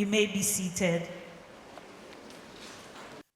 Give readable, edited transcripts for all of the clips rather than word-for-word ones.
may be seated.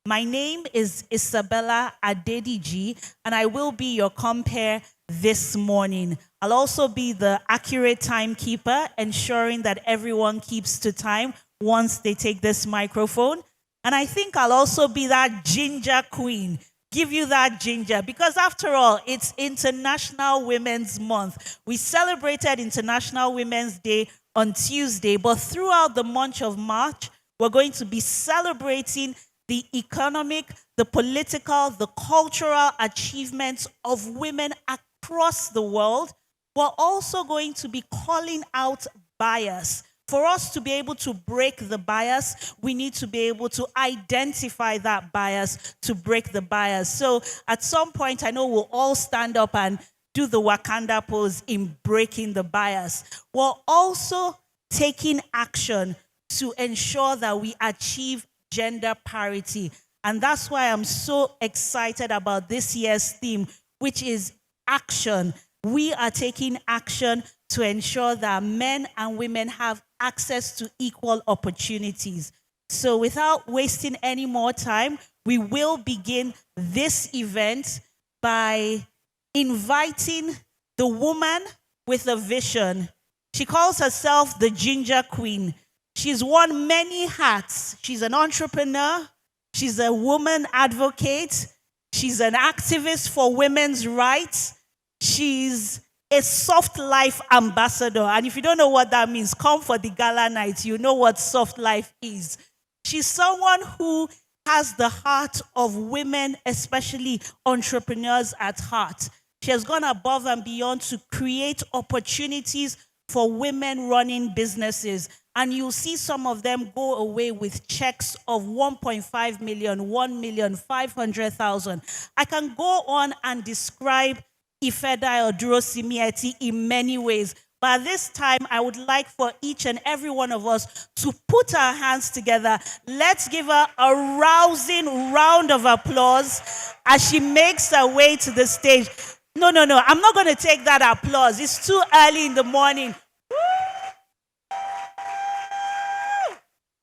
My name is Isabella Adediji, and I will be your compere this morning. I'll also be the accurate timekeeper, ensuring that everyone keeps to time once they take this microphone. And I think I'll also be that ginger queen, give you that ginger, because after all, it's International Women's Month. We celebrated International Women's Day on Tuesday, but throughout the month of March, we're going to be celebrating the economic, the political, the cultural achievements of women across the world. We're also going to be calling out bias. For us to be able to break the bias, we need to be able to identify that bias to break the bias. So at some point, I know we'll all stand up and do the Wakanda pose in breaking the bias. We're also taking action to ensure that we achieve gender parity. And that's why I'm so excited about this year's theme, which is action. We are taking action to ensure that men and women have access to equal opportunities. So without wasting any more time, we will begin this event by inviting the woman with a vision. She calls herself the Ginger Queen. She's worn many hats. She's an entrepreneur. She's a woman advocate. She's an activist for women's rights. She's a soft life ambassador. And if you don't know what that means, come for the gala night. You know what soft life is. She's someone who has the heart of women, especially entrepreneurs, at heart. She has gone above and beyond to create opportunities for women running businesses. And you'll see some of them go away with checks of 1.5 million, 1,500,000. I can go on and describe Ifedai Odurosimieti in many ways. But at this time, I would like for each and every one of us to put our hands together. Let's give her a rousing round of applause as she makes her way to the stage. No, I'm not going to take that applause. It's too early in the morning.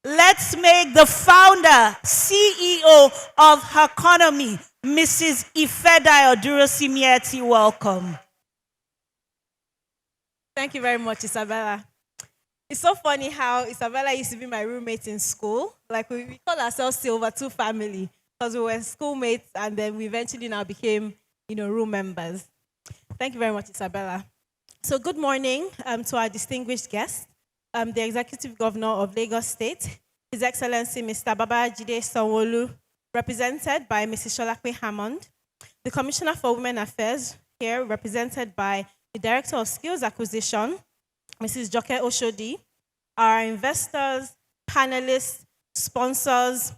Let's make the founder, CEO of Herconomy, Mrs. Ifedai Odurosimieti, welcome. Thank you very much, Isabella. It's so funny how Isabella used to be my roommate in school. Like we call ourselves Silver 2 family because we were schoolmates and then we eventually now became, room members. Thank you very much, Isabella. So good morning to our distinguished guest, the Executive Governor of Lagos State, His Excellency Mr. Babajide Sanwo-Olu, represented by Mrs. Sholakwe Hammond, the Commissioner for Women Affairs here, represented by the Director of Skills Acquisition, Mrs. Joke Oshodi, our investors, panelists, sponsors,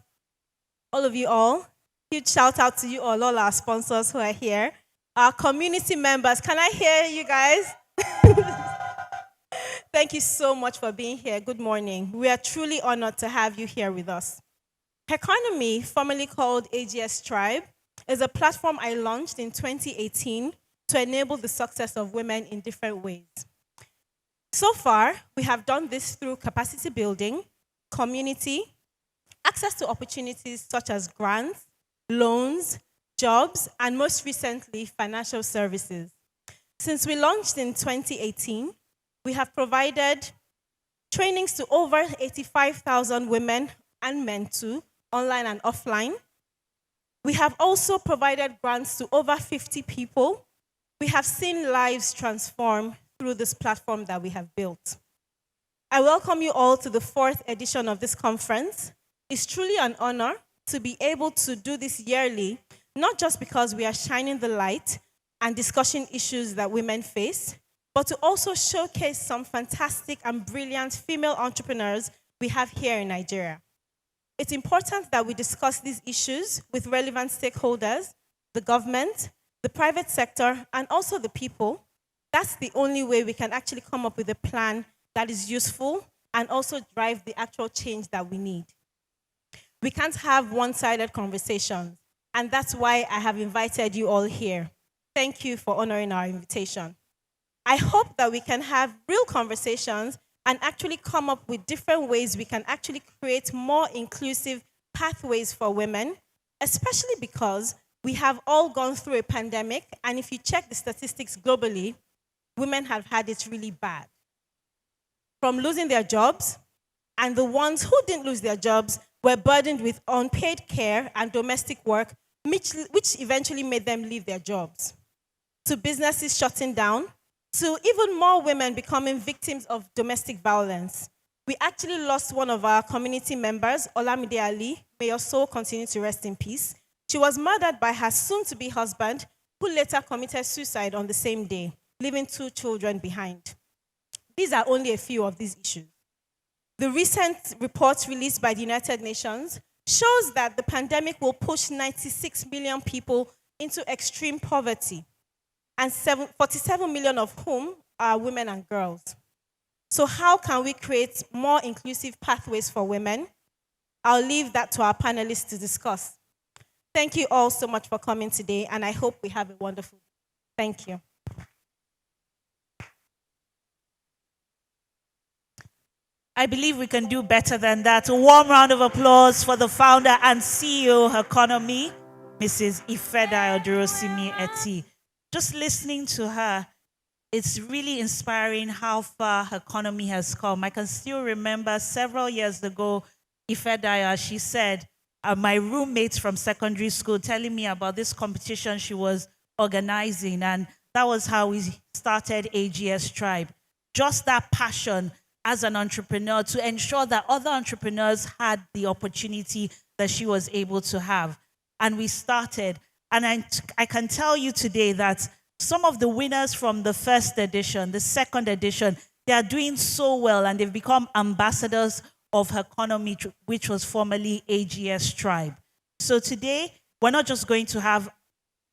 all of you all. Huge shout out to you all our sponsors who are here. Our community members, can I hear you guys? Thank you so much for being here. Good morning. We are truly honored to have you here with us. Herconomy, formerly called AGS Tribe, is a platform I launched in 2018 to enable the success of women in different ways. So far, we have done this through capacity building, community, access to opportunities such as grants, loans, jobs, and most recently, financial services. Since we launched in 2018, we have provided trainings to over 85,000 women and men too, online and offline. We have also provided grants to over 50 people. We have seen lives transform through this platform that we have built. I welcome you all to the 4th edition of this conference. It's truly an honor to be able to do this yearly, not just because we are shining the light and discussing issues that women face, but to also showcase some fantastic and brilliant female entrepreneurs we have here in Nigeria. It's important that we discuss these issues with relevant stakeholders, the government, the private sector, and also the people. That's the only way we can actually come up with a plan that is useful and also drive the actual change that we need. We can't have one-sided conversations, and that's why I have invited you all here. Thank you for honoring our invitation. I hope that we can have real conversations and actually come up with different ways we can actually create more inclusive pathways for women, especially because we have all gone through a pandemic, and if you check the statistics globally, women have had it really bad. From losing their jobs, and the ones who didn't lose their jobs were burdened with unpaid care and domestic work, which eventually made them leave their jobs, to businesses shutting down, to even more women becoming victims of domestic violence. We actually lost one of our community members, Olamide Ali. May your soul continue to rest in peace. She was murdered by her soon-to-be husband, who later committed suicide on the same day, leaving 2 children behind. These are only a few of these issues. The recent report released by the United Nations shows that the pandemic will push 96 million people into extreme poverty, and 47 million of whom are women and girls. So how can we create more inclusive pathways for women? I'll leave that to our panelists to discuss. Thank you all so much for coming today, and I hope we have a wonderful day. Thank you. I believe we can do better than that. A warm round of applause for the founder and CEO of Herconomy, Mrs. Ifedayo Durosimi Eti. Just listening to her, it's really inspiring how far Herconomy has come. I can still remember several years ago, Ifedayo, she said, my roommates from secondary school telling me about this competition she was organizing, and that was how we started AGS Tribe. Just that passion as an entrepreneur to ensure that other entrepreneurs had the opportunity that she was able to have. And we started. And I can tell you today that some of the winners from the first edition, the second edition, they are doing so well, and they've become ambassadors of Herconomy, which was formerly AGS Tribe. So today, we're not just going to have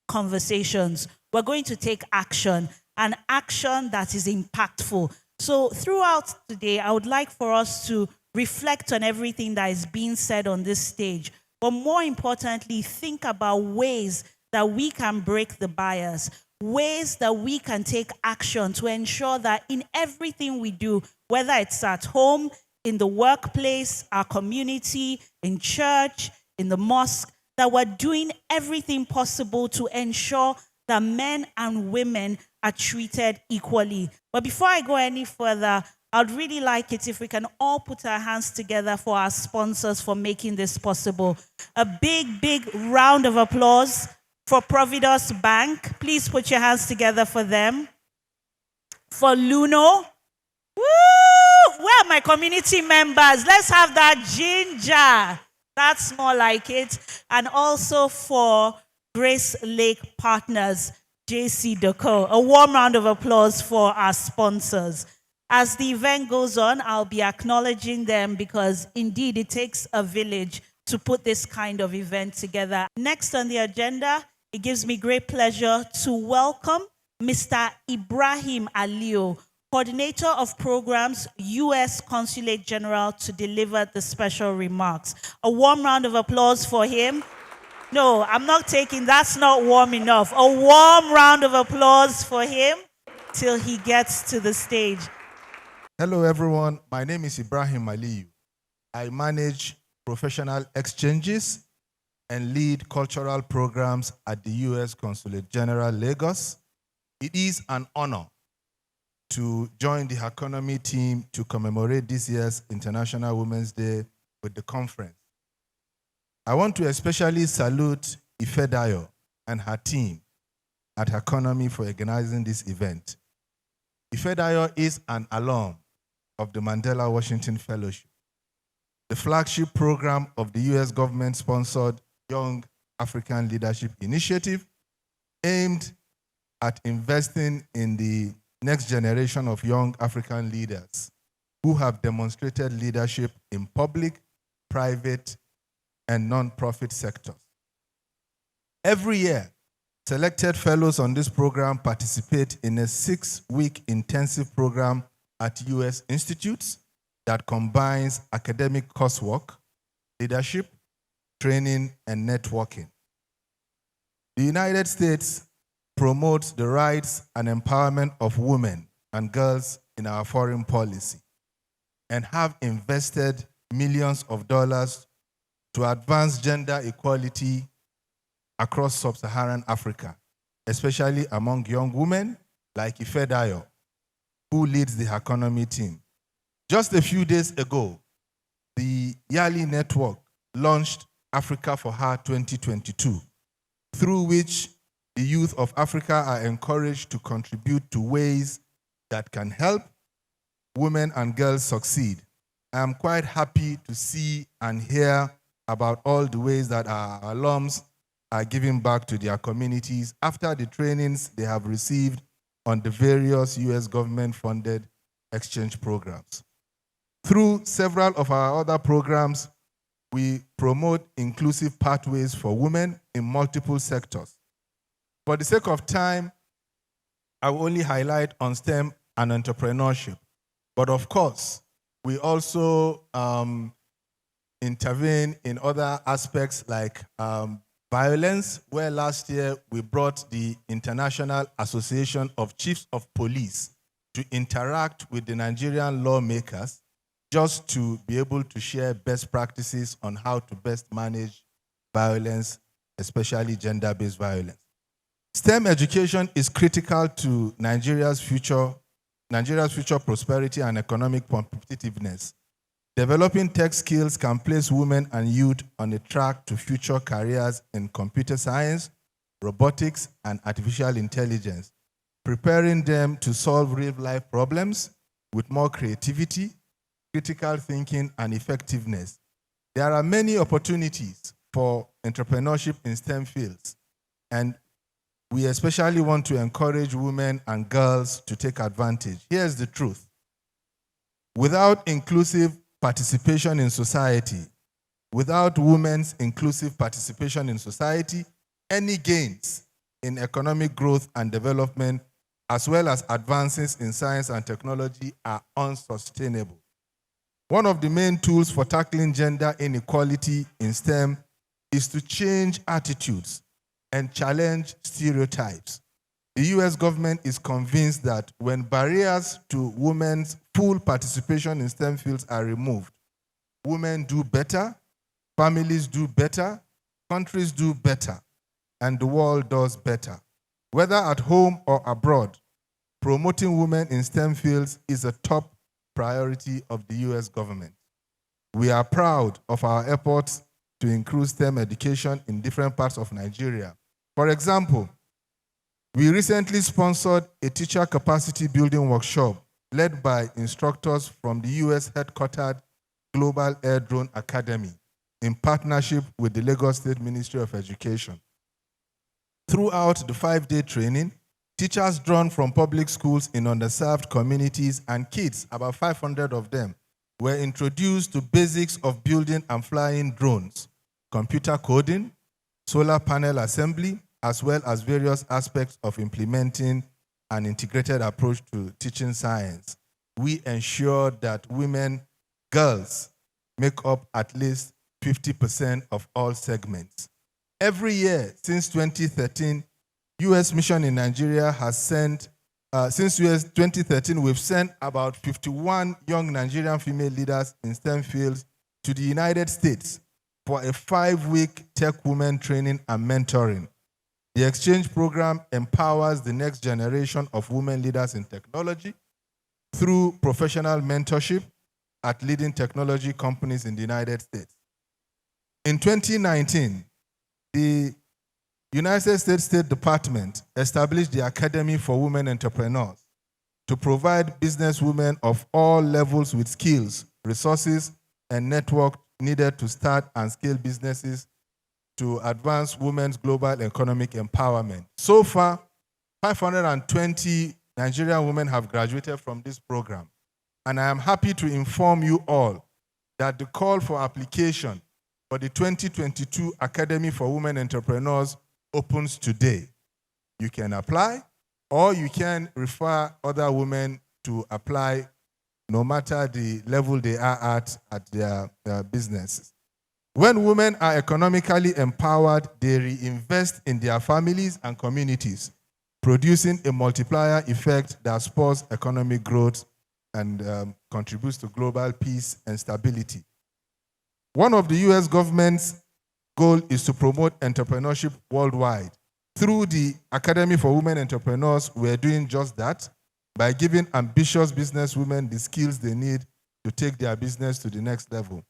conversations, we're going to take action, and action that is impactful. So throughout today, I would like for us to reflect on everything that is being said on this stage, but more importantly, think about ways that we can break the bias, ways that we can take action to ensure that in everything we do, whether it's at home, in the workplace, our community, in church, in the mosque, that we're doing everything possible to ensure that men and women are treated equally. But before I go any further, I'd really like it if we can all put our hands together for our sponsors for making this possible. A big, big round of applause for Providus Bank. Please put your hands together for them. For Luno. Woo! Where are my community members? Let's have that ginger. That's more like it. And also for Grace Lake Partners, JC Deco. A warm round of applause for our sponsors. As the event goes on, I'll be acknowledging them because indeed it takes a village to put this kind of event together. Next on the agenda, it gives me great pleasure to welcome Mr. Ibrahim Aliu, Coordinator of Programs, U.S. Consulate General, to deliver the special remarks. A warm round of applause for him. No, I'm not taking, that's not warm enough. A warm round of applause for him till he gets to the stage. Hello, everyone. My name is Ibrahim Aliu. I manage professional exchanges and lead cultural programs at the U.S. Consulate General, Lagos. It is an honor to join the Herconomy team to commemorate this year's International Women's Day with the conference. I want to especially salute Ifedayo and her team at Herconomy for organizing this event. Ifedayo is an alum of the Mandela Washington Fellowship, the flagship program of the U.S. government-sponsored Young African Leadership Initiative, aimed at investing in the next generation of young African leaders who have demonstrated leadership in public, private, and non-profit sectors. Every year, selected fellows on this program participate in a 6-week intensive program at U.S. institutes that combines academic coursework, leadership, training, and networking. The United States promotes the rights and empowerment of women and girls in our foreign policy. and have invested millions of dollars to advance gender equality across sub-Saharan Africa, especially among young women like Ifedayo, who leads the Herconomy team. Just a few days ago, the Yali Network launched Africa for Her 2022, through which the youth of Africa are encouraged to contribute to ways that can help women and girls succeed. I am quite happy to see and hear about all the ways that our alums are giving back to their communities after the trainings they have received on the various US government-funded exchange programs. Through several of our other programs, we promote inclusive pathways for women in multiple sectors. For the sake of time, I will only highlight on STEM and entrepreneurship. But of course, we also intervene in other aspects like violence, where last year we brought the International Association of Chiefs of Police to interact with the Nigerian lawmakers just to be able to share best practices on how to best manage violence, especially gender-based violence. STEM education is critical to Nigeria's future prosperity and economic competitiveness. Developing tech skills can place women and youth on a track to future careers in computer science, robotics, and artificial intelligence, preparing them to solve real-life problems with more creativity, critical thinking, and effectiveness. There are many opportunities for entrepreneurship in STEM fields, and we especially want to encourage women and girls to take advantage. Here's the truth. Without inclusive participation in society, without women's inclusive participation in society, any gains in economic growth and development, as well as advances in science and technology, are unsustainable. One of the main tools for tackling gender inequality in STEM is to change attitudes and challenge stereotypes. The US government is convinced that when barriers to women's full participation in STEM fields are removed, women do better, families do better, countries do better, and the world does better. Whether at home or abroad, promoting women in STEM fields is a top priority of the US government. We are proud of our efforts to increase STEM education in different parts of Nigeria. For example, we recently sponsored a teacher capacity building workshop led by instructors from the US headquartered Global Air Drone Academy in partnership with the Lagos State Ministry of Education. Throughout the 5-day training, teachers drawn from public schools in underserved communities and kids, about 500 of them, were introduced to basics of building and flying drones, computer coding, solar panel assembly, as well as various aspects of implementing an integrated approach to teaching science. We ensure that girls, make up at least 50% of all segments. Every year since 2013, U.S. Mission in Nigeria has sent, since 2013, we've sent about 51 young Nigerian female leaders in STEM fields to the United States for a 5-week tech women training and mentoring. The exchange program empowers the next generation of women leaders in technology through professional mentorship at leading technology companies in the United States. In 2019, the United States State Department established the Academy for Women Entrepreneurs to provide businesswomen of all levels with skills, resources, and network needed to start and scale businesses to advance women's global economic empowerment. So far, 520 Nigerian women have graduated from this program, and I am happy to inform you all that the call for application for the 2022 Academy for Women Entrepreneurs opens today. You can apply, or you can refer other women to apply no matter the level they are at their businesses. When women are economically empowered, they reinvest in their families and communities, producing a multiplier effect that spurs economic growth and contributes to global peace and stability. One of the US government's goal is to promote entrepreneurship worldwide. Through the Academy for Women Entrepreneurs, we're doing just that by giving ambitious businesswomen the skills they need to take their business to the next level.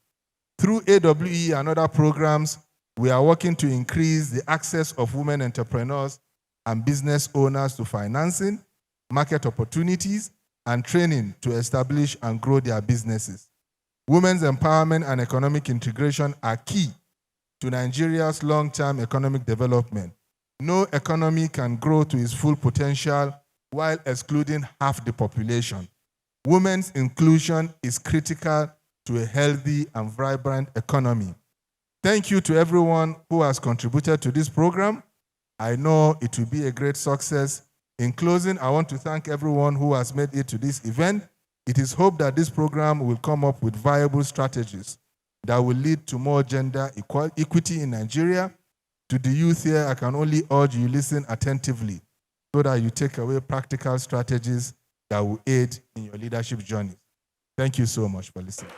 Through AWE and other programs, we are working to increase the access of women entrepreneurs and business owners to financing, market opportunities, and training to establish and grow their businesses. Women's empowerment and economic integration are key to Nigeria's long-term economic development. No economy can grow to its full potential while excluding half the population. Women's inclusion is critical to a healthy and vibrant economy. Thank you to everyone who has contributed to this program. I know it will be a great success. In closing, I want to thank everyone who has made it to this event. It is hoped that this program will come up with viable strategies that will lead to more gender equity in Nigeria. To the youth here, I can only urge you listen attentively so that you take away practical strategies that will aid in your leadership journey. Thank you so much for listening.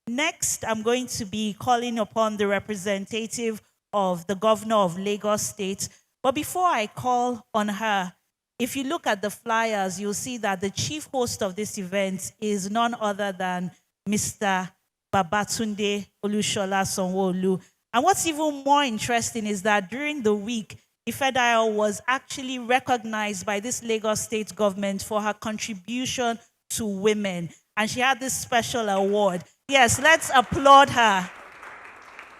Next, I'm going to be calling upon the representative of the governor of Lagos State. But before I call on her, if you look at the flyers, you'll see that the chief host of this event is none other than Mr. Babatunde Olushola Sanwo-Olu. And what's even more interesting is that during the week, Ifedayo was actually recognized by this Lagos State government for her contribution to women. And she had this special award. Yes, let's applaud her.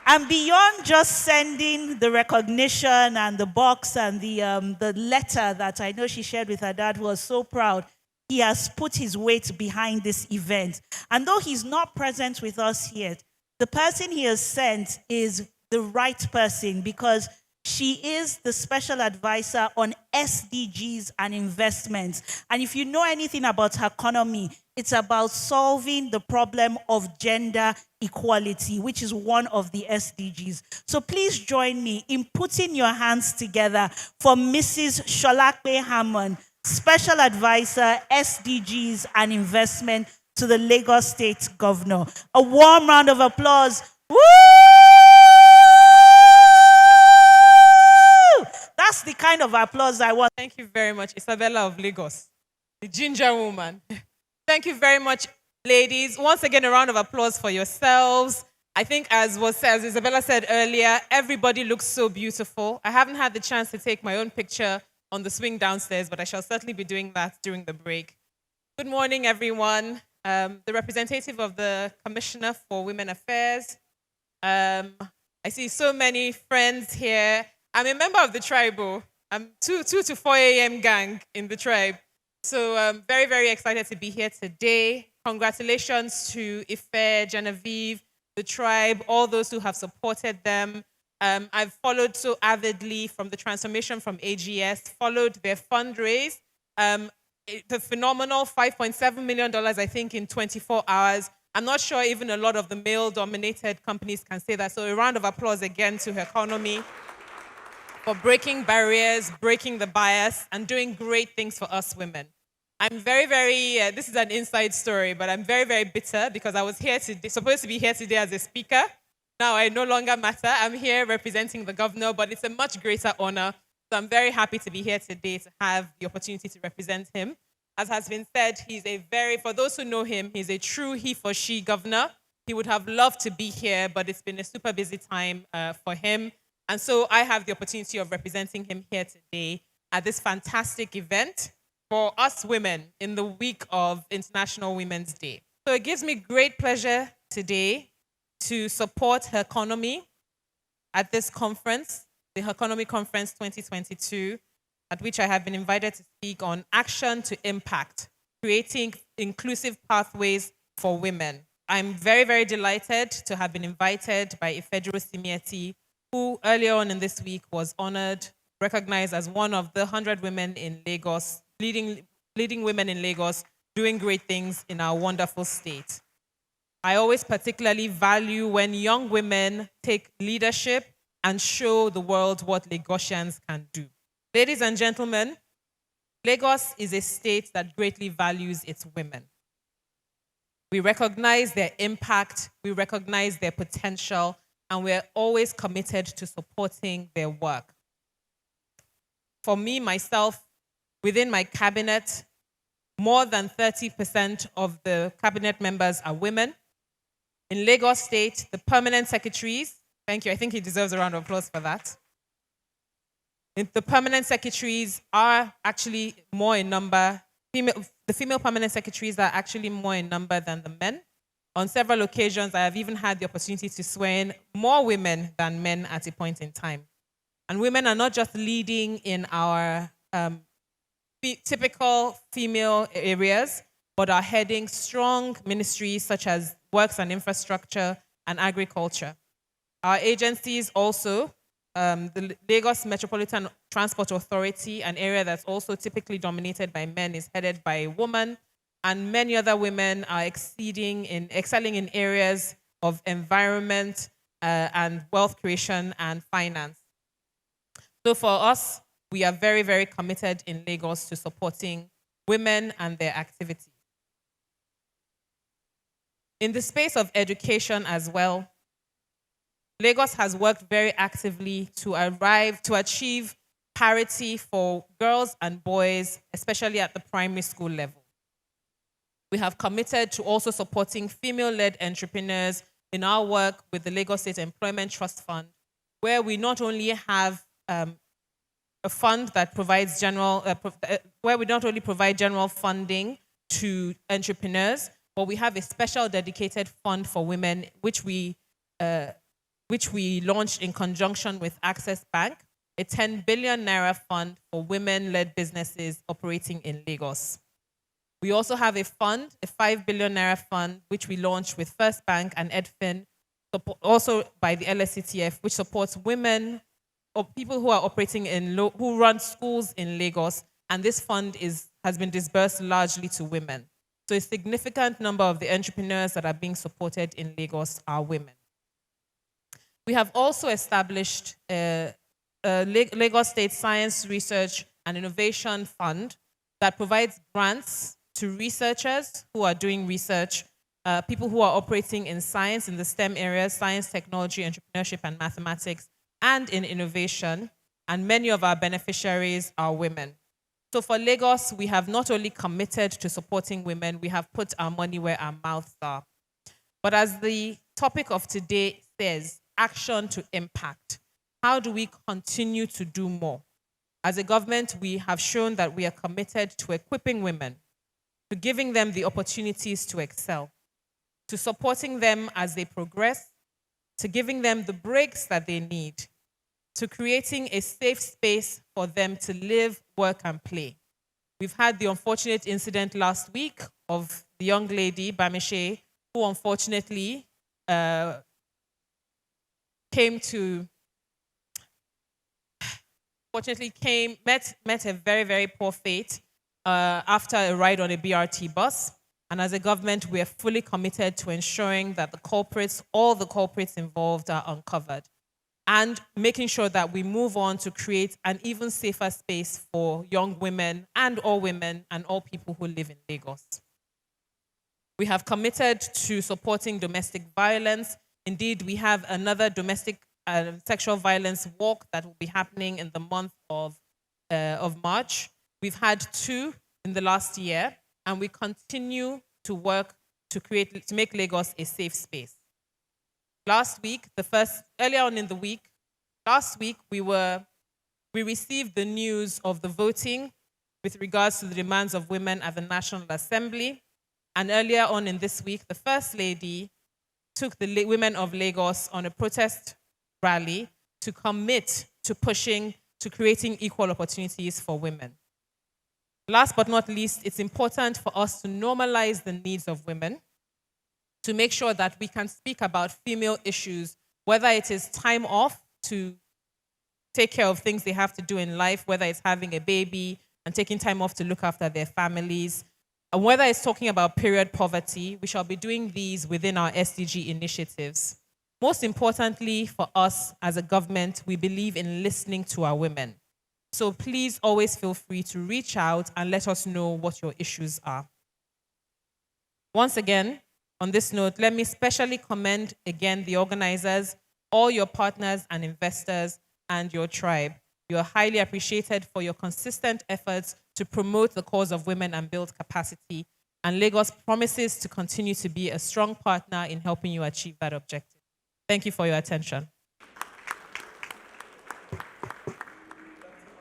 And beyond just sending the recognition and the box and the letter that I know she shared with her dad, who was so proud, he has put his weight behind this event. And though he's not present with us yet, the person he has sent is the right person because she is the special advisor on SDGs and investments. And if you know anything about Herconomy, it's about solving the problem of gender equality, which is one of the SDGs. So please join me in putting your hands together for Mrs. Sholakbe Hammond, Special Advisor, SDGs and Investment to the Lagos State Governor. A warm round of applause. Woo! That's the kind of applause I want. Thank you very much, Isabella of Lagos, the ginger woman. Thank you very much, ladies. Once again, a round of applause for yourselves. I think as Isabella said earlier, everybody looks so beautiful. I haven't had the chance to take my own picture on the swing downstairs, but I shall certainly be doing that during the break. Good morning, everyone. The representative of the Commissioner for Women Affairs. I see so many friends here. I'm a member of the tribe. I'm 2 to 4 a.m. gang in the tribe. So I'm very, very excited to be here today. Congratulations to Ife, Genevieve, the tribe, all those who have supported them. I've followed so avidly from the transformation from AGS, followed their fundraise. The phenomenal $5.7 million, I think, in 24 hours. I'm not sure even a lot of the male-dominated companies can say that. So a round of applause again to Herconomy for breaking barriers, breaking the bias, and doing great things for us women. I'm very, very, this is an inside story, but I'm very, very bitter because I was here today, supposed to be here today as a speaker. Now I no longer matter. I'm here representing the governor, but it's a much greater honor. So I'm very happy to be here today to have the opportunity to represent him. As has been said, he's a very, for those who know him, he's a true he for she governor. He would have loved to be here, but it's been a super busy time for him. And so I have the opportunity of representing him here today at this fantastic event for us women in the week of International Women's Day. So it gives me great pleasure today to support Herconomy at this conference, the Herconomy Conference 2022, at which I have been invited to speak on action to impact, creating inclusive pathways for women. I'm very, very delighted to have been invited by Ifedro Simieti, who earlier on in this week was honored, recognized as one of the 100 women in Lagos, leading women in Lagos, doing great things in our wonderful state. I always particularly value when young women take leadership and show the world what Lagosians can do. Ladies and gentlemen, Lagos is a state that greatly values its women. We recognize their impact, we recognize their potential, and we're always committed to supporting their work. For me, myself, within my cabinet, more than 30% of the cabinet members are women. In Lagos State, the permanent secretaries, thank you, I think he deserves a round of applause for that. The permanent secretaries are actually more in number. The female permanent secretaries are actually more in number than the men. On several occasions, I have even had the opportunity to swear in more women than men at a point in time. And women are not just leading in our typical female areas, but are heading strong ministries such as Works and Infrastructure and Agriculture. Our agencies also, the Lagos Metropolitan Transport Authority, an area that's also typically dominated by men, is headed by a woman, and many other women are excelling in areas of environment and wealth creation and finance. So for us, we are very, very committed in Lagos to supporting women and their activities. In the space of education as well, Lagos has worked very actively to achieve parity for girls and boys, especially at the primary school level. We have committed to also supporting female-led entrepreneurs in our work with the Lagos State Employment Trust Fund, where we not only have a fund that provides where we not only provide general funding to entrepreneurs, but we have a special dedicated fund for women, which we launched in conjunction with Access Bank, a 10 billion naira fund for women-led businesses operating in Lagos. We also have a fund, a 5 billion naira fund, which we launched with First Bank and EdFin, also by the LSCTF, which supports women or people who are operating who run schools in Lagos, and this fund has been disbursed largely to women. So a significant number of the entrepreneurs that are being supported in Lagos are women. We have also established a Lagos State Science Research and Innovation Fund that provides grants to researchers who are doing research, people who are operating in science, in the STEM areas, science, technology, entrepreneurship, and mathematics, and in innovation, and many of our beneficiaries are women. So for Lagos, we have not only committed to supporting women, we have put our money where our mouths are. But as the topic of today says, action to impact. How do we continue to do more? As a government, we have shown that we are committed to equipping women, to giving them the opportunities to excel, to supporting them as they progress, to giving them the breaks that they need, to creating a safe space for them to live, work, and play. We've had the unfortunate incident last week of the young lady, Bamishe, who unfortunately met a very, very poor fate after a ride on a BRT bus. And as a government, we are fully committed to ensuring that all the culprits involved are uncovered, and making sure that we move on to create an even safer space for young women and all people who live in Lagos. We have committed to supporting domestic violence. Indeed, we have another domestic sexual violence walk that will be happening in the month of March. We've had 2 in the last year, and we continue to work to make Lagos a safe space. Last week, we received the news of the voting with regards to the demands of women at the National Assembly. And earlier on in this week, the First Lady took the women of Lagos on a protest rally to commit to creating equal opportunities for women. Last but not least, it's important for us to normalize the needs of women, to make sure that we can speak about female issues, whether it is time off to take care of things they have to do in life, whether it's having a baby and taking time off to look after their families, and whether it's talking about period poverty. We shall be doing these within our SDG initiatives. Most importantly for us as a government, we believe in listening to our women. So please always feel free to reach out and let us know what your issues are. Once again, on this note, let me specially commend again the organizers, all your partners and investors, and your tribe. You are highly appreciated for your consistent efforts to promote the cause of women and build capacity. And Lagos promises to continue to be a strong partner in helping you achieve that objective. Thank you for your attention.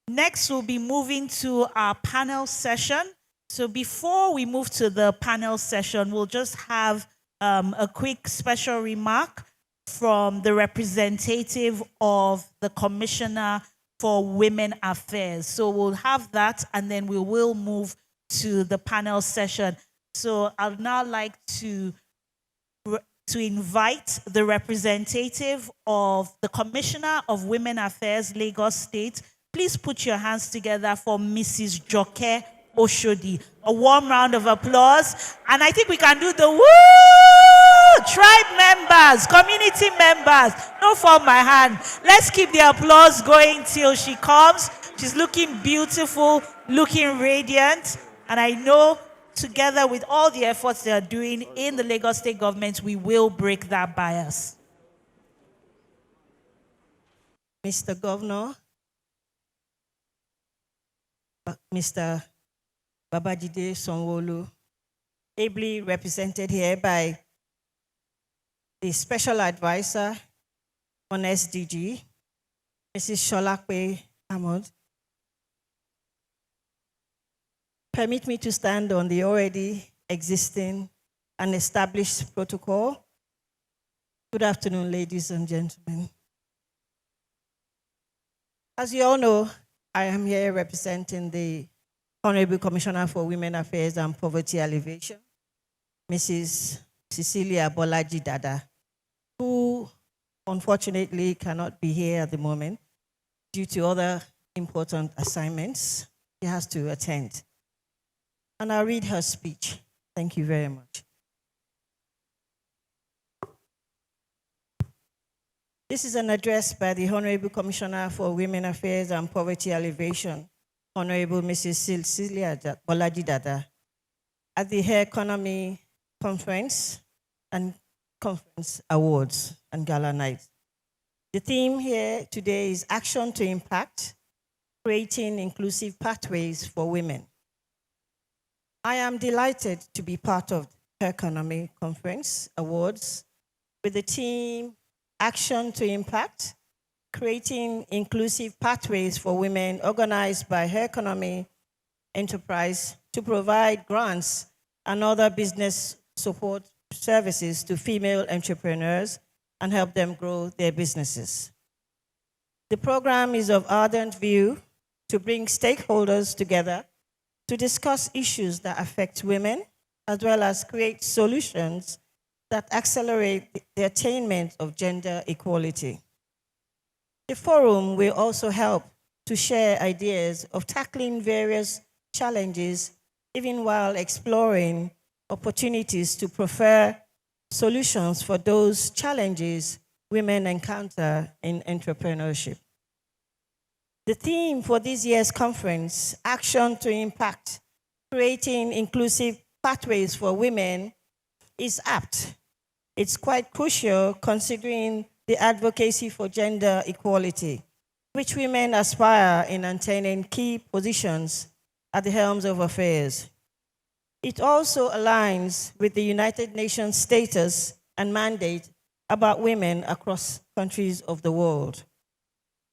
Next, we'll be moving to our panel session. So before we move to the panel session, we'll just have a quick special remark from the representative of the Commissioner for Women Affairs. So we'll have that, and then we will move to the panel session. So I'd now like to invite the representative of the Commissioner of Women Affairs, Lagos State. Please put your hands together for Mrs. Joke Oshodi. A warm round of applause. And I think we can do the woo! Tribe members, community members. Don't fall my hand. Let's keep the applause going till she comes. She's looking beautiful, looking radiant. And I know together with all the efforts they are doing in the Lagos State government, we will break that bias. Mr. Governor, Mr. Babajide Sanwo-Olu, ably represented here by the Special Advisor on SDG, Mrs. Sholakwe Ahmed. Permit me to stand on the already existing and established protocol. Good afternoon, ladies and gentlemen. As you all know, I am here representing the Honorable Commissioner for Women Affairs and Poverty Alleviation, Mrs. Cecilia Bolaji Dada, who unfortunately cannot be here at the moment due to other important assignments she has to attend. And I'll read her speech. Thank you very much. This is an address by the Honorable Commissioner for Women Affairs and Poverty Alleviation, Honorable Mrs. Cecilia Bolaji Dada, at the Herconomy Conference and Conference Awards and Gala Night. The theme here today is Action to Impact, Creating Inclusive Pathways for Women. I am delighted to be part of Herconomy Conference Awards with the theme Action to Impact, Creating Inclusive Pathways for Women, organized by Herconomy Enterprise to provide grants and other business support services to female entrepreneurs and help them grow their businesses. The program is of ardent view to bring stakeholders together to discuss issues that affect women, as well as create solutions that accelerate the attainment of gender equality. The forum will also help to share ideas of tackling various challenges, even while exploring opportunities to prefer solutions for those challenges women encounter in entrepreneurship. The theme for this year's conference, Action to Impact, Creating Inclusive Pathways for Women, is apt. It's quite crucial considering the advocacy for gender equality, which women aspire in attaining key positions at the helms of affairs. It also aligns with the United Nations status and mandate about women across countries of the world.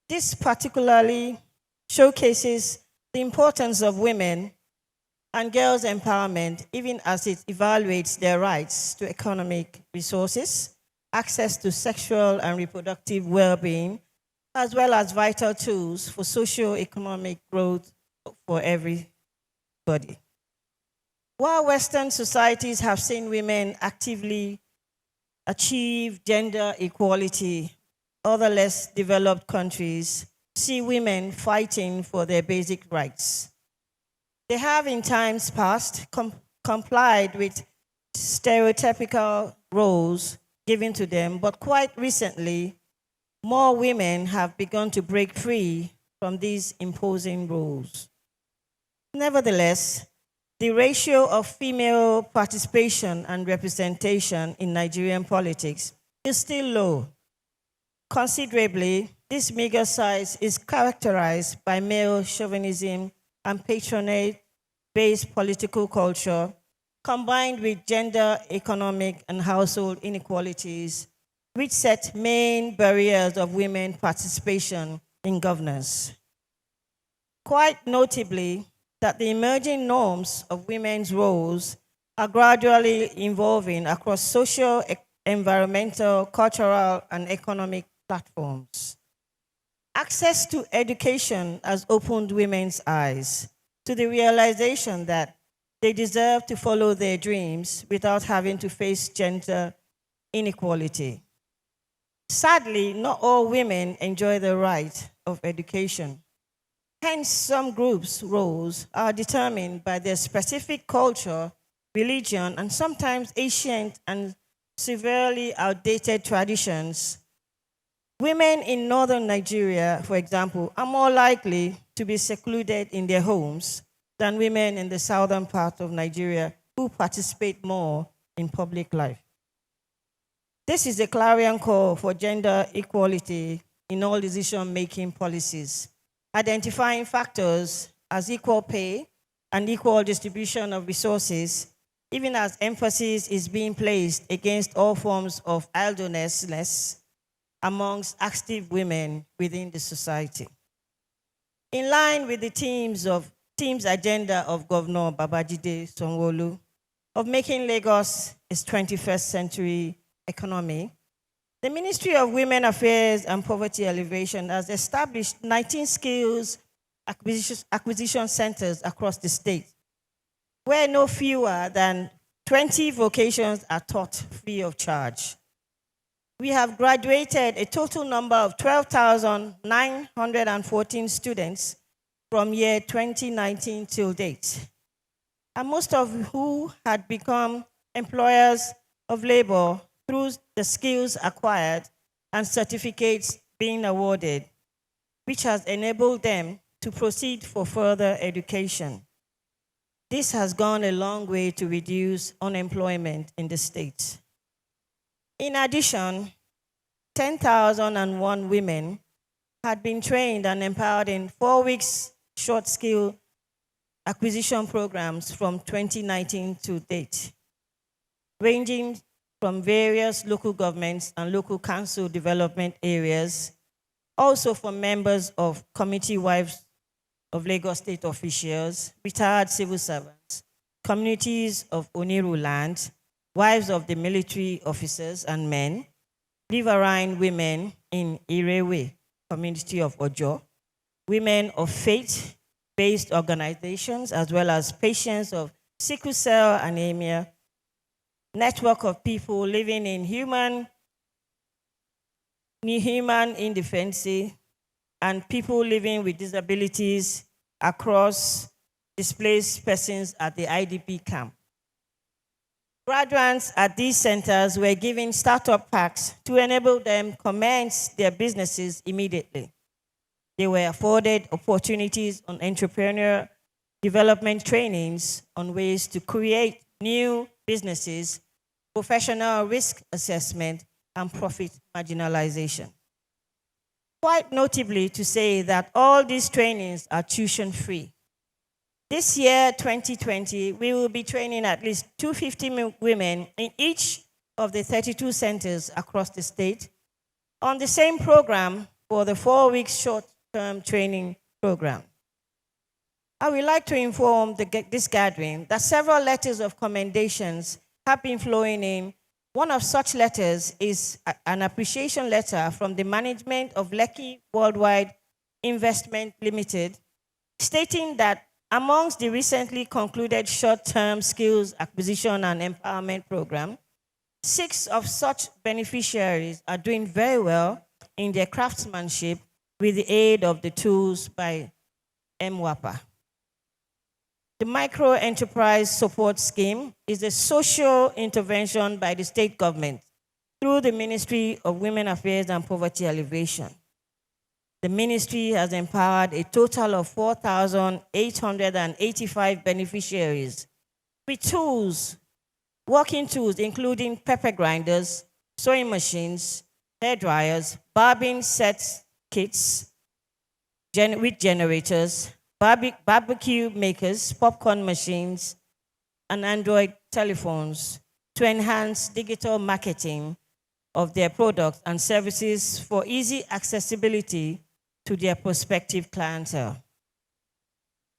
This particularly showcases the importance of women and girls' empowerment, even as it evaluates their rights to economic resources, access to sexual and reproductive well-being, as well as vital tools for socio-economic growth for everybody. While Western societies have seen women actively achieve gender equality, other less developed countries see women fighting for their basic rights. They have in times past complied with stereotypical roles given to them, but quite recently, more women have begun to break free from these imposing roles. Nevertheless, the ratio of female participation and representation in Nigerian politics is still low. Considerably, this meager size is characterized by male chauvinism and patronage-based political culture, combined with gender, economic, and household inequalities, which set main barriers of women participation in governance. Quite notably, that the emerging norms of women's roles are gradually evolving across social, environmental, cultural, and economic platforms. Access to education has opened women's eyes to the realization that they deserve to follow their dreams without having to face gender inequality. Sadly, not all women enjoy the right of education. Hence, some groups' roles are determined by their specific culture, religion, and sometimes ancient and severely outdated traditions. Women in northern Nigeria, for example, are more likely to be secluded in their homes than women in the southern part of Nigeria who participate more in public life. This is a clarion call for gender equality in all decision-making policies, identifying factors as equal pay and equal distribution of resources, even as emphasis is being placed against all forms of idleness amongst active women within the society. In line with the team's agenda of Governor Babajide Sanwo-Olu of making Lagos its 21st century economy, the Ministry of Women Affairs and Poverty Alleviation has established 19 skills acquisition centers across the state, where no fewer than 20 vocations are taught free of charge. We have graduated a total number of 12,914 students from year 2019 till date, and most of who had become employers of labor through the skills acquired and certificates being awarded, which has enabled them to proceed for further education. This has gone a long way to reduce unemployment in the state. In addition, 10,001 women had been trained and empowered in 4 weeks short skill acquisition programs from 2019 to date, ranging from various local governments and local council development areas, also for members of committee wives of Lagos state officials, retired civil servants, communities of Oniru land, wives of the military officers and men, riverine women in Irewe, community of Ojo, women of faith-based organizations, as well as patients of sickle cell anemia, network of people living in human independency, and people living with disabilities across displaced persons at the IDP camp. Graduates at these centers were given startup packs to enable them commence their businesses immediately. They were afforded opportunities on entrepreneurial development trainings on ways to create new businesses, professional risk assessment, and profit marginalization. Quite notably to say that all these trainings are tuition-free. This year, 2020, we will be training at least 250 women in each of the 32 centers across the state on the same program for the 4-week short-term training program. I would like to inform this gathering that several letters of commendations have been flowing in. One of such letters is an appreciation letter from the management of Lekki Worldwide Investment Limited, stating that amongst the recently concluded short-term skills acquisition and empowerment program, 6 of such beneficiaries are doing very well in their craftsmanship with the aid of the tools by MWAPA. The Micro Enterprise Support Scheme is a social intervention by the state government through the Ministry of Women Affairs and Poverty Alleviation. The ministry has empowered a total of 4,885 beneficiaries with tools, working tools including pepper grinders, sewing machines, hair dryers, barbing set kits with generators, barbecue makers, popcorn machines, and Android telephones to enhance digital marketing of their products and services for easy accessibility to their prospective clientele.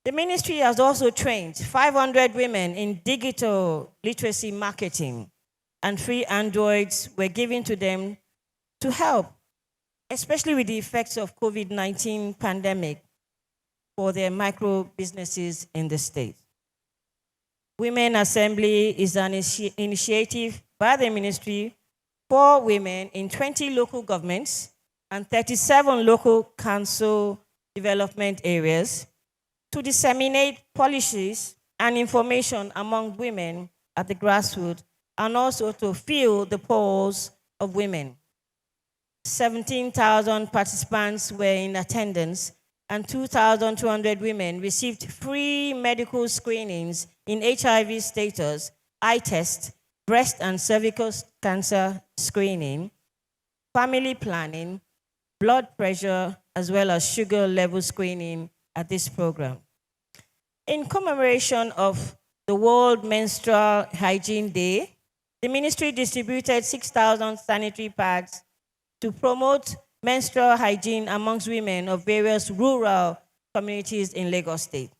The ministry has also trained 500 women in digital literacy marketing, and free Androids were given to them to help, especially with the effects of COVID-19 pandemic for their micro businesses in the state. Women Assembly is an initiative by the ministry for women in 20 local governments and 37 local council development areas to disseminate policies and information among women at the grassroots and also to fill the polls of women. 17,000 participants were in attendance and 2,200 women received free medical screenings in HIV status, eye test, breast and cervical cancer screening, family planning, blood pressure, as well as sugar level screening at this program. In commemoration of the World Menstrual Hygiene Day, the ministry distributed 6,000 sanitary pads to promote menstrual hygiene amongst women of various rural communities in Lagos State.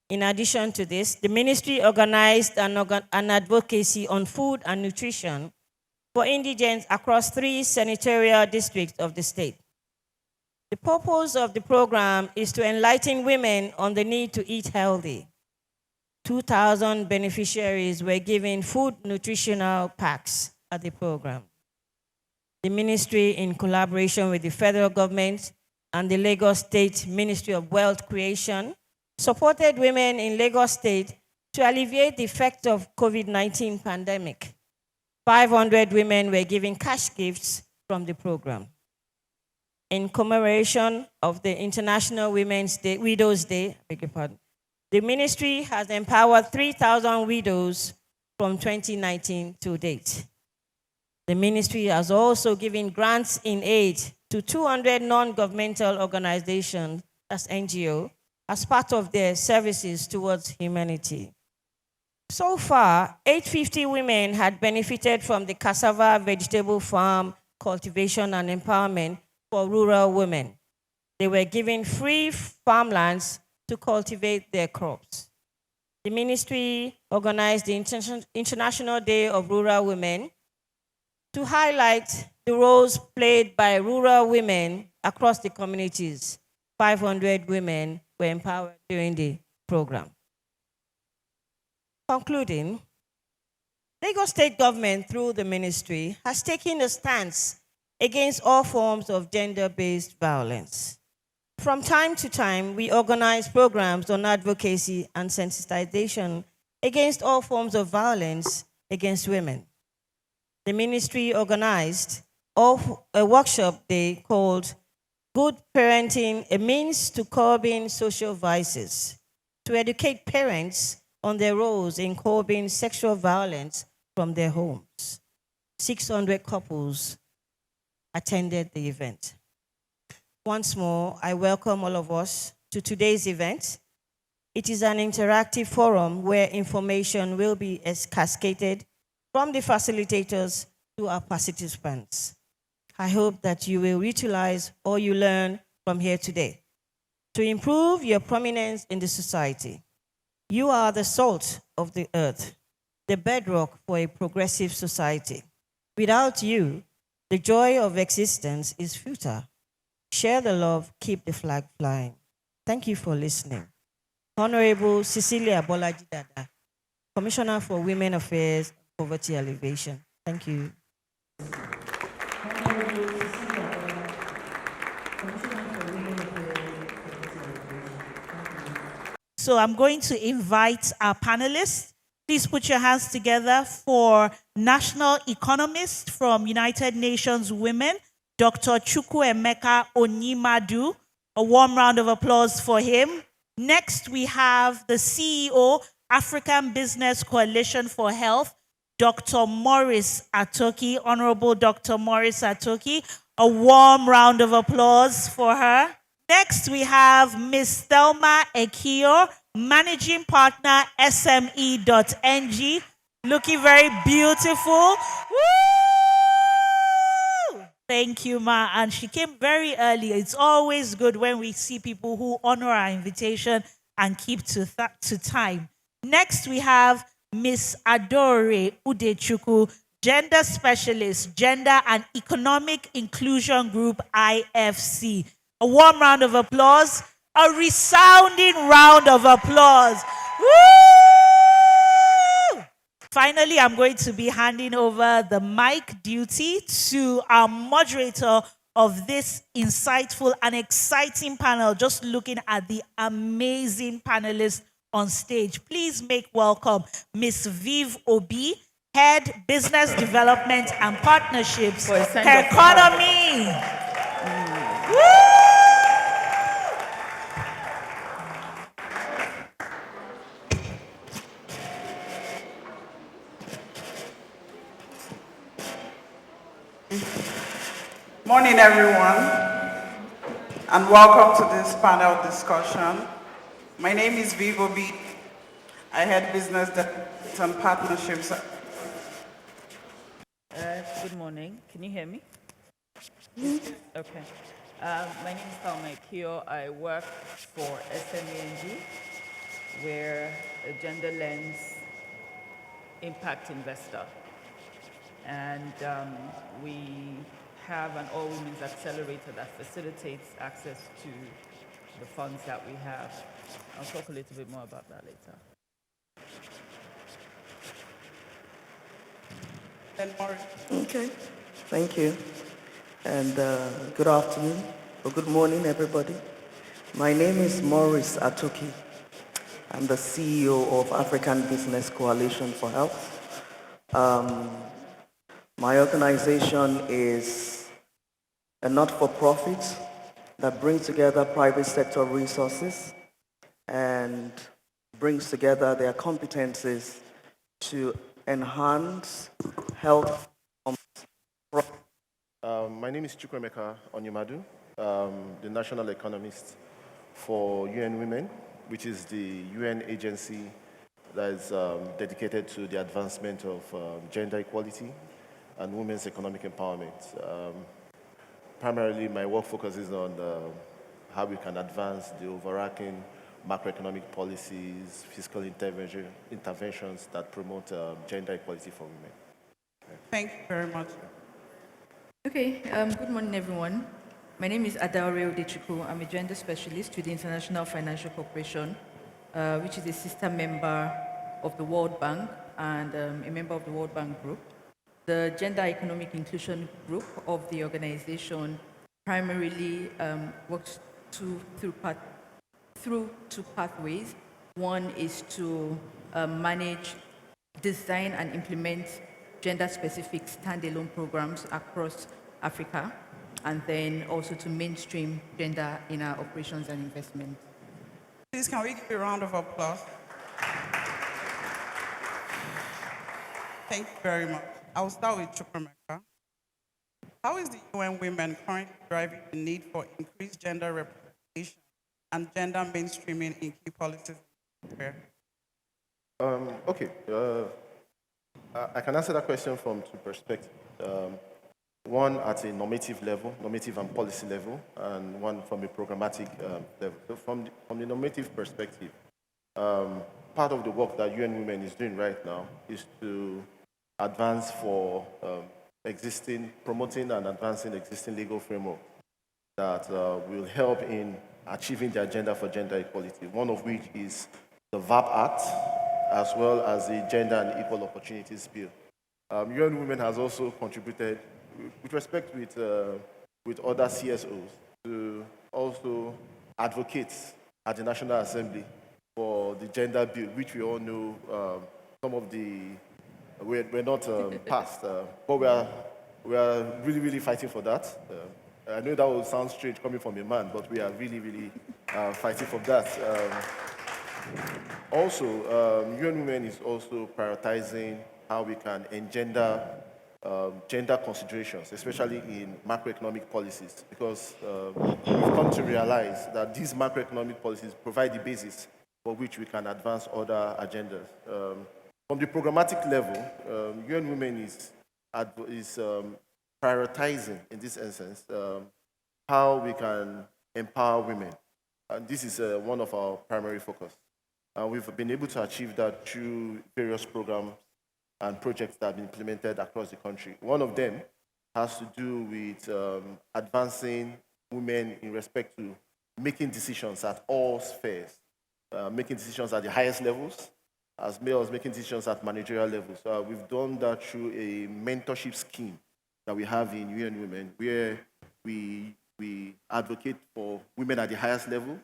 In addition to this, the ministry organized an advocacy on food and nutrition for indigents across 3 senatorial districts of the state. The purpose of the program is to enlighten women on the need to eat healthy. 2,000 beneficiaries were given food nutritional packs at the program. The ministry, in collaboration with the federal government and the Lagos State Ministry of Wealth Creation, supported women in Lagos State to alleviate the effects of COVID-19 pandemic. 500 women were given cash gifts from the program. In commemoration of the International Widows Day, the ministry has empowered 3,000 widows from 2019 to date. The ministry has also given grants in aid to 200 non-governmental organizations, as NGO, as part of their services towards humanity. So far, 850 women had benefited from the cassava vegetable farm cultivation and empowerment for rural women. They were given free farmlands to cultivate their crops. The ministry organized the International Day of Rural Women to highlight the roles played by rural women across the communities. 500 women were empowered during the program. Concluding, Lagos State government, through the ministry, has taken a stance against all forms of gender-based violence. From time to time, we organize programs on advocacy and sensitization against all forms of violence against women. The ministry organized a workshop day called Good Parenting, a Means to Curbing Social Vices, to educate parents on their roles in curbing sexual violence from their homes. 600 couples attended the event. Once more, I welcome all of us to today's event. It is an interactive forum where information will be cascaded from the facilitators to our participants. I hope that you will utilize all you learn from here today to improve your prominence in the society. You are the salt of the earth, the bedrock for a progressive society. Without you, the joy of existence is futile. Share the love, keep the flag flying. Thank you for listening. Honorable Cecilia Bolaji Dada, Commissioner for Women Affairs and Poverty Alleviation. Thank you. So I'm going to invite our panelists. Please put your hands together for National Economist from United Nations Women, Dr. Chukwuemeka Onyimadu. A warm round of applause for him. Next, we have the CEO, African Business Coalition for Health, Dr. Morris Atoki, Honorable Dr. Morris Atoki. A warm round of applause for her. Next, we have Ms. Thelma Ekio, Managing Partner, SME.ng, looking very beautiful. Woo! Thank you, Ma. And she came very early. It's always good when we see people who honor our invitation and keep to time. Next, we have Ms. Adore Udechukwu, Gender Specialist, Gender and Economic Inclusion Group, IFC. A warm round of applause, a resounding round of applause. Woo! Finally, I'm going to be handing over the mic duty to our moderator of this insightful and exciting panel, just looking at the amazing panelists on stage. Please make welcome Ms. Viv Obi, Head Business Development and Partnerships, Herconomy. Morning, everyone, and welcome to this panel discussion. My name is Viv Obi. I head Business Development and Partnerships. Good morning. Can you hear me? Okay. My name is Thelma Ekio. I work for SME.ng. We're a gender lens impact investor. And we have an all-women's accelerator that facilitates access to the funds that we have. I'll talk a little bit more about that later. Okay, thank you. And good afternoon, or good morning, everybody. My name is Morris Atoki. I'm the CEO of African Business Coalition for Health. My organization is a not-for-profit that brings together private sector resources and brings together their competencies to enhance health. My name is Chukwuemeka Onyimadu, the national economist for UN Women, which is the UN agency that is dedicated to the advancement of gender equality and women's economic empowerment. Primarily, my work focuses on how we can advance the overarching macroeconomic policies, fiscal interventions that promote gender equality for women. Thank you very much. Okay, good morning, everyone. My name is Adaore Udechukwu. I'm a gender specialist with the International Financial Corporation, which is a sister member of the World Bank and a member of the World Bank Group. The Gender Economic Inclusion Group of the organization primarily works through two pathways. One is to manage, design, and implement gender-specific standalone programs across Africa, and then also to mainstream gender in our operations and investment. Please, can we give a round of applause? Thank you very much. I will start with Chukwuemeka. How is the UN Women currently driving the need for increased gender representation and gender mainstreaming in key policies? Okay. I can answer that question from two perspectives. One at a normative level, normative and policy level, and one from a programmatic level. So from the normative perspective, part of the work that UN Women is doing right now is to advance for promoting and advancing existing legal framework that will help in achieving the agenda for gender equality, one of which is the VAP Act, as well as the Gender and Equal Opportunities Bill. UN Women has also contributed, with respect with other CSOs, to also advocate at the National Assembly for the gender bill, which we all know some of the we're not passed, but we are We are really, really fighting for that. I know that will sound strange coming from a man, but we are really, really fighting for that. Also, UN Women is also prioritizing how we can engender gender considerations, especially in macroeconomic policies, because we've come to realize that these macroeconomic policies provide the basis for which we can advance other agendas. From the programmatic level, UN Women is prioritizing, in this instance, how we can empower women. And this is one of our primary focus. We've been able to achieve that through various programs and projects that have been implemented across the country. One of them has to do with advancing women in respect to making decisions at all spheres, making decisions at the highest levels, as well as making decisions at managerial levels. We've done that through a mentorship scheme that we have in UN Women, where we advocate for women at the highest level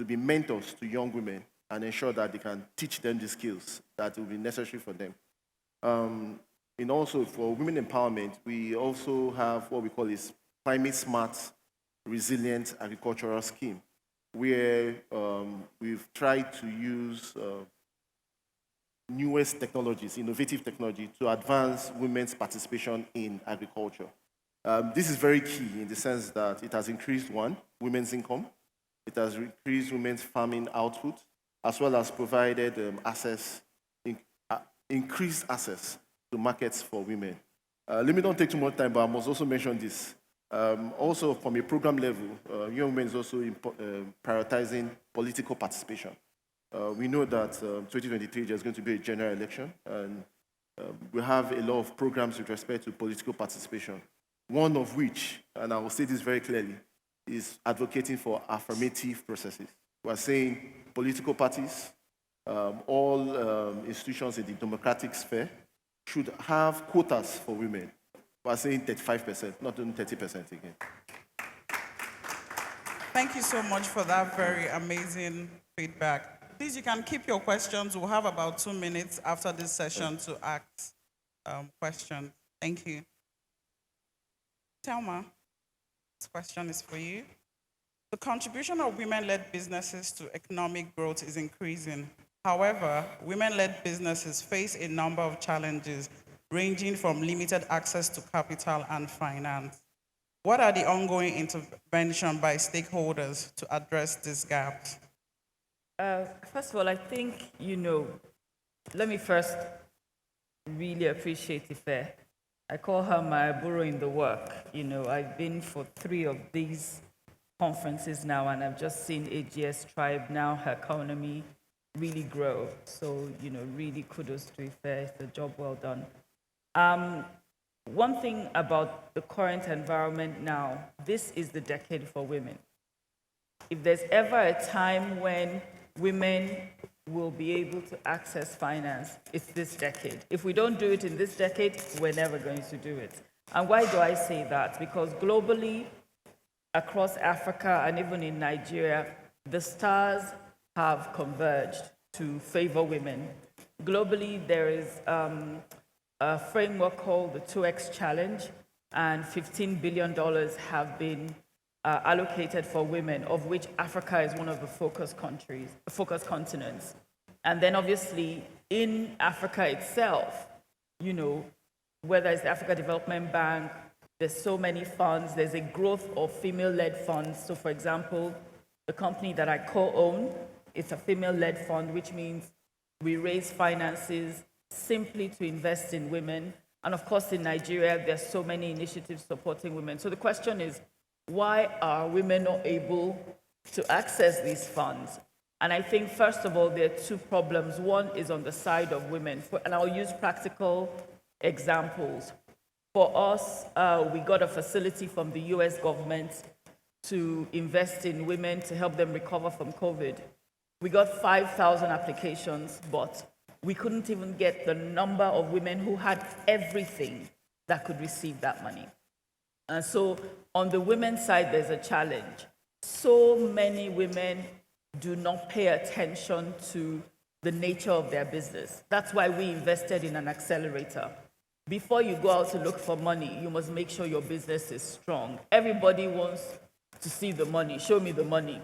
to be mentors to young women and ensure that they can teach them the skills that will be necessary for them. And also for women empowerment, we also have what we call this climate smart, resilient agricultural scheme, where we've tried to use newest technologies, innovative technology, to advance women's participation in agriculture. This is very key in the sense that it has increased, one, women's income, it has increased women's farming output, as well as provided increased access to markets for women. Let me not take too much time, but I must also mention this. Also, from a program level, Young Women is also prioritizing political participation. We know that 2023 there's going to be a general election, and we have a lot of programs with respect to political participation. One of which, and I will say this very clearly, is advocating for affirmative processes. We are saying political parties, all institutions in the democratic sphere should have quotas for women. We are saying 35%, not only 30% again. Thank you so much for that very amazing feedback. Please, you can keep your questions. We'll have about 2 minutes after this session to ask questions. Thank you. Thelma, this question is for you. The contribution of women-led businesses to economic growth is increasing. However, women-led businesses face a number of challenges, ranging from limited access to capital and finance. What are the ongoing interventions by stakeholders to address these gaps? First of all, I think, let me first really appreciate Ife. I call her my burro in the work. I've been for 3 of these conferences now, and I've just seen AGS Tribe, now Herconomy, really grow. So, really kudos to Ife. It's a job well done. One thing about the current environment now, this is the decade for women. If there's ever a time when women will be able to access finance, it's this decade. If we don't do it in this decade, we're never going to do it. And why do I say that? Because globally, across Africa and even in Nigeria, the stars have converged to favor women. Globally, there is a framework called the 2X Challenge, and $15 billion have been allocated for women, of which Africa is one of the focus continents. And then obviously in Africa itself, whether it's the Africa Development Bank, there's so many funds, there's a growth of female-led funds. So for example, the company that I co-own, it's a female-led fund, which means we raise finances simply to invest in women. And of course, in Nigeria, there's so many initiatives supporting women. So the question is, why are women not able to access these funds? And I think, first of all, there are 2 problems. One is on the side of women, and I'll use practical examples. For us, we got a facility from the US government to invest in women to help them recover from COVID. We got 5,000 applications, but we couldn't even get the number of women who had everything that could receive that money. And so on the women's side, there's a challenge. So many women do not pay attention to the nature of their business. That's why we invested in an accelerator. before you go out to look for money, you must make sure your business is strong. Everybody wants to see the money, show me the money.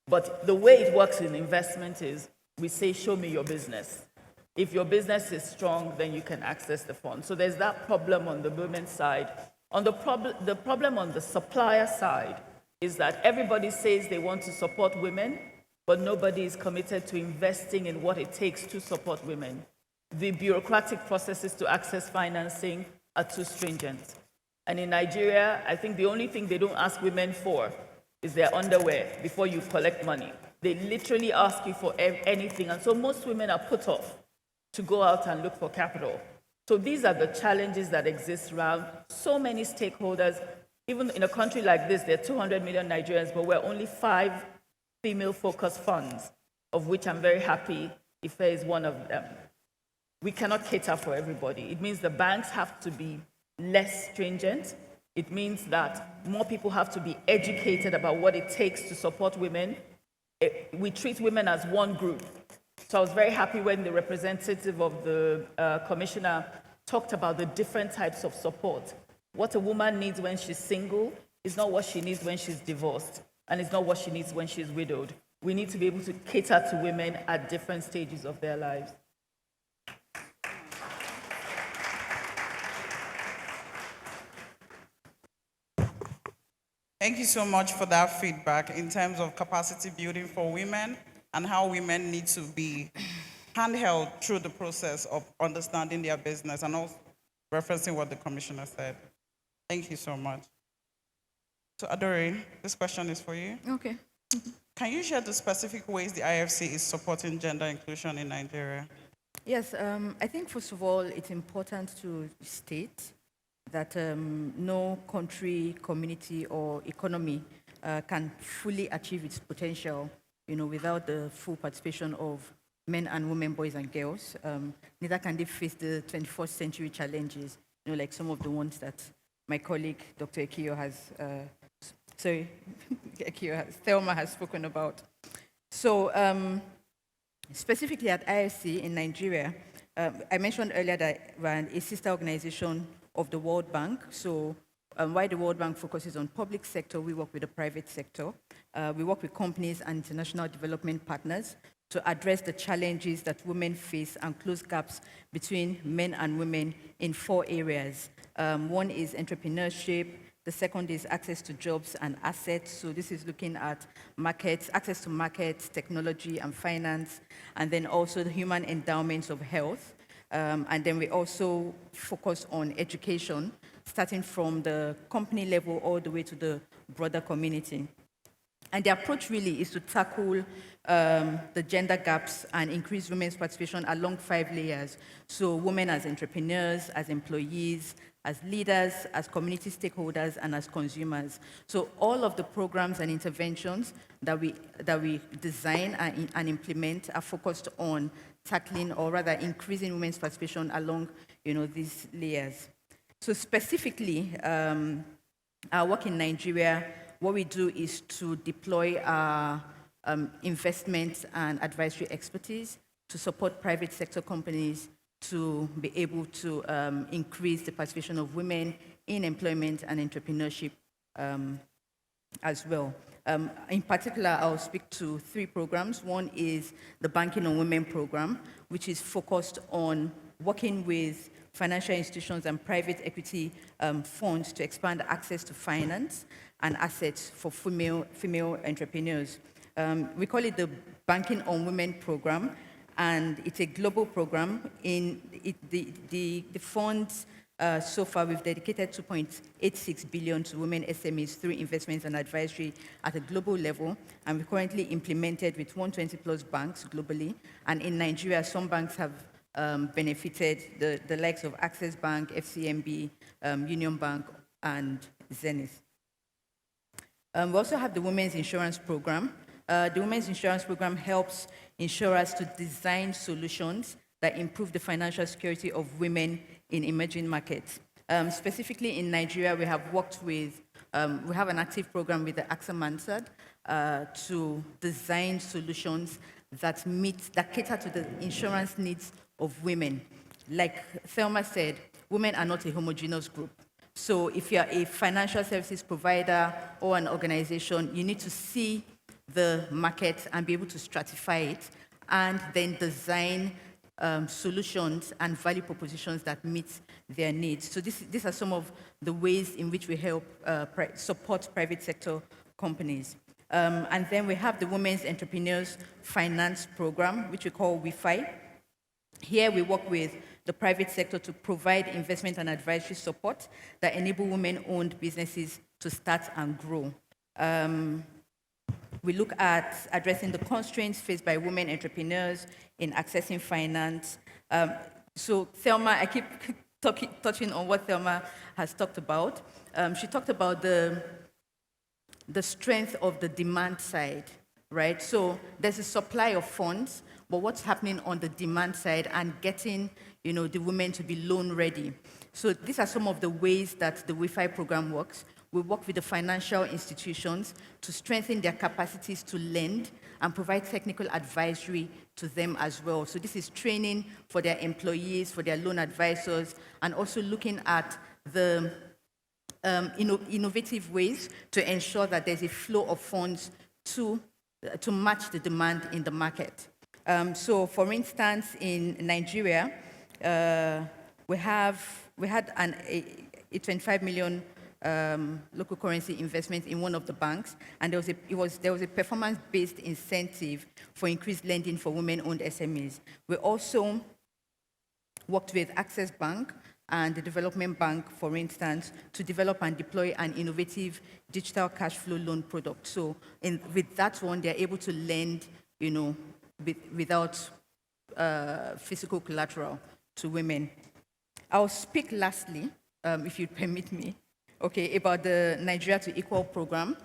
But the way it works in investment is we say, show me your business. If your business is strong, then you can access the fund. So there's that problem on the women's side. The problem on the supplier side is that everybody says they want to support women, but nobody is committed to investing in what it takes to support women. The bureaucratic processes to access financing are too stringent. And in Nigeria, I think the only thing they don't ask women for is their underwear before you collect money. They literally ask you for anything. And so most women are put off to go out and look for capital. So these are the challenges that exist around so many stakeholders. Even in a country like this, there are 200 million Nigerians, but we're only 5 female-focused funds, of which I'm very happy IFE is one of them. We cannot cater for everybody. It means the banks have to be less stringent. It means that more people have to be educated about what it takes to support women. We treat women as one group. So I was very happy when the representative of the commissioner talked about the different types of support. What a woman needs when she's single is not what she needs when she's divorced, and it's not what she needs when she's widowed. We need to be able to cater to women at different stages of their lives. Thank you so much for that feedback in terms of capacity building for women and how women need to be handheld through the process of understanding their business and also referencing what the commissioner said. Thank you so much. So Adore, this question is for you. Okay. Can you share the specific ways the IFC is supporting gender inclusion in Nigeria? Yes, I think first of all, it's important to state that no country, community, or economy can fully achieve its potential, without the full participation of men and women, boys and girls. Neither can they face the 21st century challenges, like some of the ones that my colleague, Dr. Ekiyo has, Thelma has spoken about. So specifically at IFC in Nigeria, I mentioned earlier that we're a sister organization of the World Bank. So while the World Bank focuses on public sector, we work with the private sector. We work with companies and international development partners to address the challenges that women face and close gaps between men and women in 4 areas. One is entrepreneurship. The second is access to jobs and assets. So this is looking at markets, access to markets, technology and finance, and then also the human endowments of health. And then we also focus on education, starting from the company level all the way to the broader community. And the approach really is to tackle the gender gaps and increase women's participation along 5 layers. So women as entrepreneurs, as employees, as leaders, as community stakeholders, and as consumers. So all of the programs and interventions that we design and implement are focused on tackling, or rather increasing women's participation along these layers. So specifically, our work in Nigeria, what we do is to deploy our investment and advisory expertise to support private sector companies to be able to increase the participation of women in employment and entrepreneurship as well. In particular, I'll speak to 3 programs. One is the Banking on Women program, which is focused on working with financial institutions and private equity funds to expand access to finance and assets for female entrepreneurs. We call it the Banking on Women program, and it's a global program. The funds, so far we've dedicated 2.86 billion to women SMEs through investments and advisory at a global level, and we're currently implemented with 120 plus banks globally. And in Nigeria, some banks have benefited, the likes of Access Bank, FCMB, Union Bank, and Zenith. We also have the Women's Insurance Program. The Women's Insurance Program helps insurers to design solutions that improve the financial security of women in emerging markets. Specifically in Nigeria, we have worked with, we have an active program with the AXA Mansard to design solutions that cater to the insurance needs of women. Like Thelma said, women are not a homogeneous group. So if you're a financial services provider or an organization, you need to see the market and be able to stratify it and then design solutions and value propositions that meet their needs. So these are some of the ways in which we help support private sector companies. And then we have the Women's Entrepreneurs Finance Program, which we call WIFI. Here we work with the private sector to provide investment and advisory support that enable women-owned businesses to start and grow. We look at addressing the constraints faced by women entrepreneurs in accessing finance. So Thelma, I keep touching on what Thelma has talked about. She talked about the strength of the demand side, right? So there's a supply of funds, but what's happening on the demand side and getting, the women to be loan ready. So these are some of the ways that the WIFI program works. We work with the financial institutions to strengthen their capacities to lend and provide technical advisory to them as well. So this is training for their employees, for their loan advisors, and also looking at the innovative ways to ensure that there's a flow of funds to match the demand in the market. So for instance, in Nigeria, we had a 25 million local currency investment in one of the banks, and there was a performance-based incentive for increased lending for women-owned SMEs. We also worked with Access Bank and the Development Bank, for instance, to develop and deploy an innovative digital cash flow loan product. So with that one, they're able to lend, without physical collateral to women. I'll speak lastly, if you permit me, about the Nigeria to Equal program.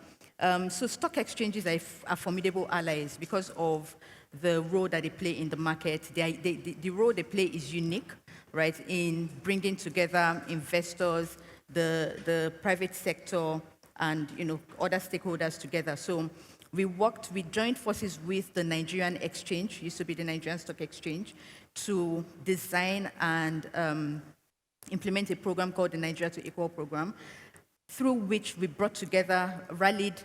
So stock exchanges are formidable allies because of the role that they play in the market. The role they play is unique, right, in bringing together investors, the private sector, and other stakeholders together. So we joined forces with the Nigerian Exchange, used to be the Nigerian Stock Exchange, to design and implement a program called the Nigeria to Equal program, through which we rallied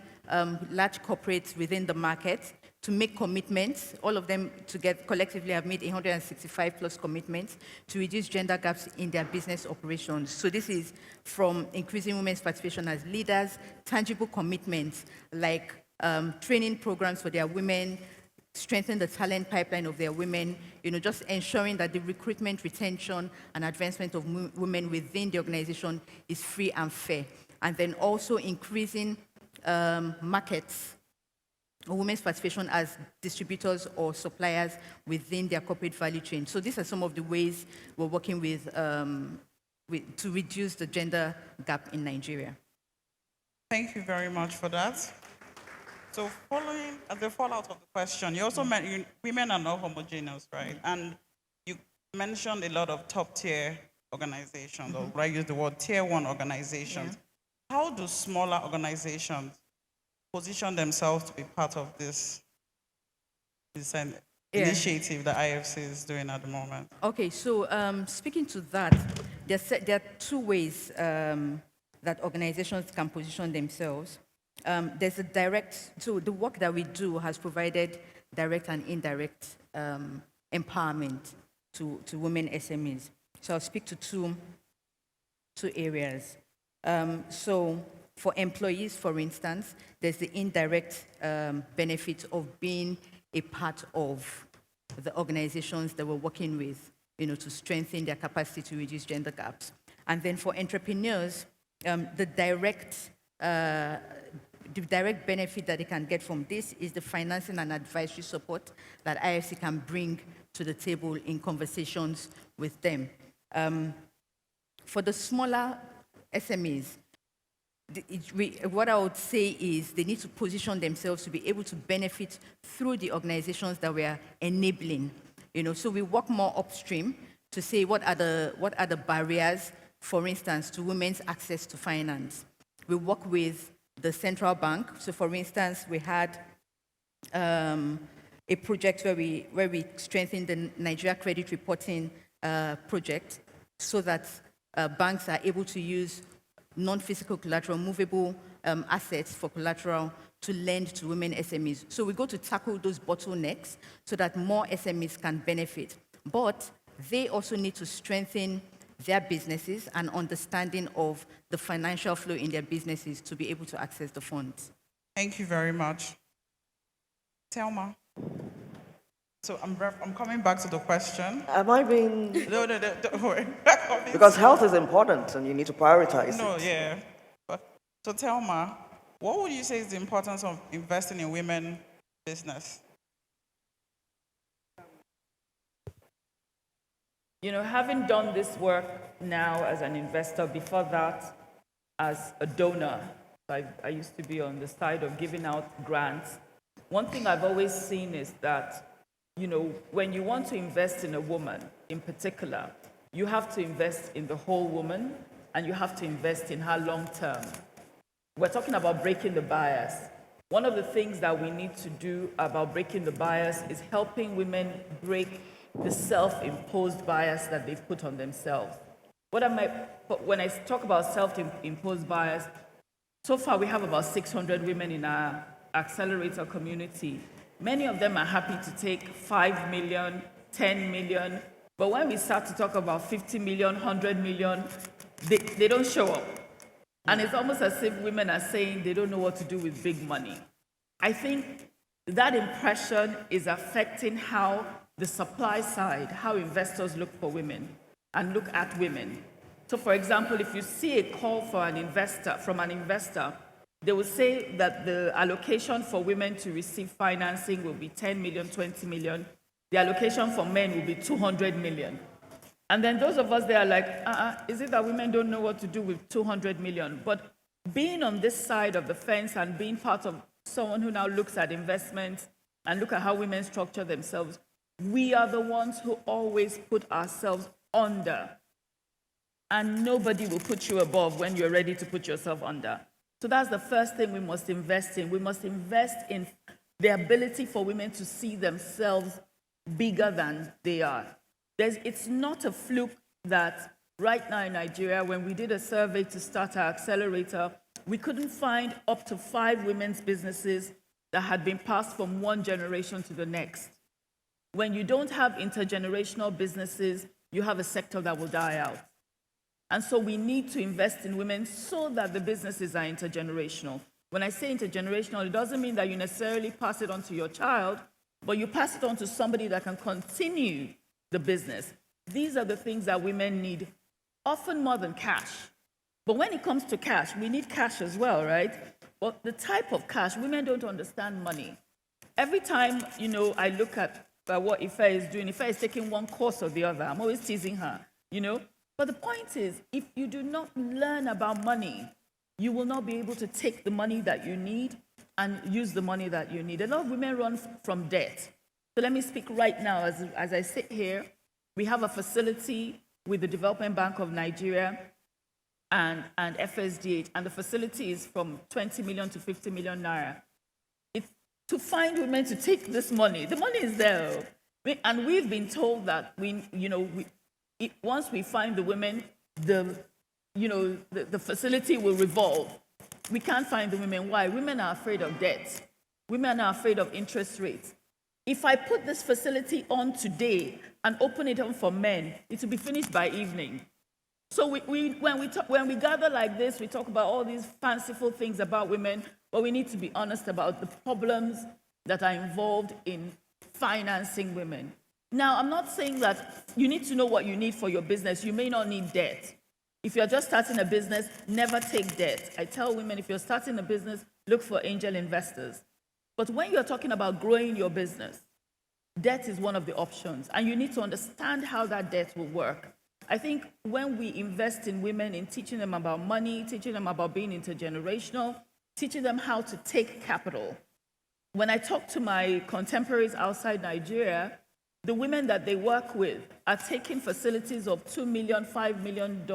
large corporates within the market to make commitments. All of them together collectively have made 165 plus commitments to reduce gender gaps in their business operations. So this is from increasing women's participation as leaders, tangible commitments like training programs for their women, strengthen the talent pipeline of their women, just ensuring that the recruitment, retention, and advancement of women within the organization is free and fair. And then also increasing markets, women's participation as distributors or suppliers within their corporate value chain. So these are some of the ways we're working with to reduce the gender gap in Nigeria. Thank you very much for that. So following the fallout of the question, you also mentioned women are not homogeneous, right? And you mentioned a lot of top-tier organizations, or I use the word tier one organizations. Yeah. How do smaller organizations position themselves to be part of this initiative that IFC is doing at the moment? Okay, so speaking to that, there are two ways that organizations can position themselves. There's a so the work that we do has provided direct and indirect empowerment to women SMEs. So I'll speak to two areas. So for employees, for instance, there's the indirect benefit of being a part of the organizations that we're working with, to strengthen their capacity to reduce gender gaps. And then for entrepreneurs, the direct benefit that they can get from this is the financing and advisory support that IFC can bring to the table in conversations with them. For the smaller SMEs, what I would say is they need to position themselves to be able to benefit through the organizations that we are enabling. So we work more upstream to say what are the barriers, for instance, to women's access to finance. We work with the central bank. So for instance, we had a project where we strengthened the Nigeria credit reporting project so that banks are able to use non-physical collateral, movable assets for collateral to lend to women SMEs. So we go to tackle those bottlenecks so that more SMEs can benefit. But they also need to strengthen their businesses and understanding of the financial flow in their businesses to be able to access the funds. Thank you very much. Thelma. So I'm coming back to the question. Am I being... No, don't worry. Because health is important and you need to prioritize No, it. yeah. So Thelma, what would you say is the importance of investing in women business? You know, having done this work now as an investor, before that as a donor, I used to be on the side of giving out grants. One thing I've always seen is that, you know, when you want to invest in a woman in particular, you have to invest in the whole woman and you have to invest in her long term. We're talking about breaking the bias. One of the things that we need to do about breaking the bias is helping women break the self-imposed bias that they've put on themselves. When I talk about self-imposed bias, so far we have about 600 women in our accelerator community. Many of them are happy to take 5 million, 10 million, but when we start to talk about 50 million, 100 million, they don't show up. And it's almost as if women are saying they don't know what to do with big money. I think that impression is affecting how the supply side, how investors look for women and look at women. So for example, if you see a call for from an investor, they will say that the allocation for women to receive financing will be 10 million, 20 million. The allocation for men will be 200 million. And then those of us, they are like, is it that women don't know what to do with 200 million? But being on this side of the fence and being part of someone who now looks at investments and look at how women structure themselves, we are the ones who always put ourselves under. And nobody will put you above when you're ready to put yourself under. So that's the first thing we must invest in. We must invest in the ability for women to see themselves bigger than they are. It's not a fluke that right now in Nigeria, when we did a survey to start our accelerator, we couldn't find up to 5 women's businesses that had been passed from one generation to the next. When you don't have intergenerational businesses, you have a sector that will die out. And so we need to invest in women so that the businesses are intergenerational. When I say intergenerational, it doesn't mean that you necessarily pass it on to your child, but you pass it on to somebody that can continue the business. These are the things that women need, often more than cash. But when it comes to cash, we need cash as well, right? But the type of cash, women don't understand money. Every time, I look at what Ife is doing, Ife is taking one course or the other. I'm always teasing her, But the point is, if you do not learn about money, you will not be able to take the money that you need and use the money that you need. A lot of women run from debt. So let me speak right now. As I sit here, we have a facility with the Development Bank of Nigeria and FSDH, and the facility is from 20 million to 50 million naira. It's to find women to take this money. The money is there. And we've been told that once we find the women, the facility will revolve. We can't find the women. Why? Women are afraid of debt. Women are afraid of interest rates. If I put this facility on today and open it up for men, it will be finished by evening. So when we gather like this, we talk about all these fanciful things about women, but we need to be honest about the problems that are involved in financing women. Now, I'm not saying that you need to know what you need for your business. You may not need debt. If you're just starting a business, never take debt. I tell women, if you're starting a business, look for angel investors. But when you're talking about growing your business, debt is one of the options, and you need to understand how that debt will work. I think when we invest in women, in teaching them about money, teaching them about being intergenerational, teaching them how to take capital. When I talk to my contemporaries outside Nigeria, the women that they work with are taking facilities of $2 million, $5 million.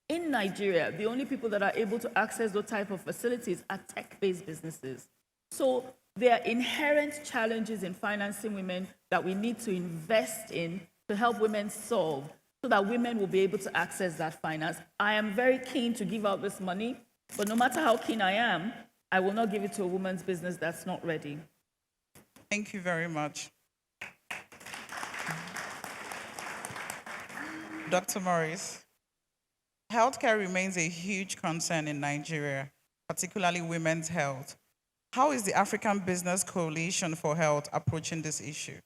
In Nigeria, the only people that are able to access those type of facilities are tech-based businesses. So there are inherent challenges in financing women that we need to invest in to help women solve. so that women will be able to access that finance. I am very keen to give out this money, but no matter how keen I am, I will not give it to a woman's business that's not ready. Thank you very much. Dr. Morris, healthcare remains a huge concern in Nigeria, particularly women's health. How is the African Business Coalition for Health approaching this issue?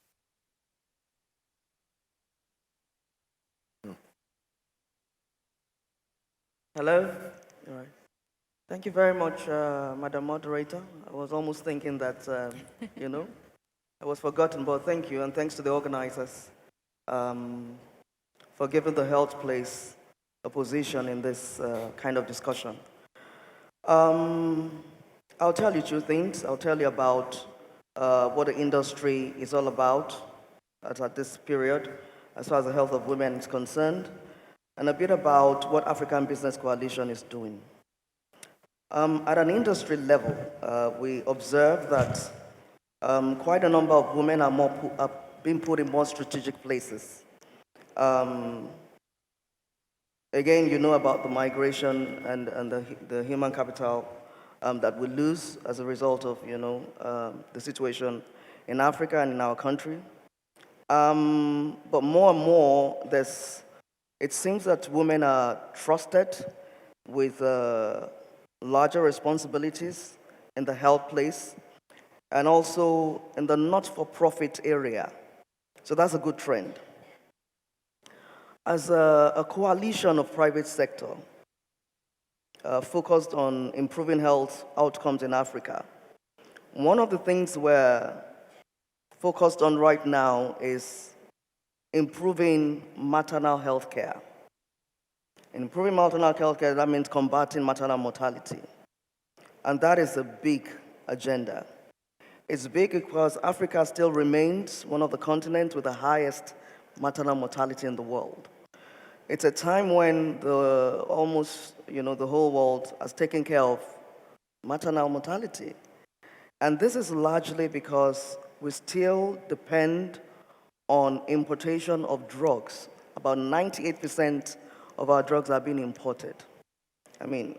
Hello? All right. Thank you very much, Madam Moderator. I was almost thinking that, I was forgotten, but thank you, and thanks to the organizers for giving the health place a position in this kind of discussion. I'll tell you two things. I'll tell you about what the industry is all about at this period, as far as the health of women is concerned, and a bit about what African Business Coalition is doing. At an industry level, we observe that quite a number of women are being put in more strategic places. Again, you know about the migration and the human capital that we lose as a result of, the situation in Africa and in our country. But more and more, it seems that women are trusted with larger responsibilities in the health place and also in the not-for-profit area. So that's a good trend. As a coalition of private sector focused on improving health outcomes in Africa, one of the things we're focused on right now is improving maternal health care. Improving maternal health care, that means combating maternal mortality. And that is a big agenda. It's big because Africa still remains one of the continents with the highest maternal mortality in the world. It's a time when the whole world has taken care of maternal mortality. And this is largely because we still depend on importation of drugs. About 98% of our drugs are being imported. I mean,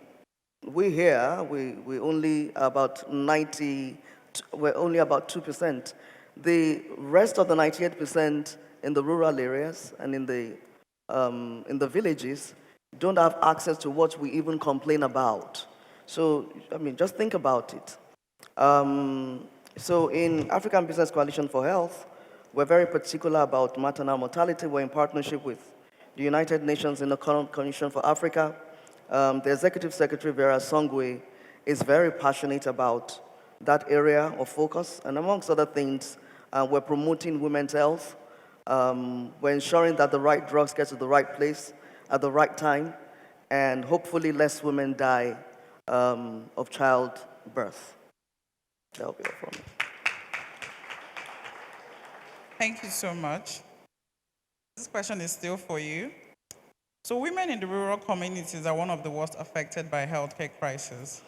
we're only about 2%. The rest of the 98% in the rural areas and in the villages don't have access to what we even complain about. So, I mean, just think about it. So in African Business Coalition for Health, we're very particular about maternal mortality. We're in partnership with the United Nations Herconomy Conference for Africa. The Executive Secretary, Vera Songwe, is very passionate about that area of focus. And amongst other things, we're promoting women's health. We're ensuring that the right drugs get to the right place at the right time, and hopefully less women die of childbirth. That'll be all for me. Thank you so much. This question is still for you. So women in the rural communities are one of the worst affected by healthcare crisis.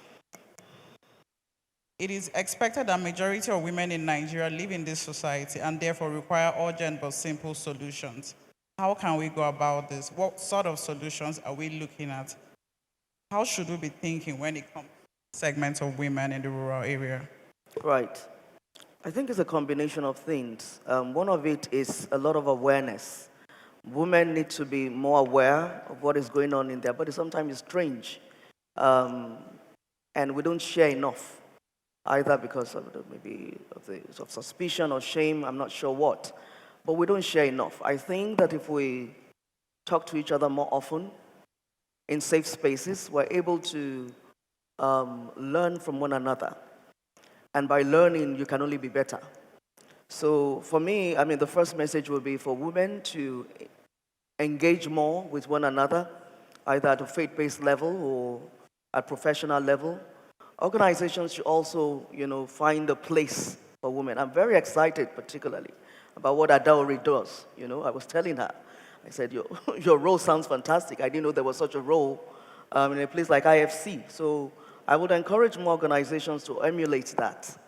It is expected that majority of women in Nigeria live in this society and therefore require urgent but simple solutions. How can we go about this? What sort of solutions are we looking at? How should we be thinking when it comes to segments of women in the rural area? Right. I think it's a combination of things. One of it is a lot of awareness. Women need to be more aware of what is going on in their body. Sometimes it's strange. And we don't share enough, either because of of suspicion or shame, I'm not sure what. But we don't share enough. I think that if we talk to each other more often in safe spaces, we're able to learn from one another. And by learning, you can only be better. So for me, I mean, the first message will be for women to engage more with one another, either at a faith-based level or at professional level. Organizations should also, find a place for women. I'm very excited, particularly, about what Adaori does. I was telling her, I said, your role sounds fantastic. I didn't know there was such a role in a place like IFC. So I would encourage more organizations to emulate that,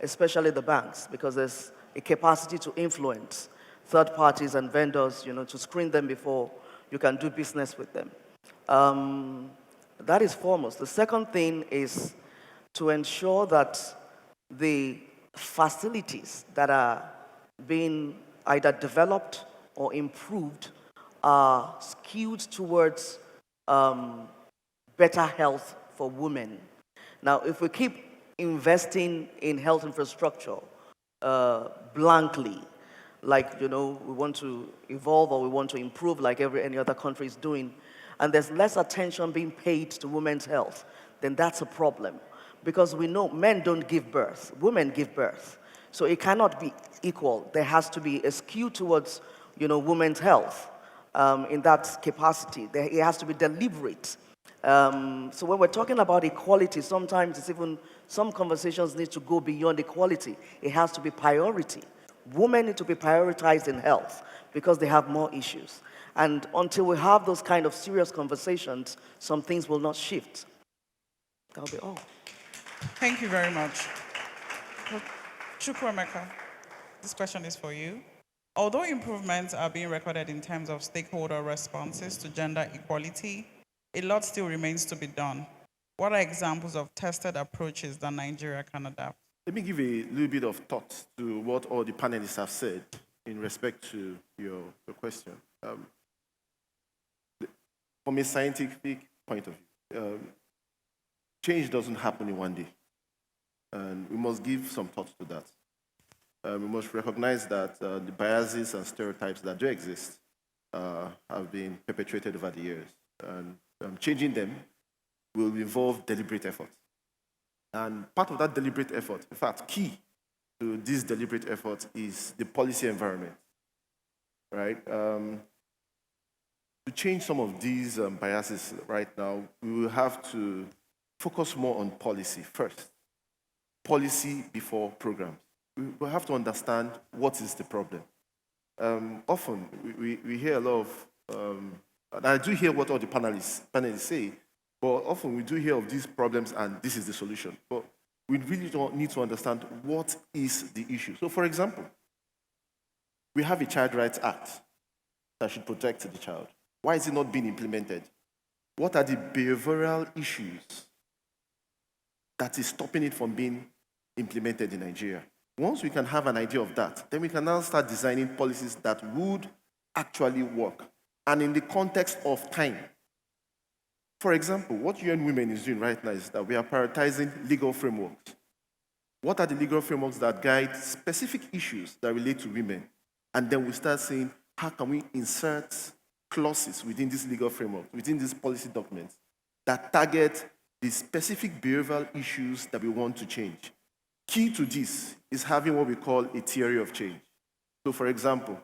especially the banks, because there's a capacity to influence third parties and vendors, to screen them before you can do business with them. That is foremost. The second thing is to ensure that the facilities that are being either developed or improved are skewed towards better health for women. Now, if we keep investing in health infrastructure blankly, like, we want to evolve or we want to improve like any other country is doing, and there's less attention being paid to women's health, then that's a problem. Because we know men don't give birth, women give birth. So it cannot be equal. There has to be a skew towards, women's health in that capacity. It has to be deliberate. So when we're talking about equality, sometimes it's even, some conversations need to go beyond equality. It has to be priority. Women need to be prioritized in health because they have more issues. And until we have those kind of serious conversations, some things will not shift. That'll be all. Thank you very much. Chukwuemeka, this question is for you. Although improvements are being recorded in terms of stakeholder responses to gender equality, a lot still remains to be done. What are examples of tested approaches that Nigeria can adapt? Let me give a little bit of thought to what all the panelists have said in respect to your question. From a scientific point of view, change doesn't happen in one day. And we must give some thought to that. We must recognize that the biases and stereotypes that do exist have been perpetuated over the years. And changing them will involve deliberate effort. And part of that deliberate effort, in fact, key to this deliberate effort is the policy environment, right? To change some of these biases right now, we will have to focus more on policy first. Policy before programs. We have to understand what is the problem. Often, we hear a lot of, and I do hear what all the panelists say, but often we do hear of these problems and this is the solution. But we really don't need to understand what is the issue. So for example, we have a Child Rights Act that should protect the child. Why is it not being implemented? What are the behavioral issues that is stopping it from being implemented in Nigeria? Once we can have an idea of that, then we can now start designing policies that would actually work. And in the context of time. For example, what UN Women is doing right now is that we are prioritizing legal frameworks. What are the legal frameworks that guide specific issues that relate to women? And then we start saying, how can we insert clauses within this legal framework, within these policy documents, that target the specific behavioral issues that we want to change? Key to this is having what we call a theory of change. So for example,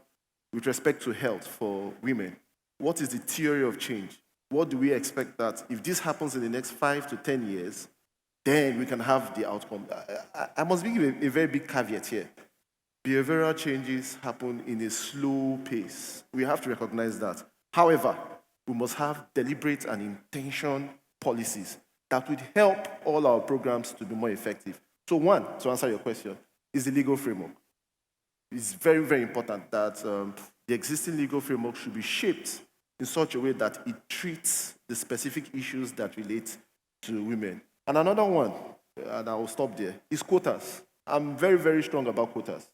with respect to health for women, what is the theory of change? What do we expect that if this happens in the next 5 to 10 years, then we can have the outcome? I must give a very big caveat here. Behavioral changes happen in a slow pace. We have to recognize that. However, we must have deliberate and intentional policies that would help all our programs to be more effective. So one, to answer your question, is the legal framework. It's very, very important that the existing legal framework should be shaped in such a way that it treats the specific issues that relate to women. And another one, and I will stop there, is quotas. I'm very, very strong about quotas.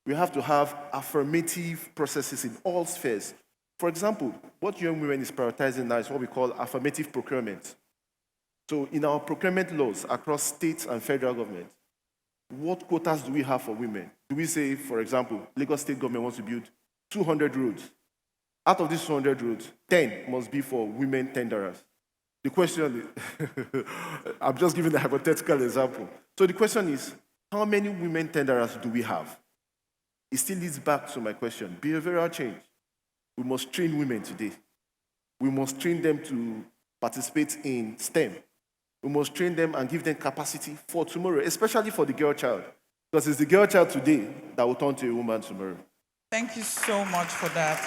We have to have affirmative processes in all spheres. For example, what UN Women is prioritizing now is what we call affirmative procurement. So in our procurement laws across states and federal government, what quotas do we have for women? Do we say, for example, Lagos State government wants to build 200 roads. Out of these 200 roads, 10 must be for women tenderers. The question is, I'm just giving a hypothetical example. So the question is, how many women tenderers do we have? It still leads back to my question, behavioral change. We must train women today. We must train them to participate in STEM. We must train them and give them capacity for tomorrow, especially for the girl child. Because it's the girl child today that will turn to a woman tomorrow. Thank you so much for that.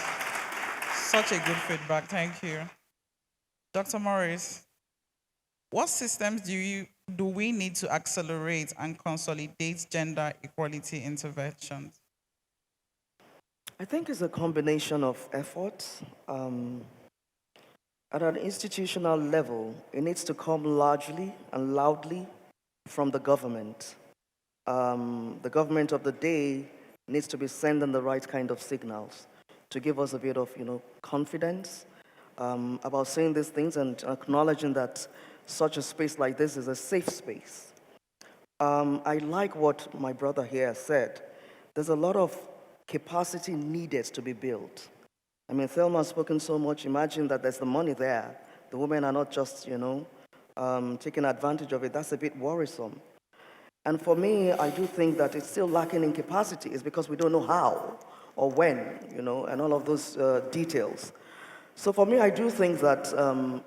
Such a good feedback. Thank you. Dr. Morris, what systems do we need to accelerate and consolidate gender equality interventions? I think it's a combination of efforts. At an institutional level, it needs to come largely and loudly from the government. The government of the day needs to be sending the right kind of signals to give us a bit of, confidence about saying these things and acknowledging that such a space like this is a safe space. I like what my brother here said. There's a lot of capacity needed to be built. I mean, Thelma has spoken so much. Imagine that there's the money there. The women are not just, taking advantage of it. That's a bit worrisome. And for me, I do think that it's still lacking in capacity. It's because we don't know how or when, and all of those details. So for me, I do think that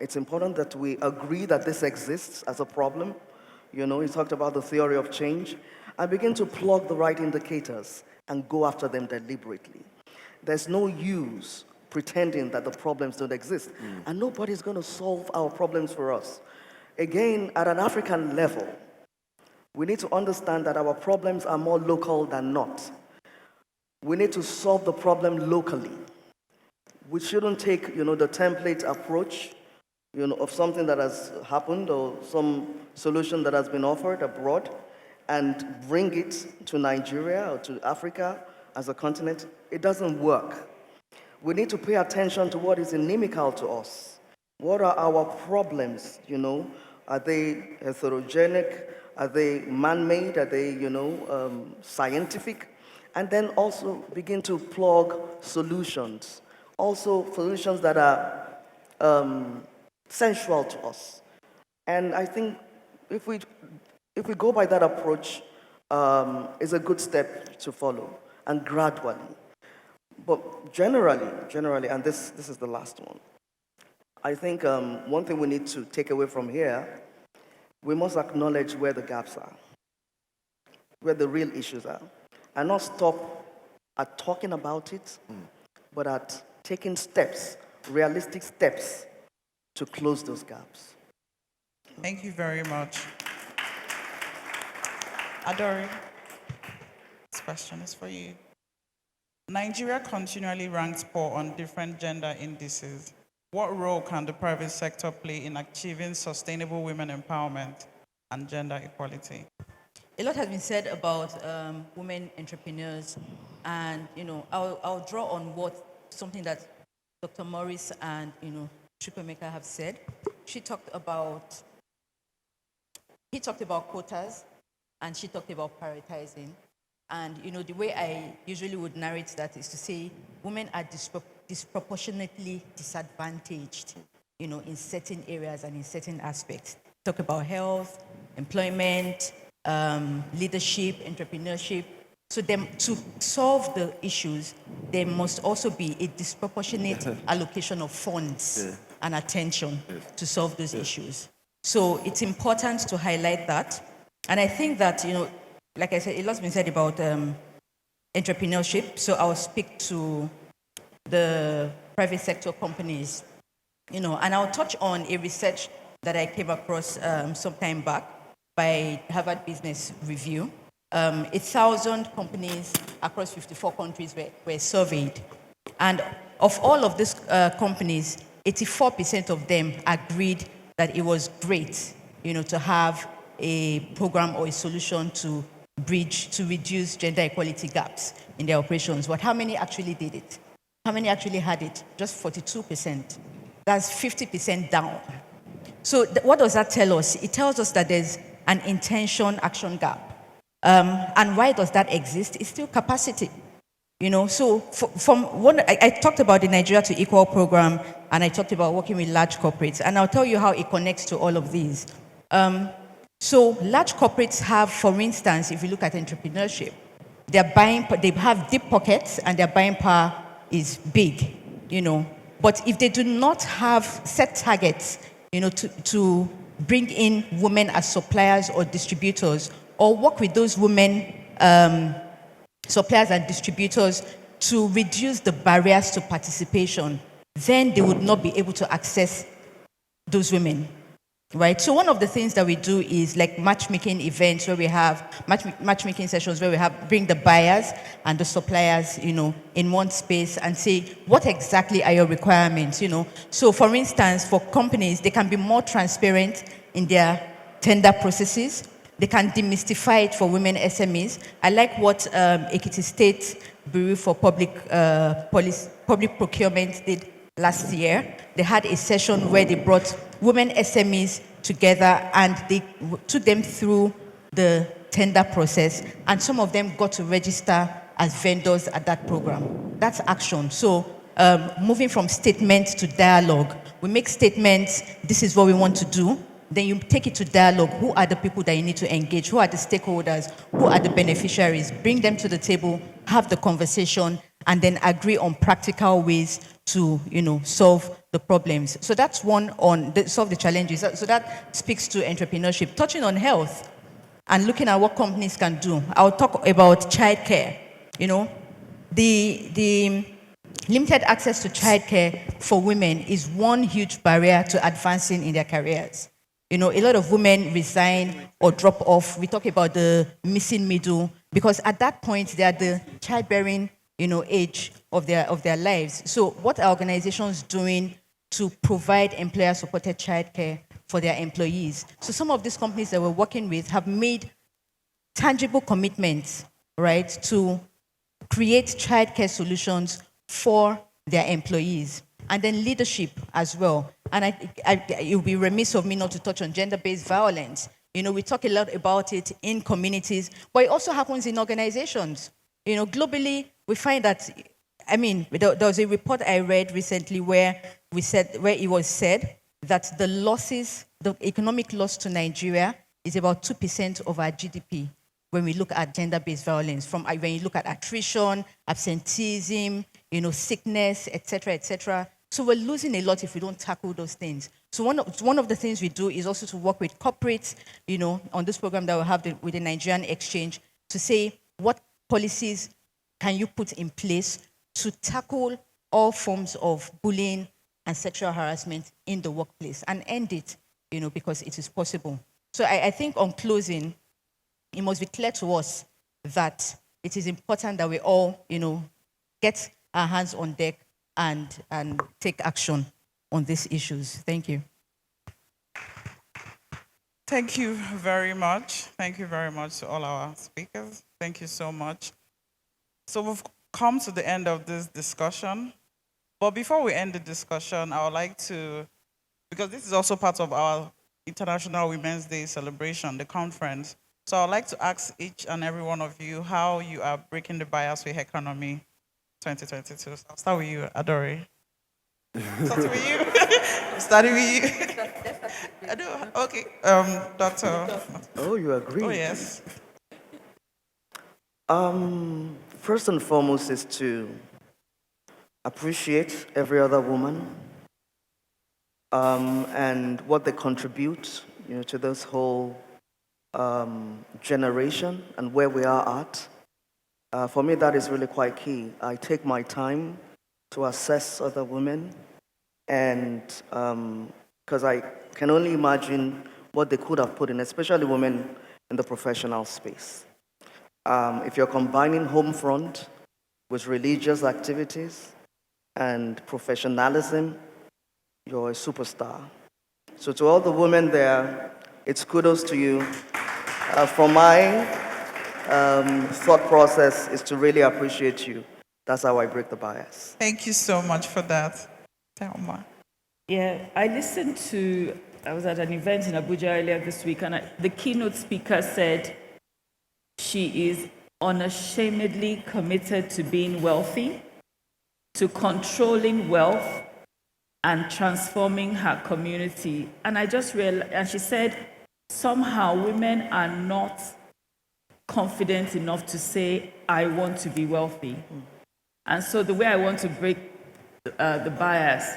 it's important that we agree that this exists as a problem. He talked about the theory of change, and begin to plug the right indicators and go after them deliberately. There's no use pretending that the problems don't exist, and nobody's going to solve our problems for us. Again, at an African level, we need to understand that our problems are more local than not. We need to solve the problem locally. We shouldn't take, the template approach, of something that has happened or some solution that has been offered abroad and bring it to Nigeria or to Africa as a continent. It doesn't work. We need to pay attention to what is inimical to us. What are our problems, Are they heterogenic? Are they man-made? Are they, scientific? And then also begin to plug solutions. Also solutions that are sensual to us. And I think if we go by that approach, it's a good step to follow, and gradually. But generally, and this is the last one, I think one thing we need to take away from here, we must acknowledge where the gaps are, where the real issues are, and not stop at talking about it, but at taking steps, realistic steps, to close those gaps. Thank you very much. Adori, this question is for you. Nigeria continually ranks poor on different gender indices. What role can the private sector play in achieving sustainable women empowerment and gender equality? A lot has been said about women entrepreneurs, and I'll draw on something that Dr. Morris and Chukwemeka have said. He talked about quotas, and she talked about prioritizing. And the way I usually would narrate that is to say women are disproportionately disadvantaged, in certain areas and in certain aspects. Talk about health, employment, leadership, entrepreneurship. So to solve the issues, there must also be a disproportionate allocation of funds and attention to solve those issues. So it's important to highlight that. And I think that, like I said, a lot's been said about entrepreneurship. So I'll speak to the private sector companies, and I'll touch on a research that I came across some time back by Harvard Business Review. 1,000 companies across 54 countries were surveyed. And of all of these companies, 84% of them agreed that it was great, to have a program or a solution to reduce gender equality gaps in their operations. But how many actually did it? How many actually had it? Just 42%. That's 50% down. So what does that tell us? It tells us that there's an intention action gap. And why does that exist? It's still capacity. So I talked about the Nigeria to Equal program, and I talked about working with large corporates, and I'll tell you how it connects to all of these. So large corporates have, for instance, if you look at entrepreneurship, they have deep pockets and their buying power is big, But if they do not have set targets, to bring in women as suppliers or distributors, or work with those women suppliers and distributors to reduce the barriers to participation, then they would not be able to access those women. right? So one of the things that we do is like matchmaking events where we have matchmaking sessions where we have bring the buyers and the suppliers, in one space and say, what exactly are your requirements, So for instance, for companies, they can be more transparent in their tender processes. They can demystify it for women SMEs. I like what Ekiti State Bureau for Public Procurement did last year. They had a session where they brought women SMEs together and they took them through the tender process, and some of them got to register as vendors at that program. That's action. So moving from statement to dialogue. We make statements, this is what we want to do. Then you take it to dialogue. Who are the people that you need to engage? Who are the stakeholders? Who are the beneficiaries? Bring them to the table, have the conversation, and then agree on practical ways to, solve the problems. So that's one on solve the challenges. So that speaks to entrepreneurship. Touching on health and looking at what companies can do. I'll talk about childcare. The limited access to childcare for women is one huge barrier to advancing in their careers. A lot of women resign or drop off. We talk about the missing middle because at that point they are the childbearing, age of their lives. So what are organizations doing to provide employer-supported childcare for their employees? So some of these companies that we're working with have made tangible commitments, right, to create childcare solutions for their employees. And then leadership as well. And it would be remiss of me not to touch on gender-based violence. We talk a lot about it in communities, but it also happens in organizations. Globally, we find that, there was a report I read recently where it was said that the economic loss to Nigeria is about 2% of our GDP when we look at gender-based violence, when you look at attrition, absenteeism, sickness, et cetera. So we're losing a lot if we don't tackle those things. So one of the things we do is also to work with corporates, on this program that we have with the Nigerian Exchange to say what policies can you put in place to tackle all forms of bullying and sexual harassment in the workplace and end it, because it is possible. So I think on closing, it must be clear to us that it is important that we all, get our hands on deck and take action on these issues. Thank you. Thank you very much. Thank you very much to all our speakers. Thank you so much. So we've come to the end of this discussion. But before we end the discussion, I would like to, because this is also part of our International Women's Day celebration, the conference. So I'd like to ask each and every one of you how you are breaking the bias with Herconomy 2022. So I'll start with you, Adore. Starting with you. Starting with you. I do. Okay. Doctor. Oh, you agree? Oh, yes. First and foremost is to appreciate every other woman and what they contribute, to this whole generation and where we are at. For me, that is really quite key. I take my time to assess other women, and because I can only imagine what they could have put in, especially women in the professional space. If you're combining home front with religious activities and professionalism, you're a superstar. So to all the women there, it's kudos to you. For my thought process is to really appreciate you. That's how I break the bias. Thank you so much for that. Thelma. Yeah, I was at an event in Abuja earlier this week, and the keynote speaker said she is unashamedly committed to being wealthy, to controlling wealth, and transforming her community. And I just realized, and she said, somehow women are not confident enough to say, I want to be wealthy. And so the way I want to break the bias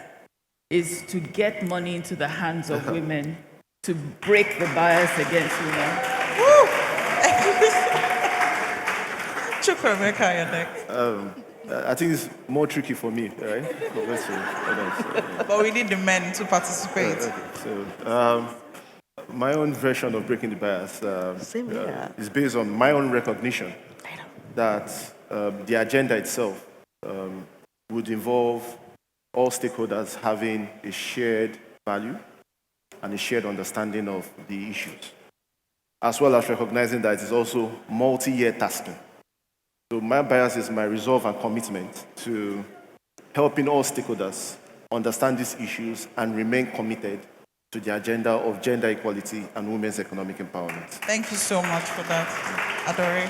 is to get money into the hands of women, to break the bias against women. Chukwemeka, you're next. I think it's more tricky for me, right? But we need the men to participate. Okay. So, my own version of breaking the bias Same here. is based on my own recognition that the agenda itself would involve all stakeholders having a shared value and a shared understanding of the issues, as well as recognizing that it is also multi-year tasking. So my bias is my resolve and commitment to helping all stakeholders understand these issues and remain committed to the agenda of gender equality and women's economic empowerment. Thank you so much for that, Adore.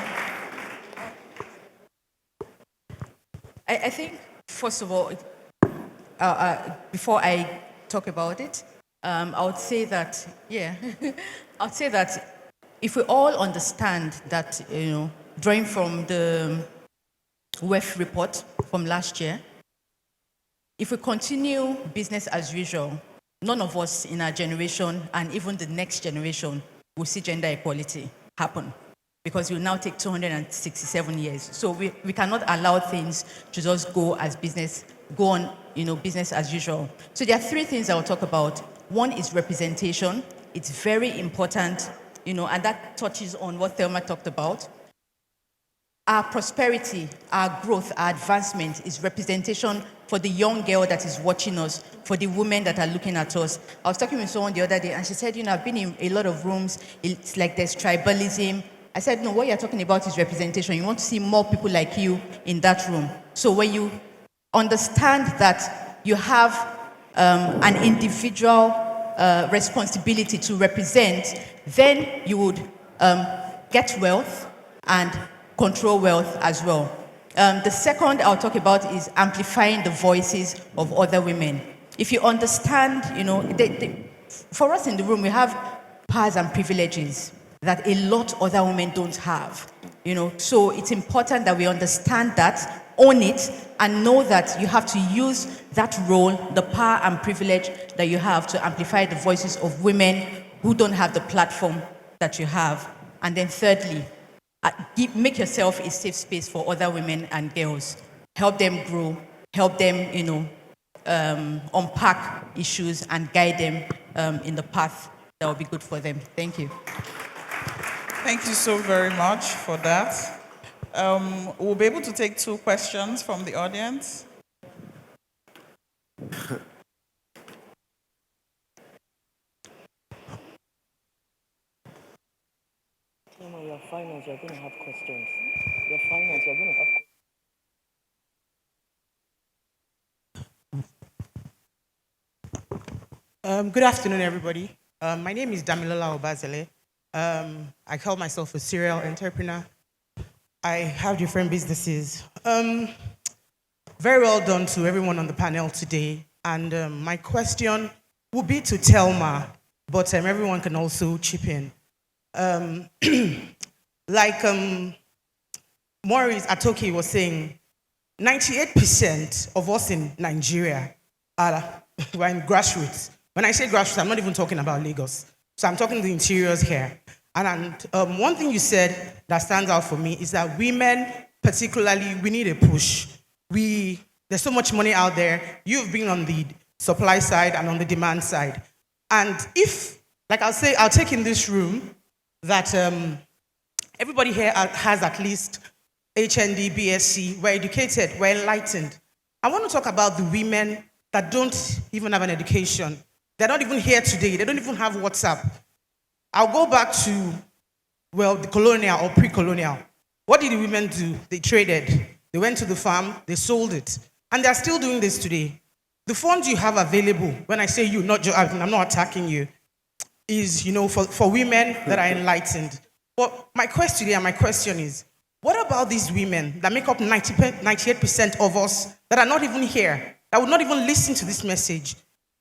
I think, first of all, before I talk about it, I would say that, I would say that if we all understand that, drawing from the WEF report from last year, if we continue business as usual, none of us in our generation and even the next generation will see gender equality happen, because it will now take 267 years. So we cannot allow things to just go on, business as usual. So there are three things I will talk about. One is representation. It's very important, and that touches on what Thelma talked about. Our prosperity, our growth, our advancement is representation for the young girl that is watching us, for the women that are looking at us. I was talking with someone the other day, and she said, I've been in a lot of rooms, it's like there's tribalism. I said, no, what you're talking about is representation. You want to see more people like you in that room. So when you understand that you have an individual responsibility to represent, then you would get wealth and control wealth as well. The second I'll talk about is amplifying the voices of other women. If you understand, for us in the room, we have powers and privileges that a lot other women don't have. So it's important that we understand that, own it, and know that you have to use that role, the power and privilege that you have, to amplify the voices of women who don't have the platform that you have. And then thirdly, make yourself a safe space for other women and girls. Help them grow, help them, unpack issues and guide them in the path that will be good for them. Thank you. Thank you so very much for that. We'll be able to take 2 questions from the audience. Your finals, you're going to have questions. Your finals, you're going to have Good afternoon, everybody. My name is Damilola Obazele. I call myself a serial entrepreneur. I have different businesses. Very well done to everyone on the panel today. And my question would be to Thelma, but everyone can also chip in. Like Maurice Atoki was saying, 98% of us in Nigeria we're in grassroots. When I say grassroots, I'm not even talking about Lagos. So I'm talking the interiors here. And one thing you said that stands out for me is that women, particularly, we need a push. There's so much money out there. You've been on the supply side and on the demand side. And if, like I'll take in this room that everybody here has at least HND, BSc, we're educated, we're enlightened. I want to talk about the women that don't even have an education. They're not even here today. They don't even have WhatsApp. I'll go back to, the colonial or pre-colonial. What did the women do? They traded. They went to the farm, they sold it. And they're still doing this today. The funds you have available, when I say you, I'm not attacking you, is, for women that are enlightened. But my question is, what about these women that make up 98% of us that are not even here, that would not even listen to this message?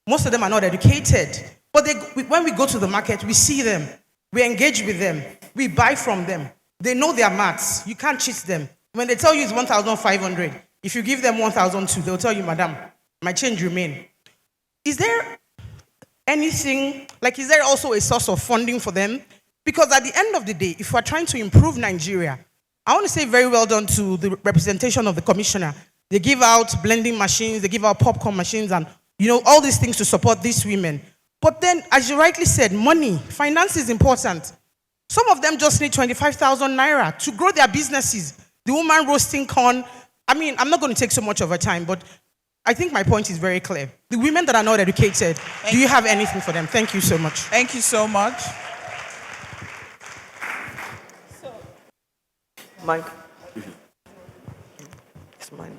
Most of them are not educated. But when we go to the market, we see them. We engage with them. We buy from them. They know their maths. You can't cheat them. When they tell you it's 1,500, if you give them 1,002, they'll tell you, madam, my change remain. Is there anything, is there also a source of funding for them? Because at the end of the day, if we're trying to improve Nigeria, I want to say very well done to the representation of the commissioner. They give out blending machines, they give out popcorn machines, and all these things to support these women. But then, as you rightly said, money, finance is important. Some of them just need 25,000 naira to grow their businesses. The woman roasting corn. I mean, I'm not going to take so much of her time, but I think my point is very clear. The women that are not educated, do you have anything for them? Thank you so much. Thank you so much. Mike. It's mine.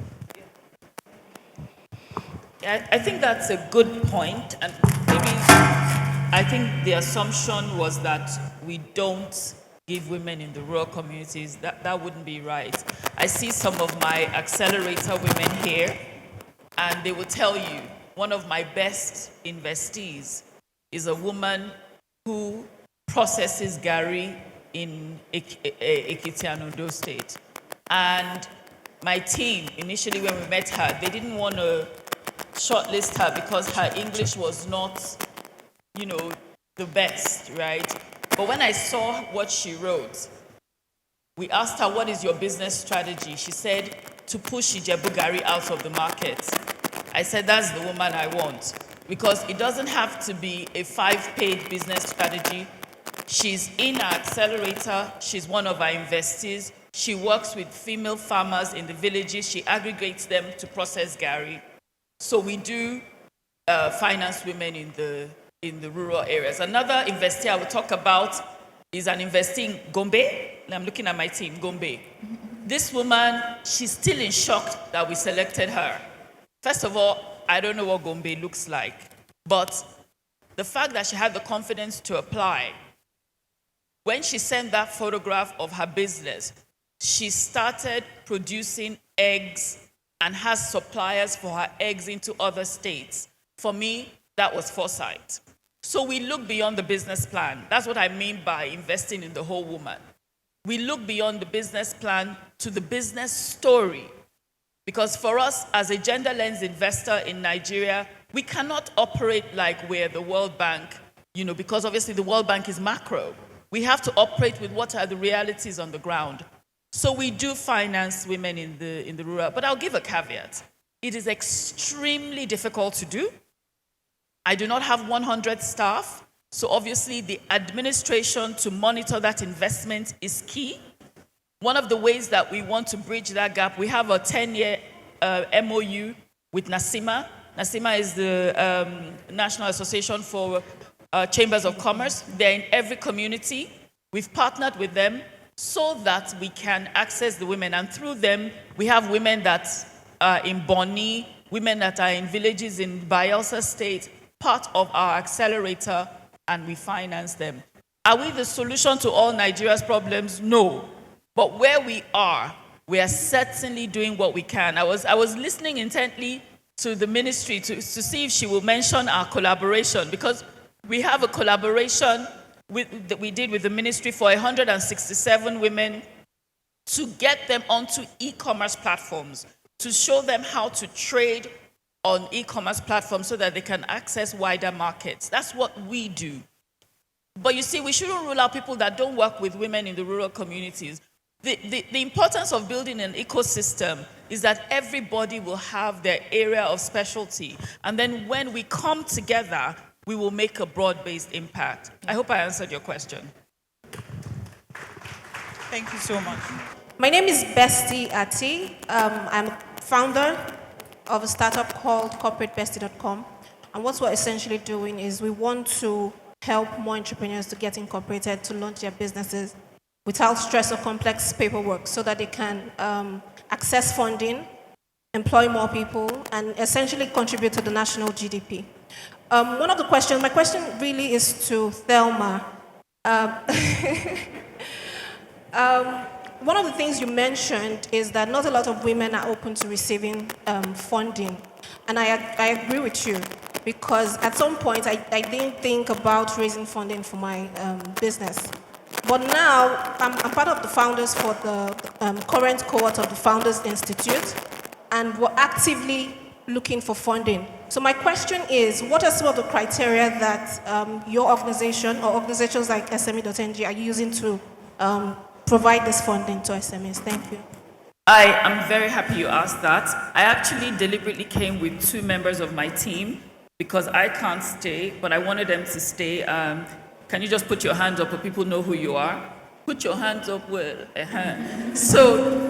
I think that's a good point, and maybe I think the assumption was that we don't give women in the rural communities. That wouldn't be right. I see some of my accelerator women here, and they will tell you one of my best investees is a woman who processes gari in Ekiti and Ondo State. And my team, initially when we met her, they didn't want to shortlist her because her English was not, the best, right? But when I saw what she wrote, we asked her, what is your business strategy? She said, to push Ijebu Gari out of the market. I said, that's the woman I want. Because it doesn't have to be a 5-page business strategy. She's in our accelerator. She's one of our investees. She works with female farmers in the villages. She aggregates them to process Gari. So we do finance women in the rural areas. Another investee I will talk about is an investee in Gombe. I'm looking at my team, Gombe. This woman, she's still in shock that we selected her. First of all, I don't know what Gombe looks like, but the fact that she had the confidence to apply, when she sent that photograph of her business, she started producing eggs and has suppliers for her eggs into other states. For me, that was foresight. So we look beyond the business plan. That's what I mean by investing in the whole woman. We look beyond the business plan to the business story. Because for us, as a gender lens investor in Nigeria, we cannot operate like we're the World Bank, because obviously the World Bank is macro. We have to operate with what are the realities on the ground. So we do finance women in the rural, but I'll give a caveat. It is extremely difficult to do. I do not have 100 staff, so obviously the administration to monitor that investment is key. One of the ways that we want to bridge that gap, we have a 10-year MOU with NASIMA. NASIMA is the National Association for Chambers of Commerce. They're in every community. We've partnered with them so that we can access the women. And through them, we have women that are in Bonny, women that are in villages in Bayelsa State, part of our accelerator, and we finance them. Are we the solution to all Nigeria's problems? No. But where we are certainly doing what we can. I was listening intently to the ministry to see if she will mention our collaboration, because we have a collaboration that we did with the ministry for 167 women to get them onto e-commerce platforms, to show them how to trade on e-commerce platforms so that they can access wider markets. That's what we do. But you see, we shouldn't rule out people that don't work with women in the rural communities. The importance of building an ecosystem is that everybody will have their area of specialty. And then when we come together, we will make a broad-based impact. I hope I answered your question. Thank you so much. My name is Bestie Ati. I'm founder of a startup called corporatebestie.com. And what we're essentially doing is we want to help more entrepreneurs to get incorporated, to launch their businesses without stress or complex paperwork so that they can access funding, employ more people, and essentially contribute to the national GDP. One of the questions, my question really is to Thelma. One of the things you mentioned is that not a lot of women are open to receiving funding. And I agree with you, because at some point I didn't think about raising funding for my business. But now I'm part of the founders for the current cohort of the Founders Institute, and we're actively looking for funding. So my question is, what are some of the criteria that your organization or organizations like SME.ng are using to provide this funding to SMEs? Thank you. I am very happy you asked that. I actually deliberately came with 2 members of my team because I can't stay, but I wanted them to stay. Can you just put your hands up so people know who you are? Put your hands up, well. So,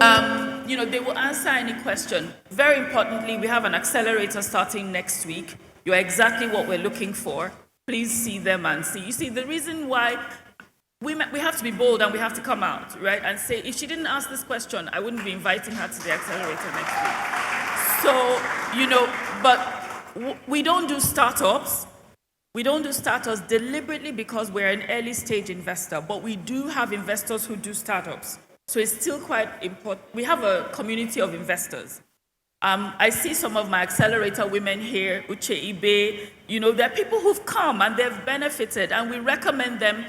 they will answer any question. Very importantly, we have an accelerator starting next week. You're exactly what we're looking for. Please see them and see. You see, the reason why we have to be bold and we have to come out, right? And say, if she didn't ask this question, I wouldn't be inviting her to the accelerator next week. So, but we don't do startups. We don't do startups deliberately because we're an early stage investor, but we do have investors who do startups. So it's still quite important. We have a community of investors. I see some of my accelerator women here, Uche Ibe. There are people who've come and they've benefited, and we recommend them.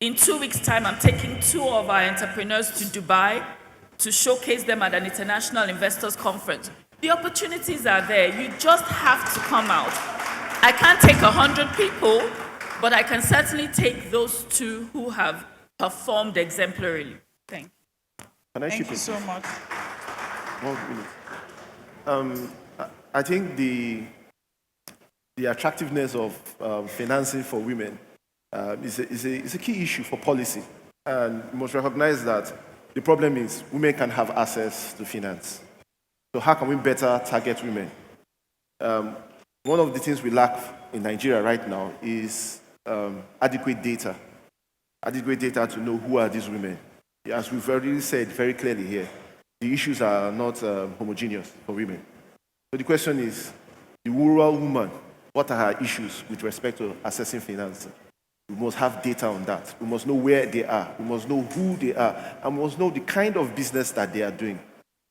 In 2 weeks' time, I'm taking 2 of our entrepreneurs to Dubai to showcase them at an international investors conference. The opportunities are there. You just have to come out. I can't take 100 people, but I can certainly take those 2 who have performed exemplarily. Thank you. Thank you so much. 1 minute. I think the attractiveness of financing for women is a key issue for policy. And you must recognize that the problem is women can have access to finance. So how can we better target women? One of the things we lack in Nigeria right now is adequate data to know who are these women. As we've already said very clearly here, the issues are not homogeneous for women. So the question is, the rural woman, what are her issues with respect to accessing finance? We must have data on that. We must know where they are. We must know who they are. And we must know the kind of business that they are doing.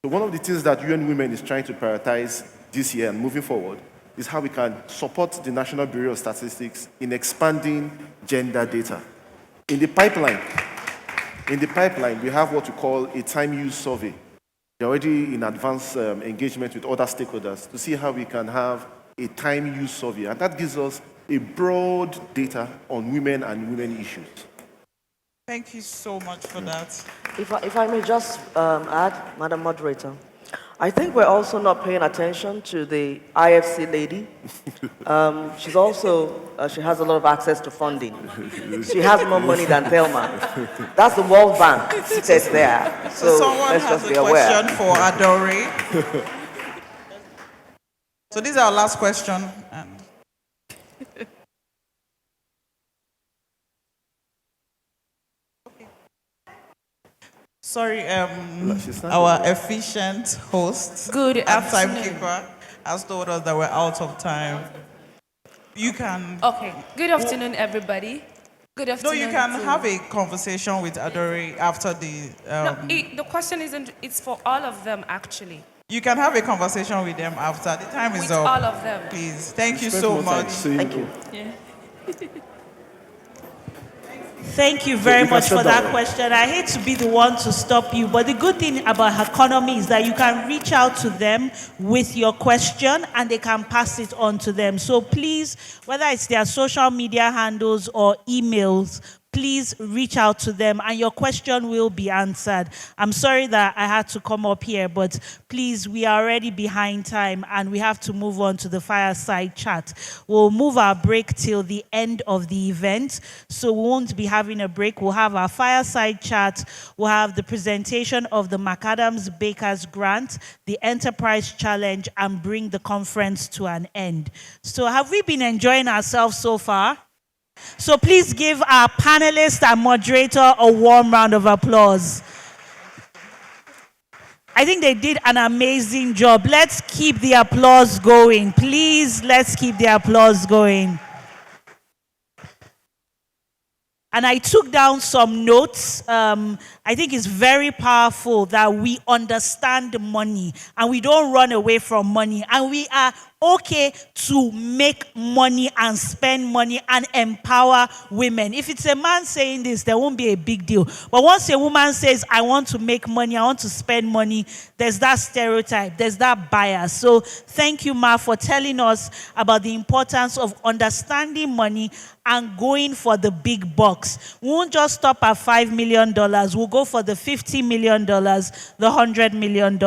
So one of the things that UN Women is trying to prioritize this year and moving forward is how we can support the National Bureau of Statistics in expanding gender data. In the pipeline, we have what we call a time use survey. We're already in advanced engagement with other stakeholders to see how we can have a time use survey. And that gives us a broad data on women and women issues. Thank you so much for that. If I may just add, Madam Moderator, I think we're also not paying attention to the IFC lady. She's also, she has a lot of access to funding. She has more money than Thelma. That's the World Bank seated there. So someone let's has just be a aware. question for Adore. So this is our last question. Sorry, our efficient host Good and afternoon. timekeeper has told us that we're out of time. You can... Okay, good afternoon, everybody. Good afternoon. No, you can have a conversation with Adore after the... the question isn't, it's for all of them, actually. You can have a conversation with them after. The time is With up. all of them. Please. Thank you so much. Thank you. Yeah. Thank you very much for that question. I hate to be the one to stop you, but the good thing about Herconomy is that you can reach out to them with your question and they can pass it on to them. So please, whether it's their social media handles or emails, please reach out to them and your question will be answered. I'm sorry that I had to come up here, but please, we are already behind time and we have to move on to the fireside chat. We'll move our break till the end of the event, so we won't be having a break. We'll have our fireside chat. We'll have the presentation of the McAdams Bakers Grant, the Enterprise Challenge, and bring the conference to an end. So have we been enjoying ourselves so far? So please give our panelist and moderator a warm round of applause. I think they did an amazing job. Let's keep the applause going. Please, let's keep the applause going. And I took down some notes. I think it's very powerful that we understand money and we don't run away from money. And we are okay to make money and spend money and empower women. If it's a man saying this, there won't be a big deal. But once a woman says, I want to make money, I want to spend money, there's that stereotype, there's that bias. So thank you, Ma, for telling us about the importance of understanding money and going for the big bucks. We won't just stop at $5 million. We'll go for the $50 million, the $100 million.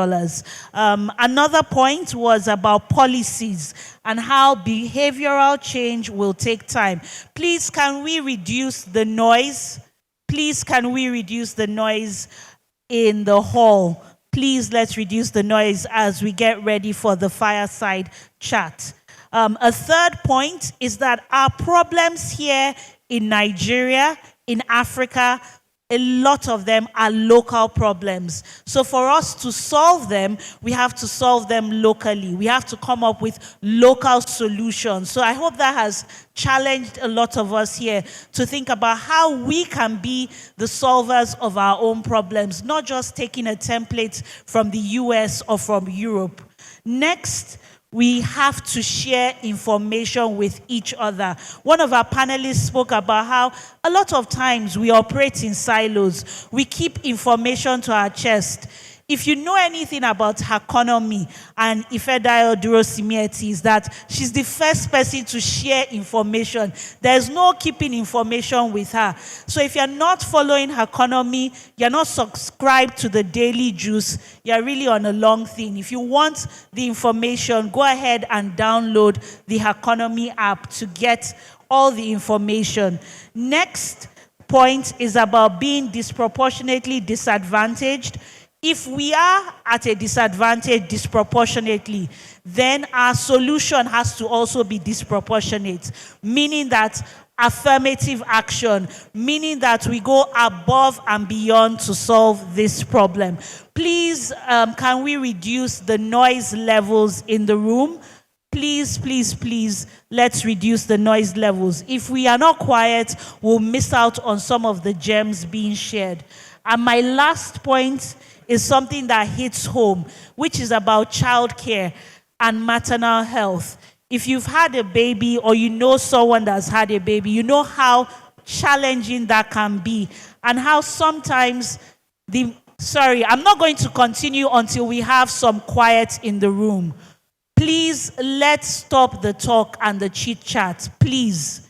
Another point was about policy inequalities and how behavioral change will take time. Please, can we reduce the noise? Please, can we reduce the noise in the hall? Please, let's reduce the noise as we get ready for the fireside chat. A third point is that our problems here in Nigeria, in Africa, a lot of them are local problems. So for us to solve them, we have to solve them locally. We have to come up with local solutions. So I hope that has challenged a lot of us here to think about how we can be the solvers of our own problems, not just taking a template from the US or from Europe. Next, we have to share information with each other. One of our panelists spoke about how a lot of times we operate in silos. We keep information to our chest. If you know anything about Herconomy and Ifedayo Durosimieti, is that she's the first person to share information. There's no keeping information with her. So if you're not following Herconomy, you're not subscribed to the Daily Juice, you're really on a long thing. If you want the information, go ahead and download the Herconomy app to get all the information. Next point is about being disproportionately disadvantaged. If we are at a disadvantage disproportionately, then our solution has to also be disproportionate, meaning that affirmative action, meaning that we go above and beyond to solve this problem. Please, can we reduce the noise levels in the room? Please, please, please, let's reduce the noise levels. If we are not quiet, we'll miss out on some of the gems being shared. And my last point is something that hits home, which is about childcare and maternal health. If you've had a baby or you know someone that's had a baby, you know how challenging that can be and how sometimes I'm not going to continue until we have some quiet in the room. Please, let's stop the talk and the chit-chat, please.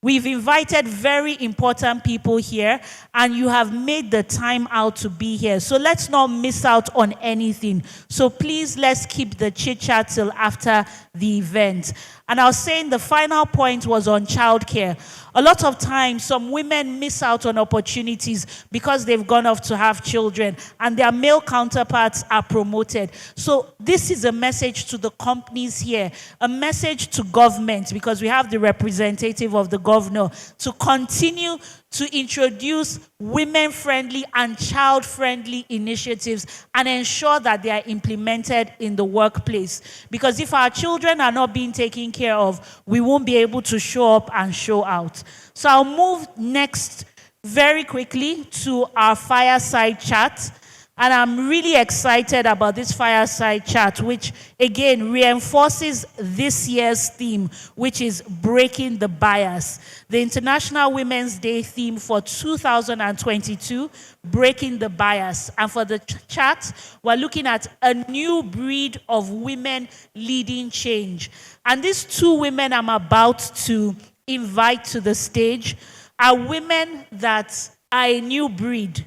We've invited very important people here, and you have made the time out to be here. So let's not miss out on anything. So please, let's keep the chit-chat till after the event. And I was saying the final point was on childcare. A lot of times, some women miss out on opportunities because they've gone off to have children, and their male counterparts are promoted. So this is a message to the companies here, a message to government, because we have the representative of the governor, to continue to introduce women-friendly and child-friendly initiatives and ensure that they are implemented in the workplace. Because if our children are not being taken care of, we won't be able to show up and show out. So I'll move next very quickly to our fireside chat. And I'm really excited about this fireside chat, which again reinforces this year's theme, which is breaking the bias. The International Women's Day theme for 2022, breaking the bias. And for the chat, we're looking at a new breed of women leading change. And these two women I'm about to invite to the stage are women that are a new breed.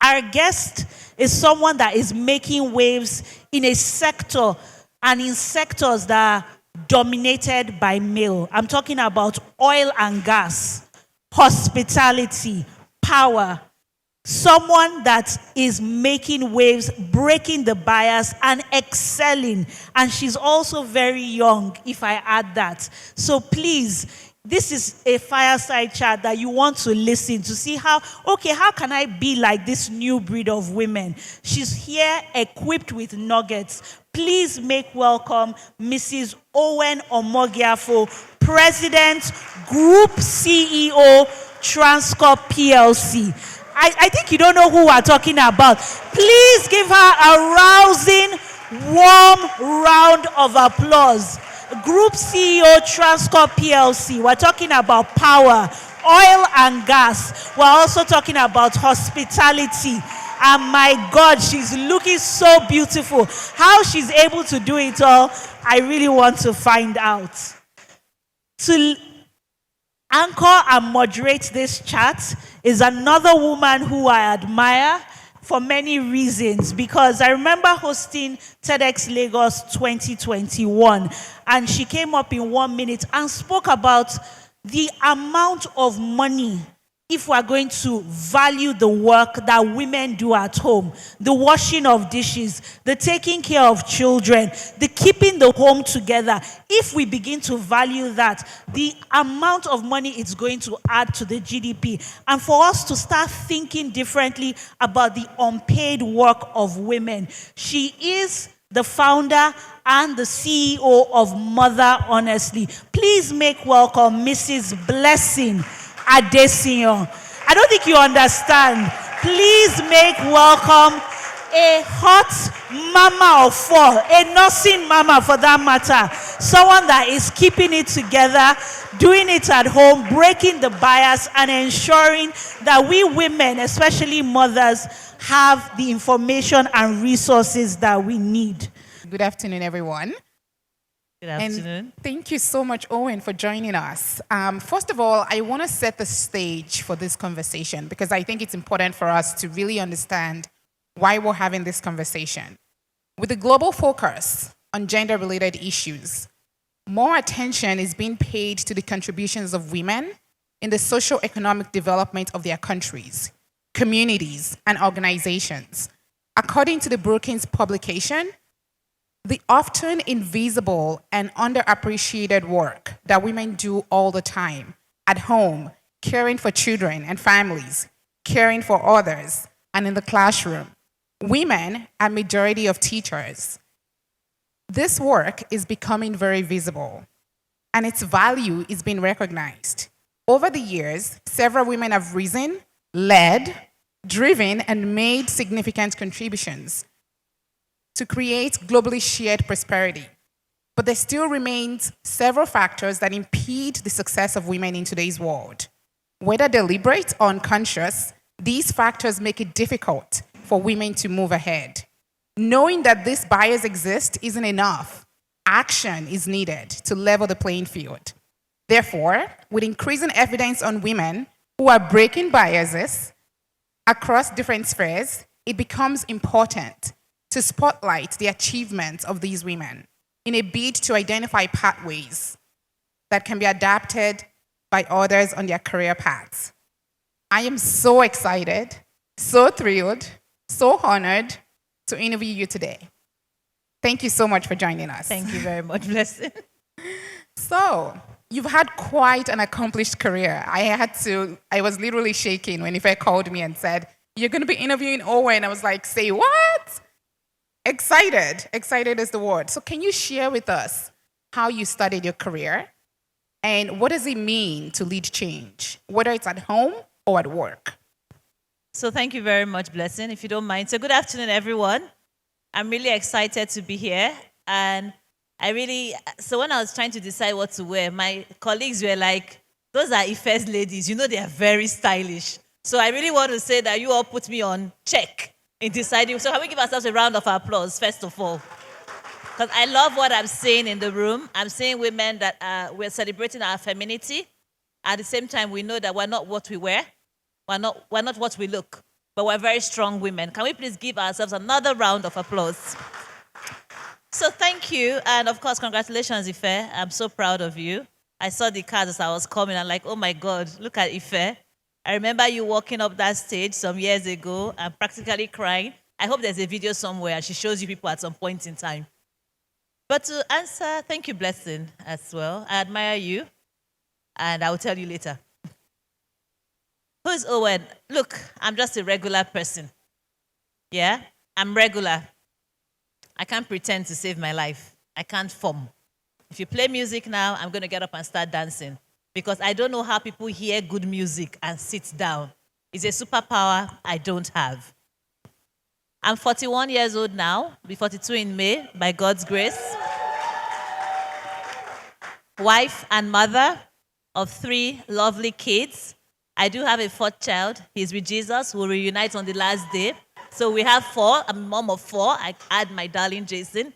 Our guest is someone that is making waves in a sector and in sectors that are dominated by male. I'm talking about oil and gas, hospitality, power. Someone that is making waves, breaking the bias, and excelling. And she's also very young, if I add that. So please, this is a fireside chat that you want to listen to see how can I be like this new breed of women? She's here equipped with nuggets. Please make welcome Mrs. Owen Omogiafo, President, Group CEO, Transcorp PLC. I think you don't know who we're talking about. Please give her a rousing, warm round of applause. Group CEO, Transcorp PLC. We're talking about power, oil and gas. We're also talking about hospitality. And my God, she's looking so beautiful. How she's able to do it all, I really want to find out. To anchor and moderate this chat is another woman who I admire for many reasons, because I remember hosting TEDx Lagos 2021, and she came up in 1 minute and spoke about the amount of money, if we're going to value the work that women do at home, the washing of dishes, the taking care of children, the keeping the home together, if we begin to value that, the amount of money it's going to add to the GDP, and for us to start thinking differently about the unpaid work of women. She is the founder and the CEO of Mother Honestly. Please make welcome Mrs. Blessing Adesiyan. I don't think you understand. Please make welcome a hot mama of four, a nursing mama for that matter, someone that is keeping it together, doing it at home, breaking the bias, and ensuring that we women, especially mothers, have the information and resources that we need. Good afternoon, everyone. Good afternoon. And thank you so much, Owen, for joining us. First of all, I want to set the stage for this conversation because I think it's important for us to really understand why we're having this conversation. With the global focus on gender-related issues, more attention is being paid to the contributions of women in the socio-economic development of their countries, communities, and organizations. According to the Brookings publication, the often invisible and underappreciated work that women do all the time, at home, caring for children and families, caring for others, and in the classroom. Women are majority of teachers. This work is becoming very visible, and its value is being recognized. Over the years, several women have risen, led, driven, and made significant contributions to create globally shared prosperity. But there still remains several factors that impede the success of women in today's world. Whether deliberate or unconscious, these factors make it difficult for women to move ahead. Knowing that these barriers exist isn't enough. Action is needed to level the playing field. Therefore, with increasing evidence on women who are breaking biases across different spheres, it becomes important to spotlight the achievements of these women in a bid to identify pathways that can be adapted by others on their career paths. I am so excited, so thrilled, so honored to interview you today. Thank you so much for joining us. Thank you very much, Blessing. So, you've had quite an accomplished career. I was literally shaking when Ife called me and said, "You're going to be interviewing Owen." I was like, "Say what?" Excited is the word. So can you share with us how you started your career and what does it mean to lead change, whether it's at home or at work? So thank you very much, Blessing, if you don't mind. So good afternoon, everyone. I'm really excited to be here. And so when I was trying to decide what to wear, my colleagues were like, those are Ife's ladies. You know they are very stylish. So I really want to say that you all put me on check in deciding. So can we give ourselves a round of applause, first of all? Because I love what I'm seeing in the room. I'm seeing women that we're celebrating our femininity. At the same time, we know that we're not what we wear. We're not what we look. But we're very strong women. Can we please give ourselves another round of applause? So thank you. And of course, congratulations, Ife. I'm so proud of you. I saw the cards as I was coming. I'm like, oh my God, look at Ife. I remember you walking up that stage some years ago and practically crying. I hope there's a video somewhere and she shows you people at some point in time. But to answer, thank you, Blessing, as well. I admire you, and I will tell you later. Who's Owen? Look, I'm just a regular person. Yeah? I'm regular. I can't pretend to save my life. I can't form. If you play music now, I'm going to get up and start dancing. Because I don't know how people hear good music and sit down. It's a superpower I don't have. I'm 41 years old now. I'll be 42 in May, by God's grace. Wife and mother of 3 lovely kids. I do have a 4th child. He's with Jesus. We'll reunite on the last day. So we have 4. I'm a mom of 4. I add my darling Jason.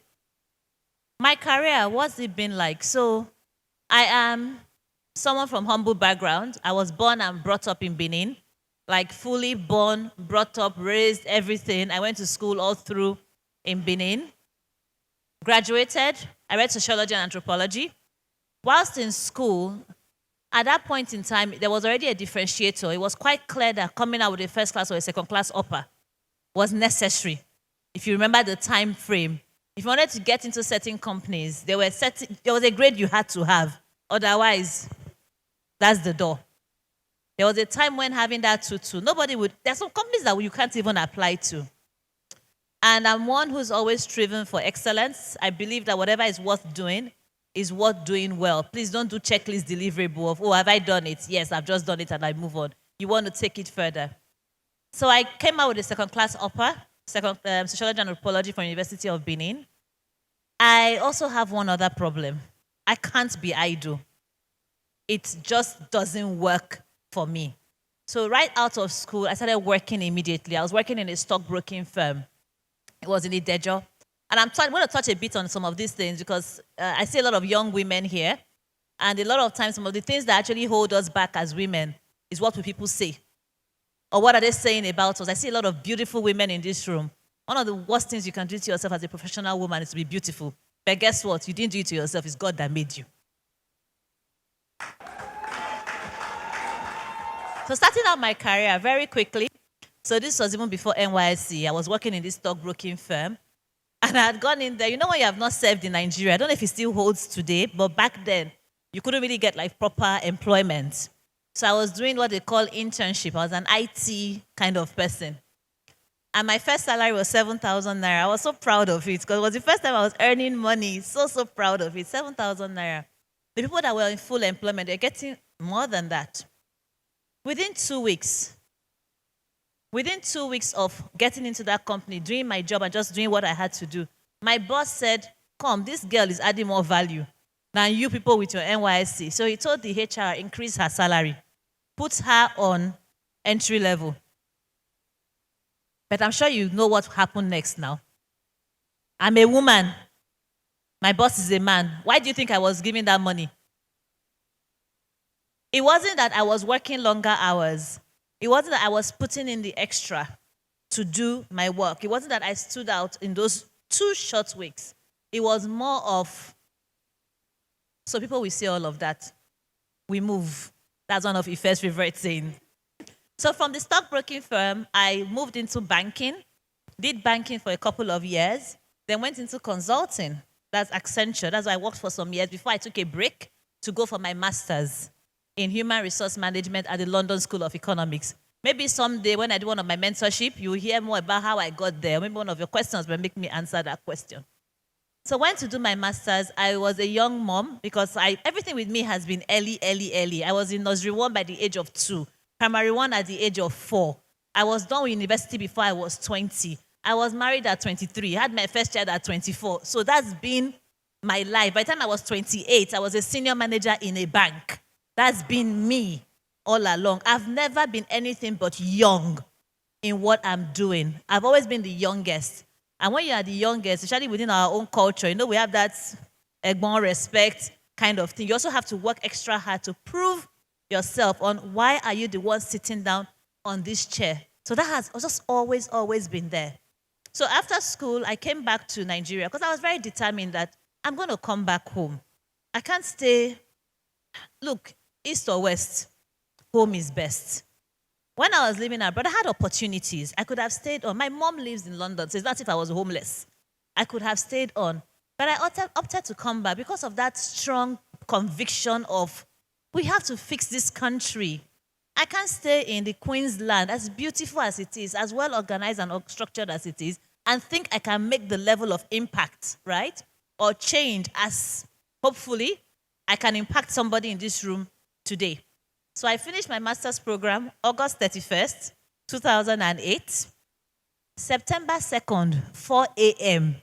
My career, what's it been like? So I am someone from humble background. I was born and brought up in Benin. like fully born, brought up, raised, everything. I went to school all through in Benin. Graduated, I read sociology and anthropology. Whilst in school, at that point in time, there was already a differentiator. It was quite clear that coming out with a first class or a second class upper was necessary. If you remember the time frame, if you wanted to get into certain companies, there was a grade you had to have. Otherwise, that's the door. There was a time when having that tutu, there's some companies that you can't even apply to. And I'm one who's always striven for excellence. I believe that whatever is worth doing is worth doing well. Please don't do checklist deliverable of, oh, have I done it? Yes, I've just done it and I move on. You want to take it further. So I came out with a second class upper, sociology and anthropology from University of Benin. I also have one other problem. I can't be idle. It just doesn't work for me. So right out of school, I started working immediately. I was working in a stockbroking firm. It was in Idejo. And I'm going to touch a bit on some of these things because I see a lot of young women here. And a lot of times, some of the things that actually hold us back as women is what will people say. Or what are they saying about us? I see a lot of beautiful women in this room. One of the worst things you can do to yourself as a professional woman is to be beautiful. But guess what? You didn't do it to yourself. It's God that made you. So starting out my career very quickly. So this was even before NYSC. I was working in this stockbroking firm. And I had gone in there. You know when you have not served in Nigeria? I don't know if it still holds today, but back then, you couldn't really get like proper employment. So I was doing what they call internship. I was an IT kind of person. And my first salary was 7,000 naira. I was so proud of it because it was the first time I was earning money. So proud of it. 7,000 naira. The people that were in full employment, they're getting more than that. Within 2 weeks of getting into that company, doing my job and just doing what I had to do, my boss said, come, this girl is adding more value than you people with your NYSC. So he told the HR, increase her salary, put her on entry level. But I'm sure you know what happened next now. I'm a woman. My boss is a man. Why do you think I was giving that money? It wasn't that I was working longer hours. It wasn't that I was putting in the extra to do my work. It wasn't that I stood out in those 2 short weeks. It was more of, so people will say all of that. We move. That's one of Ife's favorite sayings. So from the stockbroking firm, I moved into banking, did banking for a couple of years, then went into consulting. That's Accenture. That's why I worked for some years before I took a break to go for my master's in human resource management at the London School of Economics. Maybe someday when I do one of my mentorship, you will hear more about how I got there. Maybe one of your questions will make me answer that question. So when to do my master's, I was a young mom because everything with me has been early. I was in nursery 1 by the age of 2, primary 1 at the age of 4. I was done with university before I was 20. I was married at 23. I had my first child at 24. So that's been my life. By the time I was 28, I was a senior manager in a bank. That's been me all along. I've never been anything but young in what I'm doing. I've always been the youngest. And when you are the youngest, especially within our own culture, we have that egbon respect kind of thing. You also have to work extra hard to prove yourself on why are you the one sitting down on this chair. So that has just always been there. So after school, I came back to Nigeria because I was very determined that I'm going to come back home. I can't stay. Look, east or west, home is best. When I was living abroad, I had opportunities. I could have stayed on. My mom lives in London, so it's not as if I was homeless. I could have stayed on. But I opted to come back because of that strong conviction of we have to fix this country. I can't stay in the Queen's land, as beautiful as it is, as well organized and structured as it is, and think I can make the level of impact, right? Or change as, hopefully, I can impact somebody in this room today. So I finished my master's program August 31st, 2008. September 2nd, 4 a.m.,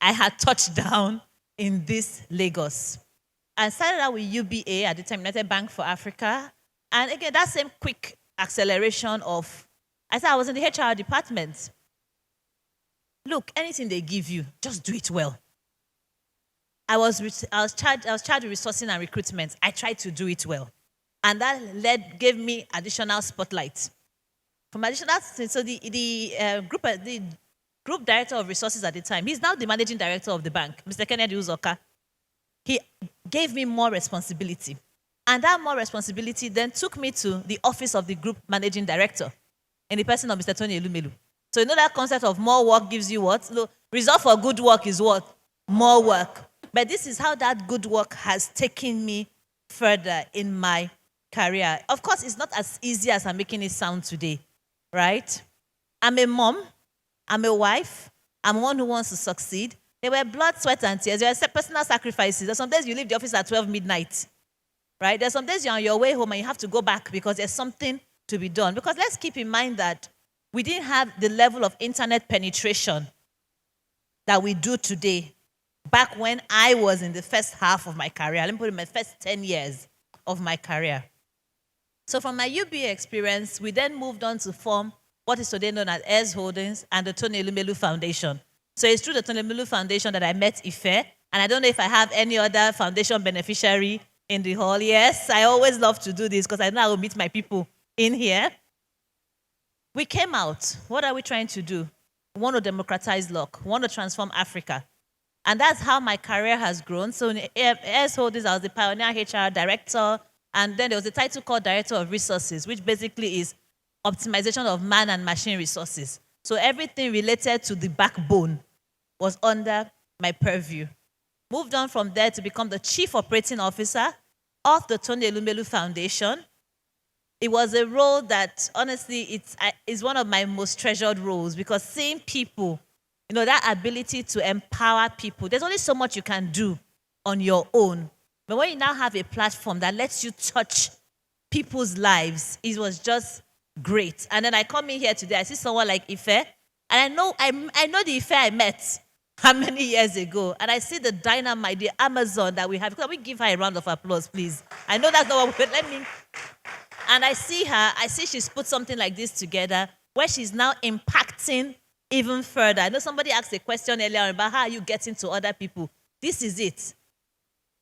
I had touched down in this Lagos. I started out with UBA at the time, United Bank for Africa. And again, that same quick acceleration of, I said I was in the HR department. Look, anything they give you, just do it well. I was charged with resourcing and recruitment. I tried to do it well. And that gave me additional spotlight. From additional, so the group director of resources at the time, he's now the managing director of the bank, Mr. Kennedy Uzoka. He gave me more responsibility. And that more responsibility then took me to the office of the group managing director in the person of Mr. Tony Elumelu. So you know that concept of more work gives you what? The result for good work is what? More work. But this is how that good work has taken me further in my career. Of course, it's not as easy as I'm making it sound today, right? I'm a mom. I'm a wife. I'm one who wants to succeed. There were blood, sweat, and tears. There were personal sacrifices. There's some days you leave the office at 12 midnight, right? There's some days you're on your way home and you have to go back because there's something to be done. Because let's keep in mind that we didn't have the level of internet penetration that we do today back when I was in the first half of my career. Let me put it in my first 10 years of my career. So from my UBA experience, we then moved on to form what is today known as Heirs Holdings and the Tony Elumelu Foundation. So it's through the Tony Elumelu Foundation that I met Ife, and I don't know if I have any other foundation beneficiary in the hall. Yes, I always love to do this because I know I will meet my people in here. We came out. What are we trying to do? We want to democratize luck. We want to transform Africa. And that's how my career has grown. So in Heirs Holdings, I was the pioneer HR director, and then there was a title called Director of Resources, which basically is optimization of man and machine resources. So everything related to the backbone was under my purview. Moved on from there to become the Chief Operating Officer of the Tony Elumelu Foundation. It was a role that, honestly, it's one of my most treasured roles because seeing people, you know, that ability to empower people, there's only so much you can do on your own. But when you now have a platform that lets you touch people's lives, it was just great. And then I come in here today, I see someone like Ife, and I know the Ife I met how many years ago, and I see the dynamite, the Amazon that we have. Can we give her a round of applause, please? I know that's not what we let me. And I see her, I see she's put something like this together where she's now impacting even further. I know somebody asked a question earlier about how are you getting to other people. This is it.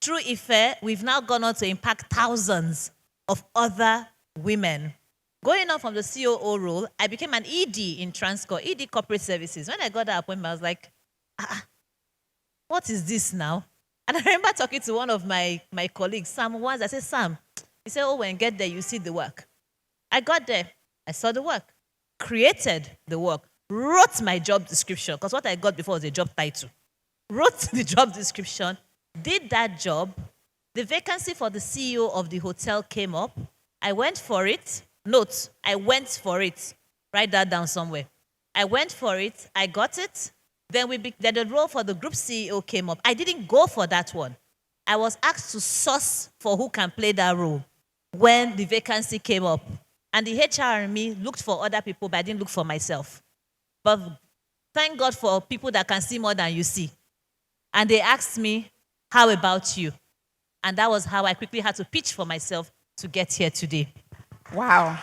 Through Ife, we've now gone on to impact thousands of other women. Going on from the COO role, I became an ED in Transcorp, ED Corporate Services. When I got that appointment, I was like, what is this now? And I remember talking to one of my colleagues, Sam, once. I said, Sam, he said, oh, when you get there, you see the work. I got there. I saw the work, created the work, wrote my job description, because what I got before was a job title. Wrote the job description, did that job. The vacancy for the CEO of the hotel came up. I went for it. Note, I went for it. Write that down somewhere. I went for it. I got it. Then the role for the group CEO came up. I didn't go for that one. I was asked to source for who can play that role when the vacancy came up. And the HR and me looked for other people, but I didn't look for myself. But thank God for people that can see more than you see. And they asked me, how about you? And that was how I quickly had to pitch for myself to get here today. Wow.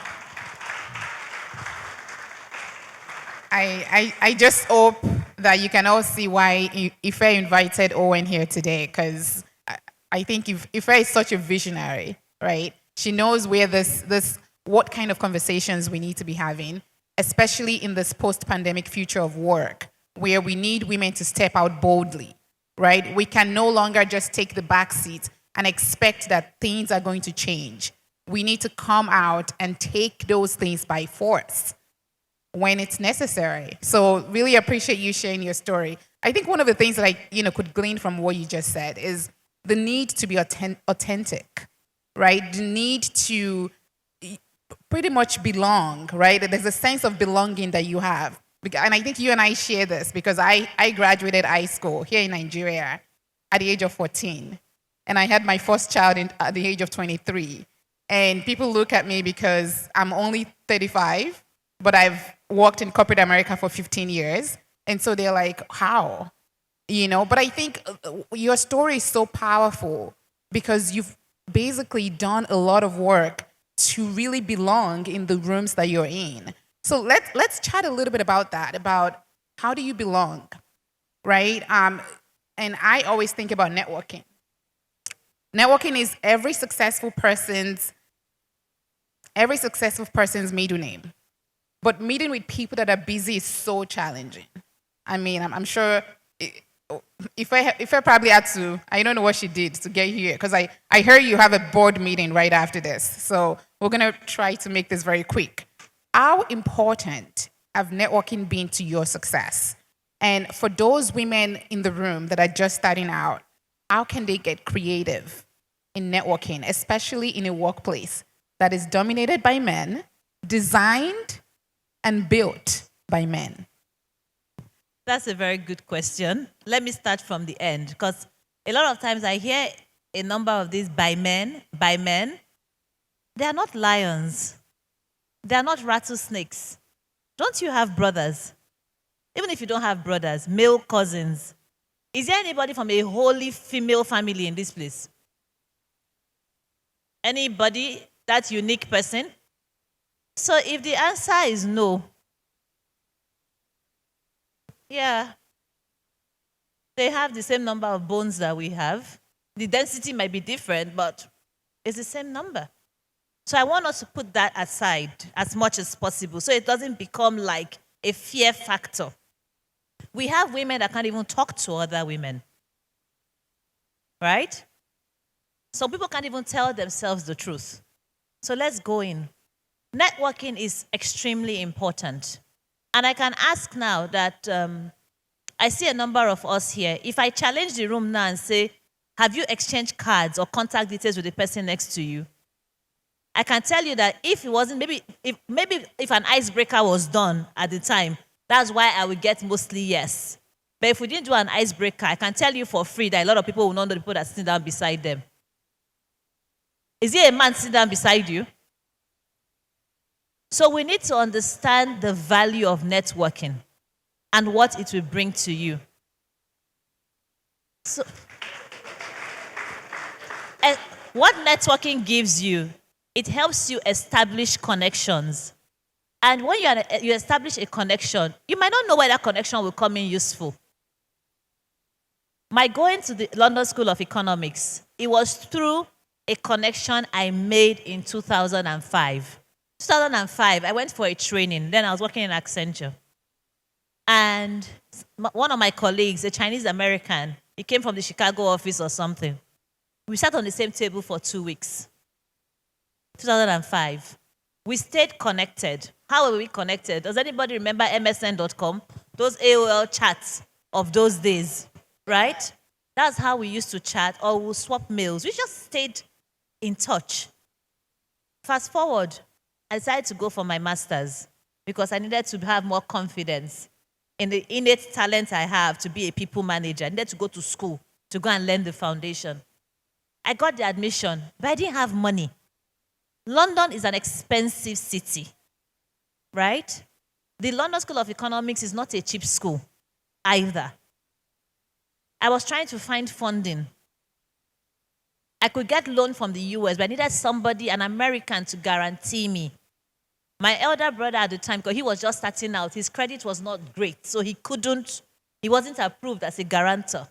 I just hope that you can all see why Ife invited Owen here today, because I think Ife is such a visionary, right? She knows where what kind of conversations we need to be having, especially in this post-pandemic future of work, where we need women to step out boldly, right? We can no longer just take the back seat and expect that things are going to change. We need to come out and take those things by force when it's necessary. So really appreciate you sharing your story. I think one of the things that I could glean from what you just said is the need to be authentic, right? The need to pretty much belong, right? There's a sense of belonging that you have. And I think you and I share this because I graduated high school here in Nigeria at the age of 14. And I had my first child at the age of 23. And people look at me because I'm only 35, but I've worked in corporate America for 15 years. And so they're like, how? But I think your story is so powerful because you've basically done a lot of work to really belong in the rooms that you're in. So let's chat a little bit about that, about how do you belong, right? And I always think about networking. Networking is every successful person's every successful person's middle name. But meeting with people that are busy is so challenging. I mean, I'm sure if I probably had to, I don't know what she did to get here, because I heard you have a board meeting right after this. So we're going to try to make this very quick. How important have networking been to your success? And for those women in the room that are just starting out, how can they get creative in networking, especially in a workplace that is dominated by men, designed and built by men? That's a very good question. Let me start from the end, because a lot of times I hear a number of these by men. They are not lions. They are not rattlesnakes. Don't you have brothers? Even if you don't have brothers, male cousins. Is there anybody from a wholly female family in this place? Anybody? That unique person? So if the answer is no, yeah, they have the same number of bones that we have. The density might be different, but it's the same number. So I want us to put that aside as much as possible so it doesn't become like a fear factor. We have women that can't even talk to other women. Right? Some people can't even tell themselves the truth. So let's go in. Networking is extremely important. And I can ask now that I see a number of us here. If I challenge the room now and say, have you exchanged cards or contact details with the person next to you? I can tell you that if it wasn't, maybe if an icebreaker was done at the time, that's why I would get mostly yes. But if we didn't do an icebreaker, I can tell you for free that a lot of people will not know the people that sit down beside them. Is there a man sitting down beside you? So we need to understand the value of networking and what it will bring to you. So, what networking gives you, it helps you establish connections. And when you establish a connection, you might not know where that connection will come in useful. My going to the London School of Economics, it was through a connection I made in 2005. 2005, I went for a training. Then I was working in Accenture. And one of my colleagues, a Chinese American, he came from the Chicago office or something. We sat on the same table for 2 weeks. 2005. We stayed connected. How were we connected? Does anybody remember MSN.com? Those AOL chats of those days, right? That's how we used to chat, or we'll swap mails. We just stayed in touch. Fast forward, I decided to go for my master's because I needed to have more confidence in the innate talent I have to be a people manager. I needed to go to school to go and learn the foundation. I got the admission, but I didn't have money. London is an expensive city, right? The London School of Economics is not a cheap school either. I was trying to find funding. I could get loan from the US, but I needed somebody, an American, to guarantee me. My elder brother at the time, because he was just starting out, his credit was not great, so he wasn't approved as a guarantor.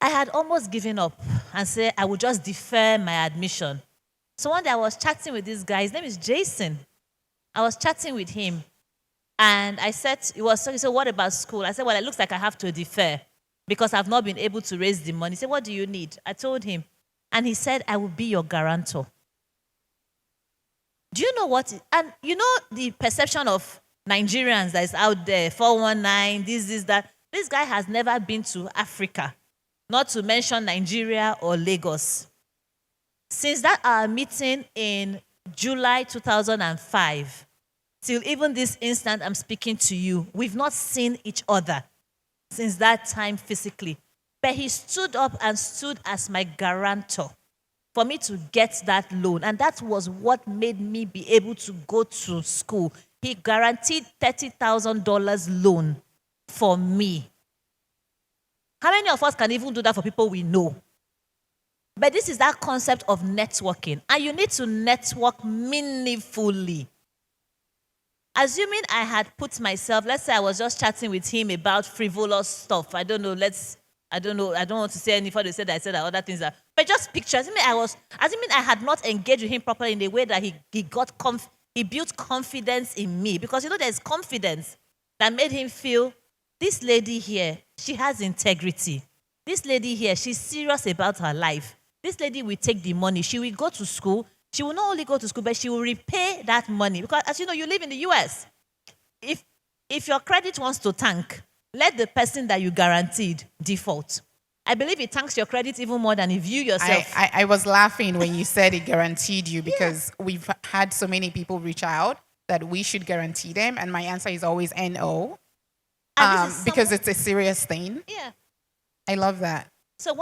I had almost given up and said I would just defer my admission. So one day I was chatting with this guy, his name is Jason. I was chatting with him, and I said, he said, what about school? I said, well, it looks like I have to defer because I've not been able to raise the money. He said, what do you need? I told him, and he said, I will be your guarantor. Do you know what? And you know the perception of Nigerians that is out there, 419, this, that. This guy has never been to Africa, not to mention Nigeria or Lagos. Since that our meeting in July 2005, till even this instant I'm speaking to you, we've not seen each other since that time physically. But he stood up and stood as my guarantor for me to get that loan. And that was what made me be able to go to school. He guaranteed $30,000 loan for me. How many of us can even do that for people we know? But this is that concept of networking. And you need to network meaningfully. Assuming I had put myself, let's say I was just chatting with him about frivolous stuff. I don't know, I don't want to say anything. They said I said that other things are. But just picture, as if I had not engaged with him properly in the way that he built confidence in me. Because there's confidence that made him feel, this lady here, she has integrity. This lady here, she's serious about her life. This lady will take the money. She will go to school. She will not only go to school, but she will repay that money. Because as you know, you live in the US. If your credit wants to tank, let the person that you guaranteed default. I believe it tanks your credit even more than if you yourself. I was laughing when you said it guaranteed you because we've had so many people reach out that we should guarantee them. And my answer is always no. Because it's a serious thing. Yeah. I love that. So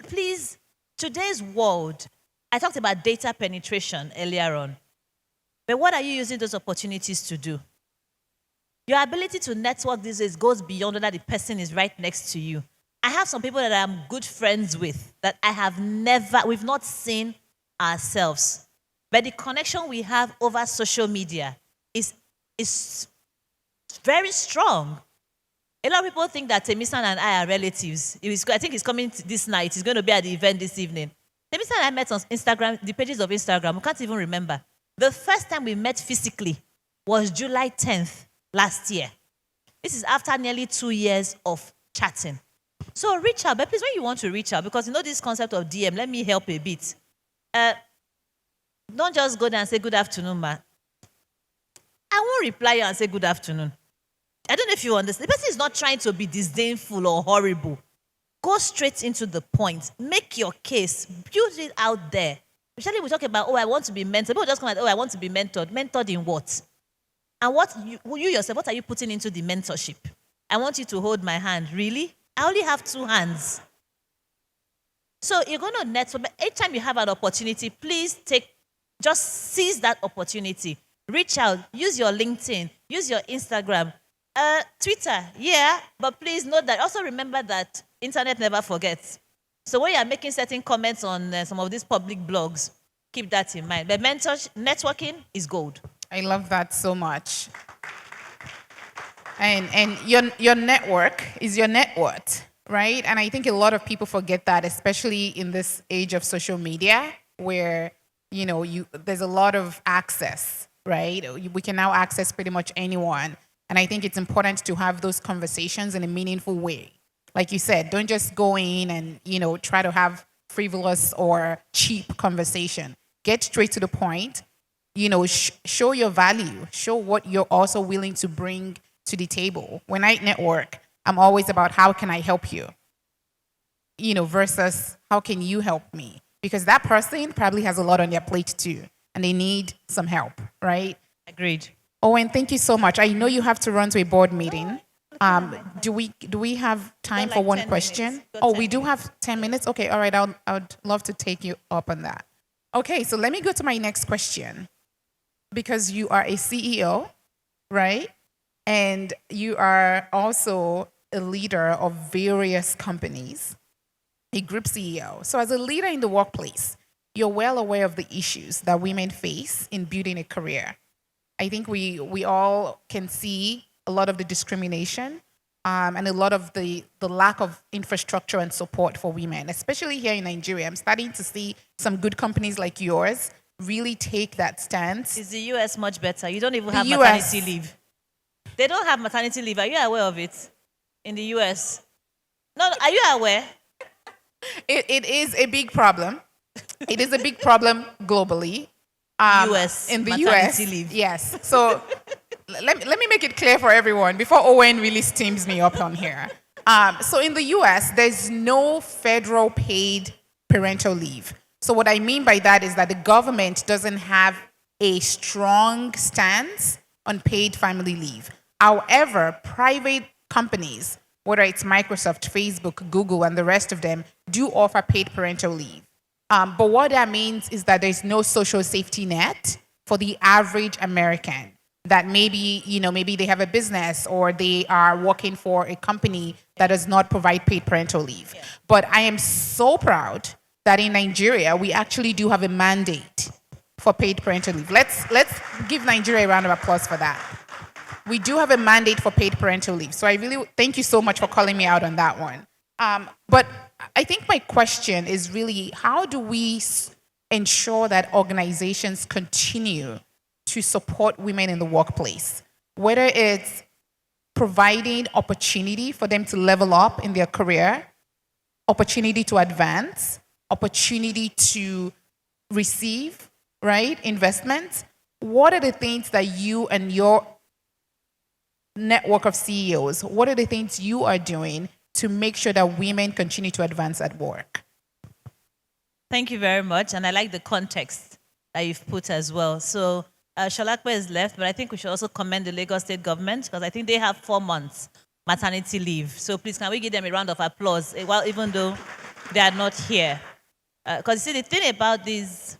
please, today's world, I talked about data penetration earlier on. But what are you using those opportunities to do? Your ability to network these days goes beyond whether the person is right next to you. I have some people that I'm good friends with that we've not seen ourselves. But the connection we have over social media is very strong. A lot of people think that Temisan and I are relatives. I think he's coming this night. He's going to be at the event this evening. Temisan and I met on Instagram, the pages of Instagram. We can't even remember. The first time we met physically was July 10th last year. This is after nearly 2 years of chatting. So reach out, but please, when you want to reach out, because this concept of DM, let me help a bit. Don't just go there and say, good afternoon, ma. I won't reply you and say, good afternoon. I don't know if you understand. The person is not trying to be disdainful or horrible. Go straight into the point. Make your case. Build it out there. Usually we talk about, I want to be mentored. People just come like, I want to be mentored. Mentored in what? And what you yourself, what are you putting into the mentorship? I want you to hold my hand. Really? I only have 2 hands. So you're going to network. But each time you have an opportunity, please just seize that opportunity. Reach out. Use your LinkedIn. Use your Instagram. Twitter, yeah. But please note that. Also remember that internet never forgets. So when you're making certain comments on some of these public blogs, keep that in mind. But networking is gold. I love that so much. And your network is your net worth, right? And I think a lot of people forget that, especially in this age of social media, where there's a lot of access, right? We can now access pretty much anyone, and I think it's important to have those conversations in a meaningful way. Like you said, don't just go in and try to have frivolous or cheap conversation. Get straight to the point. Show your value. Show what you're also willing to bring to the table. When I network, I'm always about how can I help you, versus how can you help me? Because that person probably has a lot on their plate too, and they need some help, right? Agreed. Owen, thank you so much. I know you have to run to a board meeting. Do we have time for one question? We do have 10 minutes? Okay, all right, I'd love to take you up on that. Okay, so let me go to my next question. Because you are a CEO, right? And you are also a leader of various companies, a group CEO. So as a leader in the workplace, you're well aware of the issues that women face in building a career. I think we all can see a lot of the discrimination and a lot of the lack of infrastructure and support for women, especially here in Nigeria. I'm starting to see some good companies like yours really take that stance. Is the US much better? You don't even have maternity leave. They don't have maternity leave. Are you aware of it? In the US? No, are you aware? It is a big problem. It is a big problem globally. US. In the maternity US. leave. Yes. So let me make it clear for everyone before Owen really steams me up on here. So in the US, there's no federal paid parental leave. So what I mean by that is that the government doesn't have a strong stance on paid family leave. However, private companies, whether it's Microsoft, Facebook, Google, and the rest of them, do offer paid parental leave. But what that means is that there's no social safety net for the average American. That maybe they have a business or they are working for a company that does not provide paid parental leave. Yeah. But I am so proud that in Nigeria, we actually do have a mandate for paid parental leave. Let's give Nigeria a round of applause for that. We do have a mandate for paid parental leave. So I really thank you so much for calling me out on that one. But I think my question is really, how do we ensure that organizations continue to support women in the workplace? Whether it's providing opportunity for them to level up in their career, opportunity to advance, opportunity to receive, right, investments. What are the things that you and your network of CEOs, what are the things you are doing to make sure that women continue to advance at work? Thank you very much. And I like the context that you've put as well. So Shalakwe is left, but I think we should also commend the Lagos State government because I think they have 4 months maternity leave. So please, can we give them a round of applause, well, even though they are not here? Because you see, the thing about these...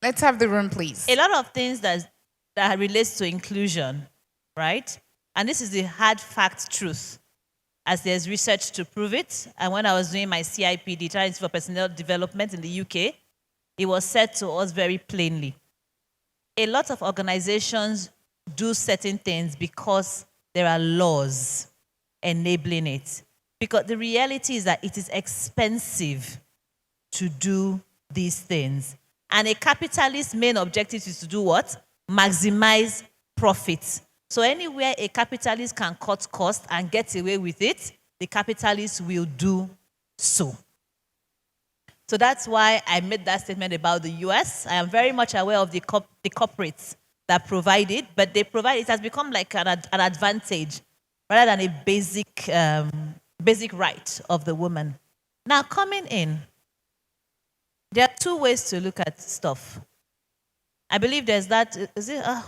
Let's have the room, please. A lot of things that relates to inclusion, right? And this is the hard fact truth, as there's research to prove it. And when I was doing my CIPD, Charity for Personnel Development in the UK, it was said to us very plainly. A lot of organizations do certain things because there are laws enabling it. Because the reality is that it is expensive to do these things. And a capitalist's main objective is to do what? Maximize profits. So anywhere a capitalist can cut costs and get away with it, the capitalist will do so. So that's why I made that statement about the US. I am very much aware of the corporates that provide it, but they provide it has become like an advantage rather than a basic right of the woman. Now, coming in, there are 2 ways to look at stuff. I believe there's that,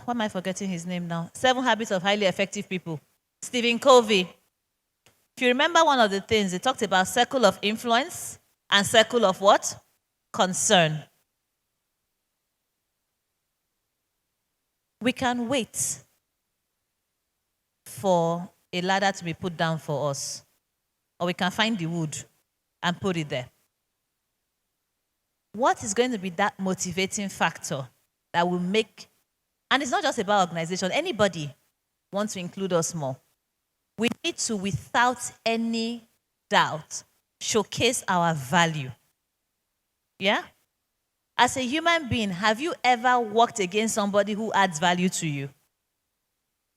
why am I forgetting his name now? 7 Habits of Highly Effective People. Stephen Covey. If you remember one of the things, they talked about circle of influence and circle of what? Concern. We can wait for a ladder to be put down for us. Or we can find the wood and put it there. What is going to be that motivating factor that will make, and it's not just about organization, anybody wants to include us more. We need to, without any doubt, showcase our value. Yeah? As a human being, have you ever worked against somebody who adds value to you?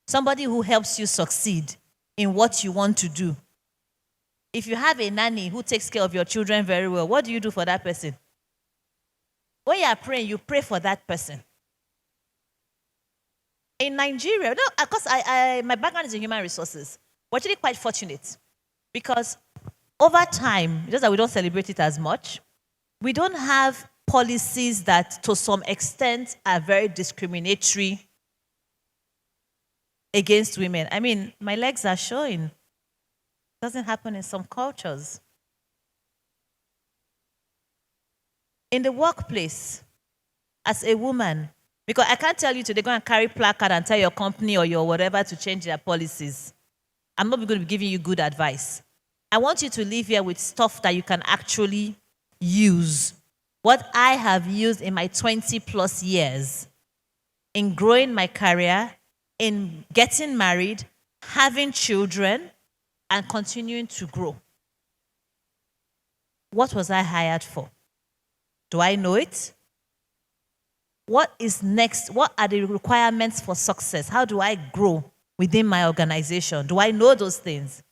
Somebody who helps you succeed in what you want to do. If you have a nanny who takes care of your children very well, what do you do for that person? When you are praying, you pray for that person. In Nigeria, no, of course, my background is in human resources. We're actually quite fortunate because over time, just that we don't celebrate it as much, we don't have policies that to some extent are very discriminatory against women. I mean, my legs are showing. It doesn't happen in some cultures. In the workplace, as a woman, because I can't tell you today, go and carry placard and tell your company or your whatever to change their policies. I'm not going to be giving you good advice. I want you to leave here with stuff that you can actually use. What I have used in my 20 plus years in growing my career, in getting married, having children, and continuing to grow. What was I hired for? Do I know it? What is next? What are the requirements for success? How do I grow within my organization? Do I know those things?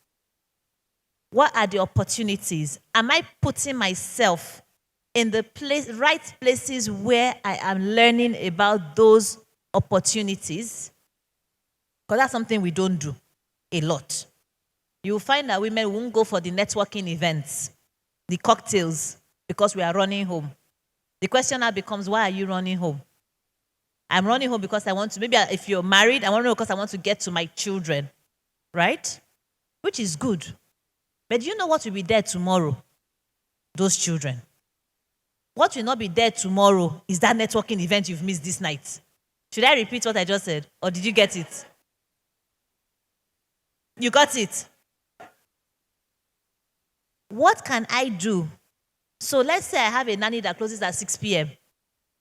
What are the opportunities? Am I putting myself in the right places where I am learning about those opportunities? Because that's something we don't do a lot. You'll find that women won't go for the networking events, the cocktails, because we are running home. The question now becomes, why are you running home? I'm running home because I want to, maybe if you're married, I want to know because I want to get to my children, right? Which is good. But do you know what will be there tomorrow? Those children. What will not be there tomorrow is that networking event you've missed this night. Should I repeat what I just said? Or did you get it? You got it? What can I do? So let's say I have a nanny that closes at 6 p.m.,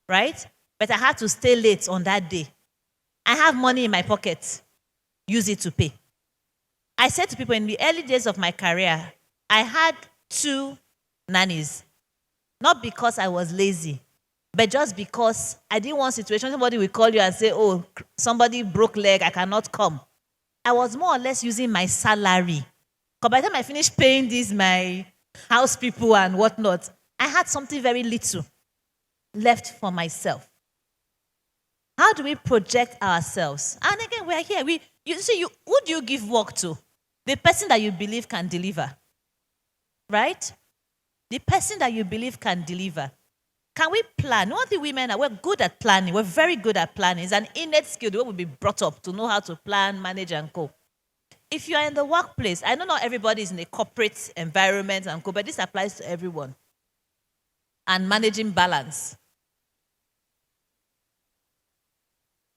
right? But I have to stay late on that day. I have money in my pocket. Use it to pay. I said to people in the early days of my career, I had 2 nannies. Not because I was lazy, but just because I didn't want situation. Somebody will call you and say, oh, somebody broke leg, I cannot come. I was more or less using my salary. Because by the time I finished paying these, my house people and whatnot, I had something very little left for myself. How do we project ourselves? And again, we're here. Who do you give work to? The person that you believe can deliver. Right? The person that you believe can deliver. Can we plan? One thing women are, we're good at planning. We're very good at planning. It's an innate skill the way we'll be brought up to know how to plan, manage, and go. If you are in the workplace, I know not everybody is in a corporate environment and go, but this applies to everyone. And managing balance.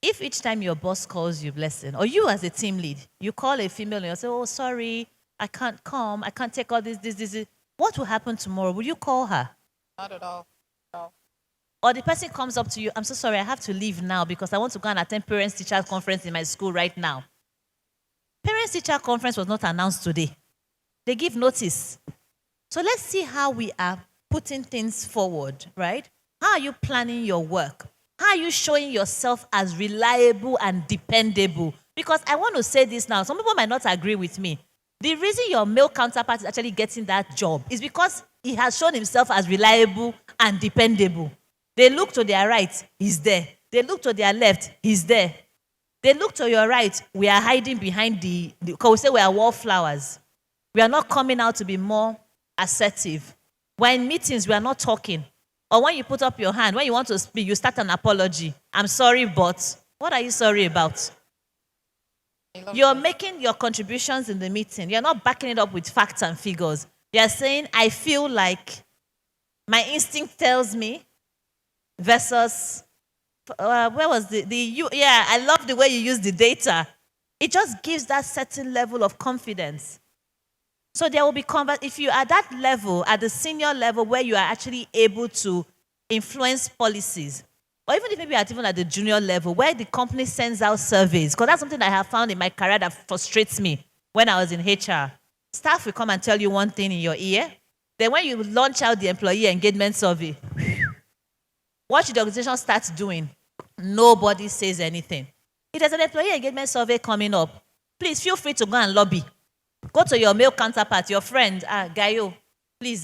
If each time your boss calls you, blessing, or you as a team lead, you call a female and you say, oh, sorry, I can't come, I can't take all this. What will happen tomorrow? Will you call her? Not at all. No. Or the person comes up to you, I'm so sorry, I have to leave now because I want to go and attend parents-teacher conference in my school right now. Parents-teacher conference was not announced today. They give notice. So let's see how we are putting things forward, right? How are you planning your work? How are you showing yourself as reliable and dependable? Because I want to say this now. Some people might not agree with me. The reason your male counterpart is actually getting that job is because he has shown himself as reliable and dependable. They look to their right, he's there. They look to their left, he's there. They look to your right, we are hiding behind because we say we are wallflowers. We are not coming out to be more assertive. We're in meetings, we are not talking. Or when you put up your hand, when you want to speak, you start an apology. I'm sorry, but what are you sorry about? You're making your contributions in the meeting. You're not backing it up with facts and figures. You're saying, I feel like my instinct tells me versus, where was yeah, I love the way you use the data. It just gives that certain level of confidence. So there will be, if you are at that level, at the senior level where you are actually able to influence policies, or even if maybe even at the junior level where the company sends out surveys, because that's something I have found in my career that frustrates me when I was in HR. Staff will come and tell you one thing in your ear. Then when you launch out the employee engagement survey, what should the organization start doing? Nobody says anything. If there's an employee engagement survey coming up, please feel free to go and lobby. Go to your male counterpart, your friend, Gayo, please,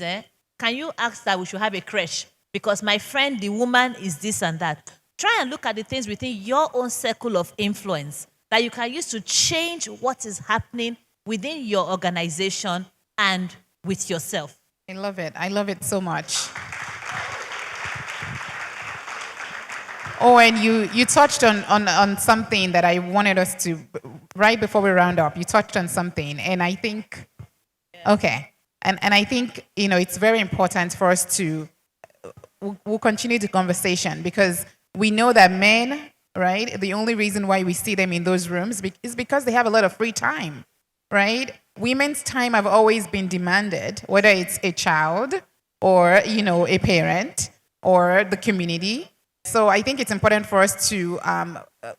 can you ask that we should have a creche? Because my friend, the woman, is this and that. Try and look at the things within your own circle of influence that you can use to change what is happening within your organization and with yourself. I love it. I love it so much. Oh, and you touched on something that I wanted us to, right before we round up, you touched on something. And I think, okay. And I think, it's very important for us to, we'll continue the conversation because we know that men, right, the only reason why we see them in those rooms is because they have a lot of free time, right? Women's time have always been demanded, whether it's a child or, a parent or the community. So I think it's important for us to,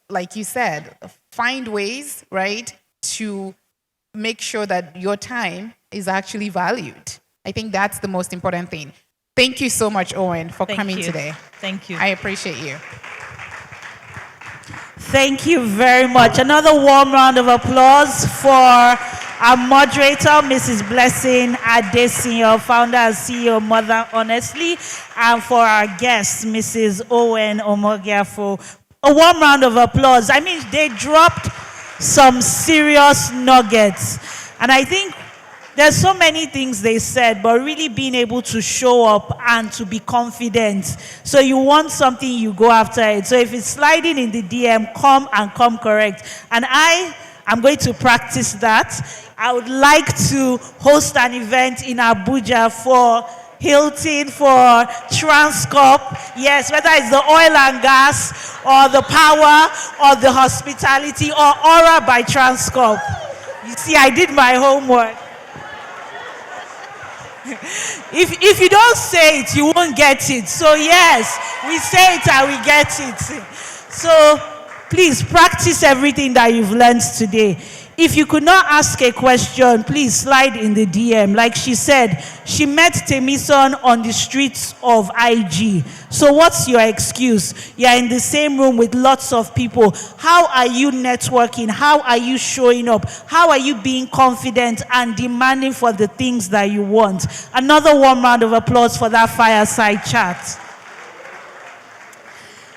like you said, find ways, right, to make sure that your time is actually valued. I think that's the most important thing. Thank you so much, Owen, for coming today. Thank you. I appreciate you. Thank you very much. Another warm round of applause for our moderator, Mrs. Blessing Adesinyo, founder and CEO of Mother Honestly, and for our guest, Mrs. Owen Omogiafo. A warm round of applause. I mean, they dropped some serious nuggets. And I think there's so many things they said, but really being able to show up and to be confident. So you want something, you go after it. So if it's sliding in the DM, come correct. And I'm going to practice that. I would like to host an event in Abuja for Hilton, for Transcorp. Yes, whether it's the oil and gas or the power or the hospitality or Aura by Transcorp. You see, I did my homework. If you don't say it, you won't get it. So yes, we say it and we get it. So please practice everything that you've learned today. If you could not ask a question, please slide in the DM. Like she said, she met Temison on the streets of IG. So what's your excuse? You're in the same room with lots of people. How are you networking? How are you showing up? How are you being confident and demanding for the things that you want? Another warm round of applause for that fireside chat.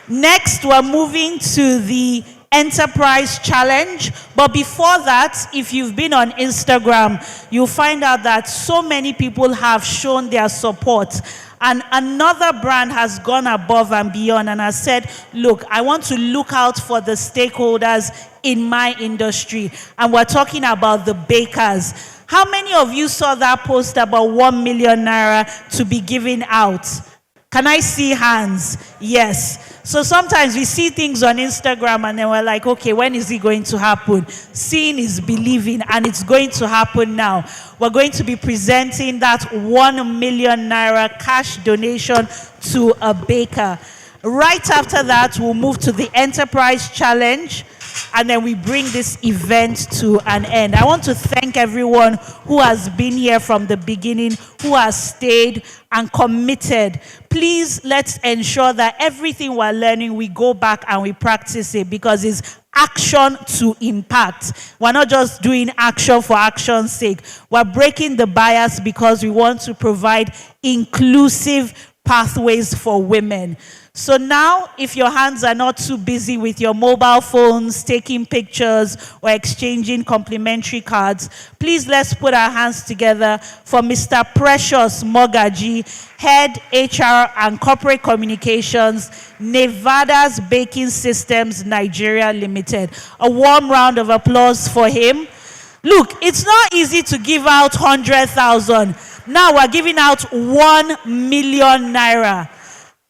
Next, we're moving to the Enterprise Challenge. But before that, if you've been on Instagram, you'll find out that so many people have shown their support. And another brand has gone above and beyond and has said, look, I want to look out for the stakeholders in my industry. And we're talking about the bakers. How many of you saw that post about 1 million naira to be given out? Can I see hands? Yes. So sometimes we see things on Instagram and then we're like, okay, when is it going to happen? Seeing is believing, and it's going to happen now. We're going to be presenting that 1 million naira cash donation to a baker. Right after that, we'll move to the Enterprise Challenge, and then we bring this event to an end. I want to thank everyone who has been here from the beginning, who has stayed and committed. Please, let's ensure that everything we're learning, we go back and we practice it, because it's action to impact. We're not just doing action for action's sake. We're breaking the bias because we want to provide inclusive pathways for women. So now, if your hands are not too busy with your mobile phones, taking pictures, or exchanging complimentary cards, please let's put our hands together for Mr. Precious Mogaji, Head HR and Corporate Communications, Nevada's Baking Systems Nigeria Limited. A warm round of applause for him. Look, it's not easy to give out 100,000. Now we're giving out 1 million naira.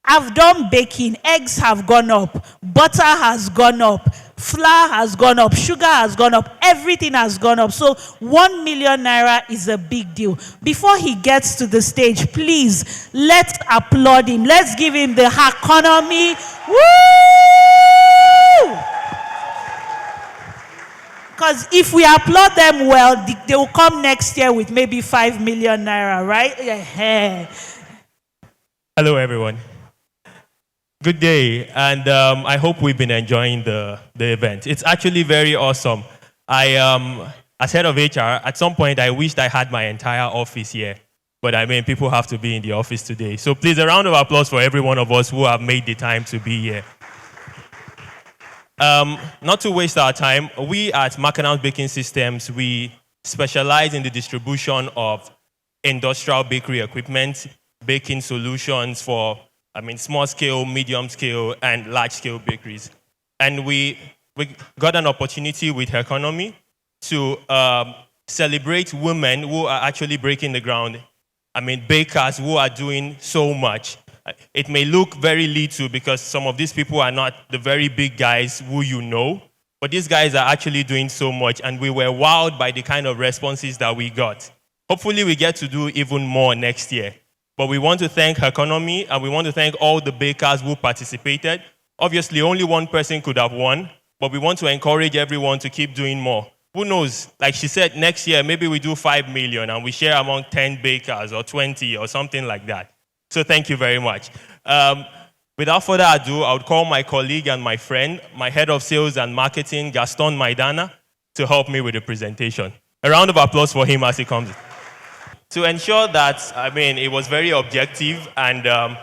I've done baking. Eggs have gone up. Butter has gone up. Flour has gone up. Sugar has gone up. Everything has gone up. So 1 million naira is a big deal. Before he gets to the stage, please, let's applaud him. Let's give him the Herconomy. Woo! Because if we applaud them well, they will come next year with maybe 5 million naira, right? Yeah. Hello, everyone. Good day, and I hope we've been enjoying the event. It's actually very awesome. As head of HR, at some point I wished I had my entire office here, but I mean, people have to be in the office today. So please, a round of applause for every one of us who have made the time to be here. Not to waste our time, we at McAnally Baking Systems, we specialize in the distribution of industrial bakery equipment, baking solutions for small scale, medium scale, and large scale bakeries. And we got an opportunity with Herconomy to celebrate women who are actually breaking the ground. Bakers who are doing so much. It may look very little because some of these people are not the very big guys who you know, but these guys are actually doing so much, and we were wowed by the kind of responses that we got. Hopefully we get to do even more next year. But we want to thank Herconomy, and we want to thank all the bakers who participated. Obviously, only one person could have won, but we want to encourage everyone to keep doing more. Who knows? Like she said, next year, maybe we do 5 million and we share among 10 bakers or 20 or something like that. So thank you very much. Without further ado, I would call my colleague and my friend, my head of sales and marketing, Gaston Maidana, to help me with the presentation. A round of applause for him as he comes. To ensure that, it was very objective, and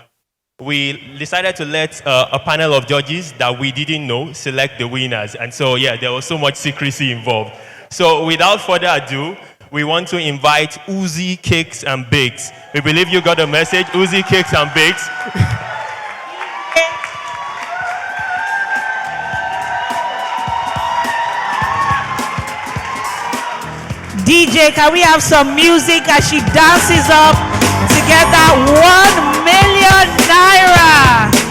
we decided to let a panel of judges that we didn't know select the winners. And so, yeah, there was so much secrecy involved. So without further ado, we want to invite Uzi Cakes and Bakes. We believe you got a message, Uzi Cakes and Bakes. DJ, can we have some music as she dances up to get that 1 million naira?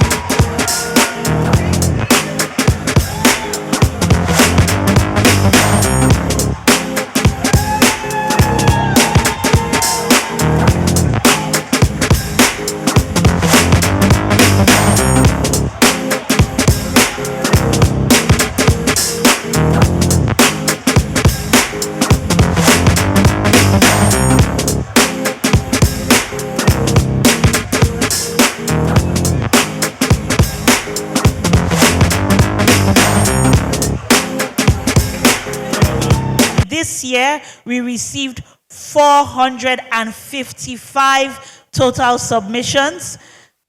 this year, we received 455 total submissions.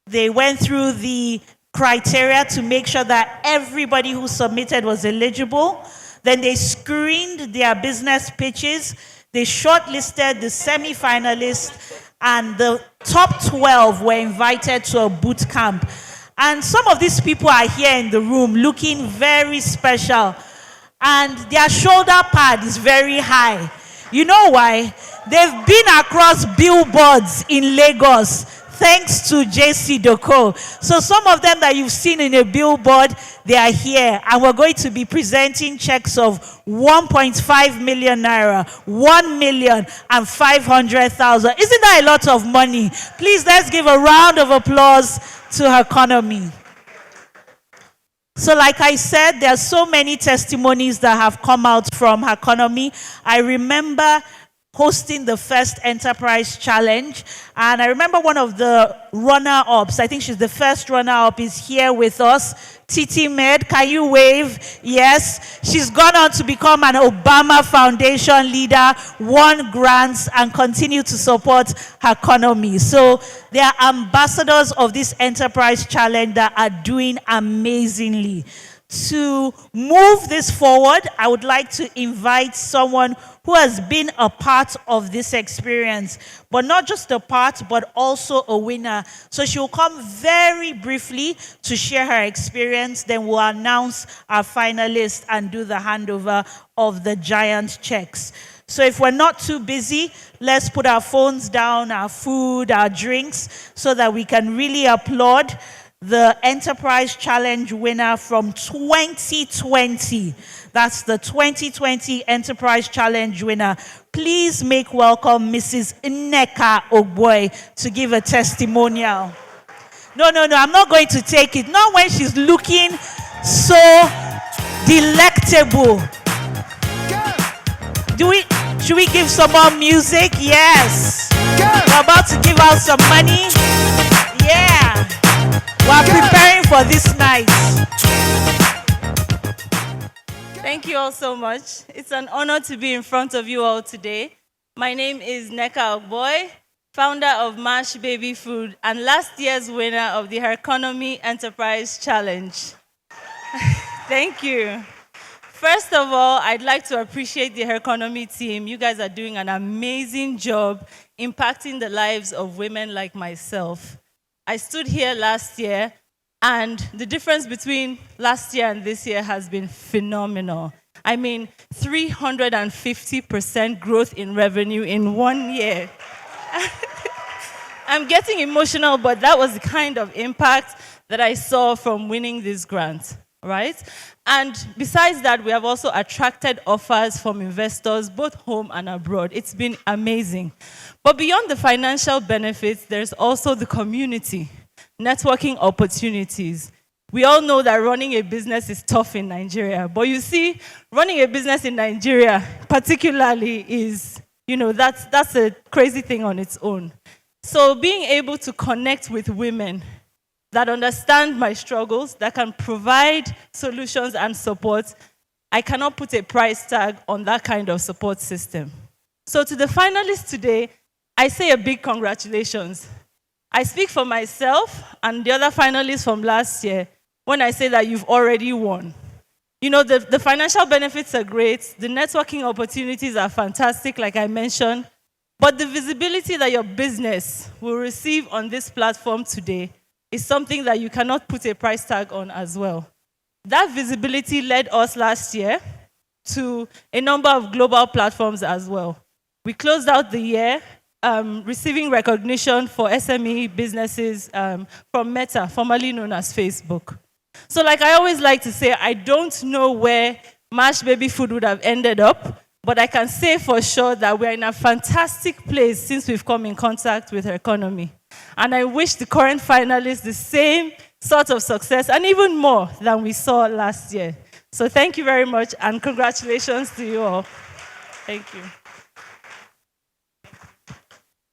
They went through the criteria to make sure that everybody who submitted was eligible. Then they screened their business pitches. They shortlisted the semi-finalists, and the top 12 were invited to a boot camp. And some of these people are here in the room looking very special, and their shoulder pad is very high. You know why? They've been across billboards in Lagos thanks to JC Doko. So some of them that you've seen in a billboard, they are here. And we're going to be presenting checks of 1.5 million naira, 1 million and 500,000. Isn't that a lot of money? Please, let's give a round of applause to Herconomy. So like I said, there are so many testimonies that have come out from Herconomy. I remember hosting the first Enterprise Challenge. And I remember one of the runner-ups, I think she's the first runner-up, is here with us. Titi Med, can you wave? Yes. She's gone on to become an Obama Foundation leader, won grants, and continue to support Herconomy. So they are ambassadors of this Enterprise Challenge that are doing amazingly. To move this forward, I would like to invite someone who has been a part of this experience, but not just a part, but also a winner. So she'll come very briefly to share her experience, then we'll announce our finalists and do the handover of the giant checks. So if we're not too busy, let's put our phones down, our food, our drinks, so that we can really applaud the Enterprise Challenge winner from 2020. That's the 2020 Enterprise Challenge winner. Please make welcome Mrs. Nneka Ogboy to give a testimonial. No, I'm not going to take it. Not when she's looking so delectable. Should we give some more music? Yes. We're about to give out some money. Yeah. We're preparing for this night. Thank you all so much. It's an honor to be in front of you all today. My name is Nneka Ogboy, founder of Mash Baby Food and last year's winner of the Herconomy Enterprise Challenge. Thank you. First of all, I'd like to appreciate the Herconomy team. You guys are doing an amazing job impacting the lives of women like myself. I stood here last year, and the difference between last year and this year has been phenomenal. I mean, 350% growth in revenue in 1 year. I'm getting emotional, but that was the kind of impact that I saw from winning this grant, right? And besides that, we have also attracted offers from investors, both home and abroad. It's been amazing. But beyond the financial benefits, there's also the community, networking opportunities. We all know that running a business is tough in Nigeria. But you see, running a business in Nigeria particularly is, that's a crazy thing on its own. So being able to connect with women that understand my struggles, that can provide solutions and support, I cannot put a price tag on that kind of support system. So to the finalists today, I say a big congratulations. I speak for myself and the other finalists from last year when I say that you've already won. The financial benefits are great, the networking opportunities are fantastic, like I mentioned, but the visibility that your business will receive on this platform today is something that you cannot put a price tag on as well. That visibility led us last year to a number of global platforms as well. We closed out the year receiving recognition for SME businesses from Meta, formerly known as Facebook. So like I always like to say, I don't know where Mash Baby Food would have ended up, but I can say for sure that we're in a fantastic place since we've come in contact with Herconomy. And I wish the current finalists the same sort of success and even more than we saw last year. So thank you very much and congratulations to you all. Thank you.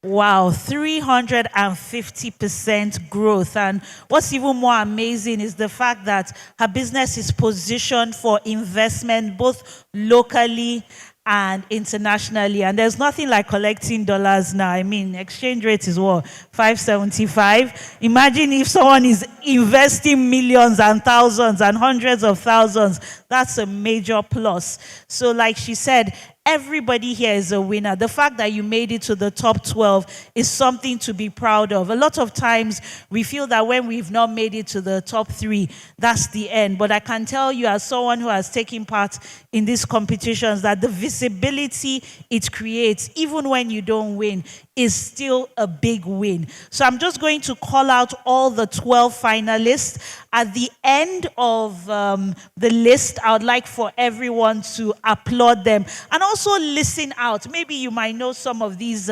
Wow, 350% growth. And what's even more amazing is the fact that her business is positioned for investment both locally and internationally. And there's nothing like collecting dollars now. I mean, exchange rate is what? 575. Imagine if someone is investing millions and thousands and hundreds of thousands. That's a major plus. So like she said, everybody here is a winner. The fact that you made it to the top 12 is something to be proud of. A lot of times we feel that when we've not made it to the top 3, that's the end. But I can tell you, as someone who has taken part in these competitions, that the visibility it creates, even when you don't win, is still a big win. So I'm just going to call out all the 12 finalists. At the end of the list, I would like for everyone to applaud them and also listen out. Maybe you might know some of these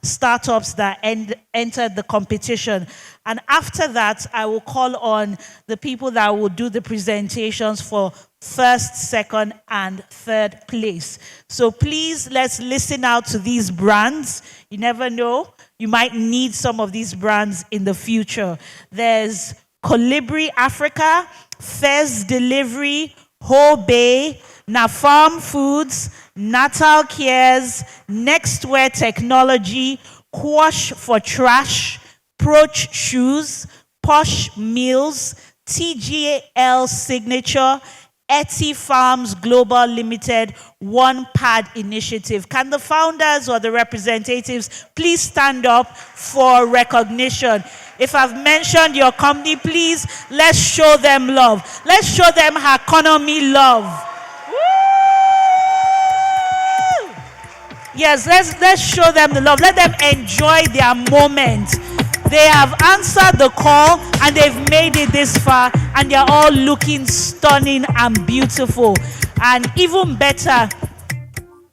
startups that entered the competition. And after that, I will call on the people that will do the presentations for first, second, and third place. So please, let's listen out to these brands. You never know, you might need some of these brands in the future. There's Colibri Africa, Fez Delivery, Hobey, Nafarm Foods, Natal Cares, Nextwear Technology, Quash for Trash, Proch Shoes, Posh Meals, TGL Signature, Etty Farms Global Limited, One Pad Initiative. Can the founders or the representatives please stand up for recognition? If I've mentioned your company, please, let's show them love. Let's show them Herconomy love. Woo! Yes, let's show them the love. Let them enjoy their moment. They have answered the call and they've made it this far, and they're all looking stunning and beautiful. And even better,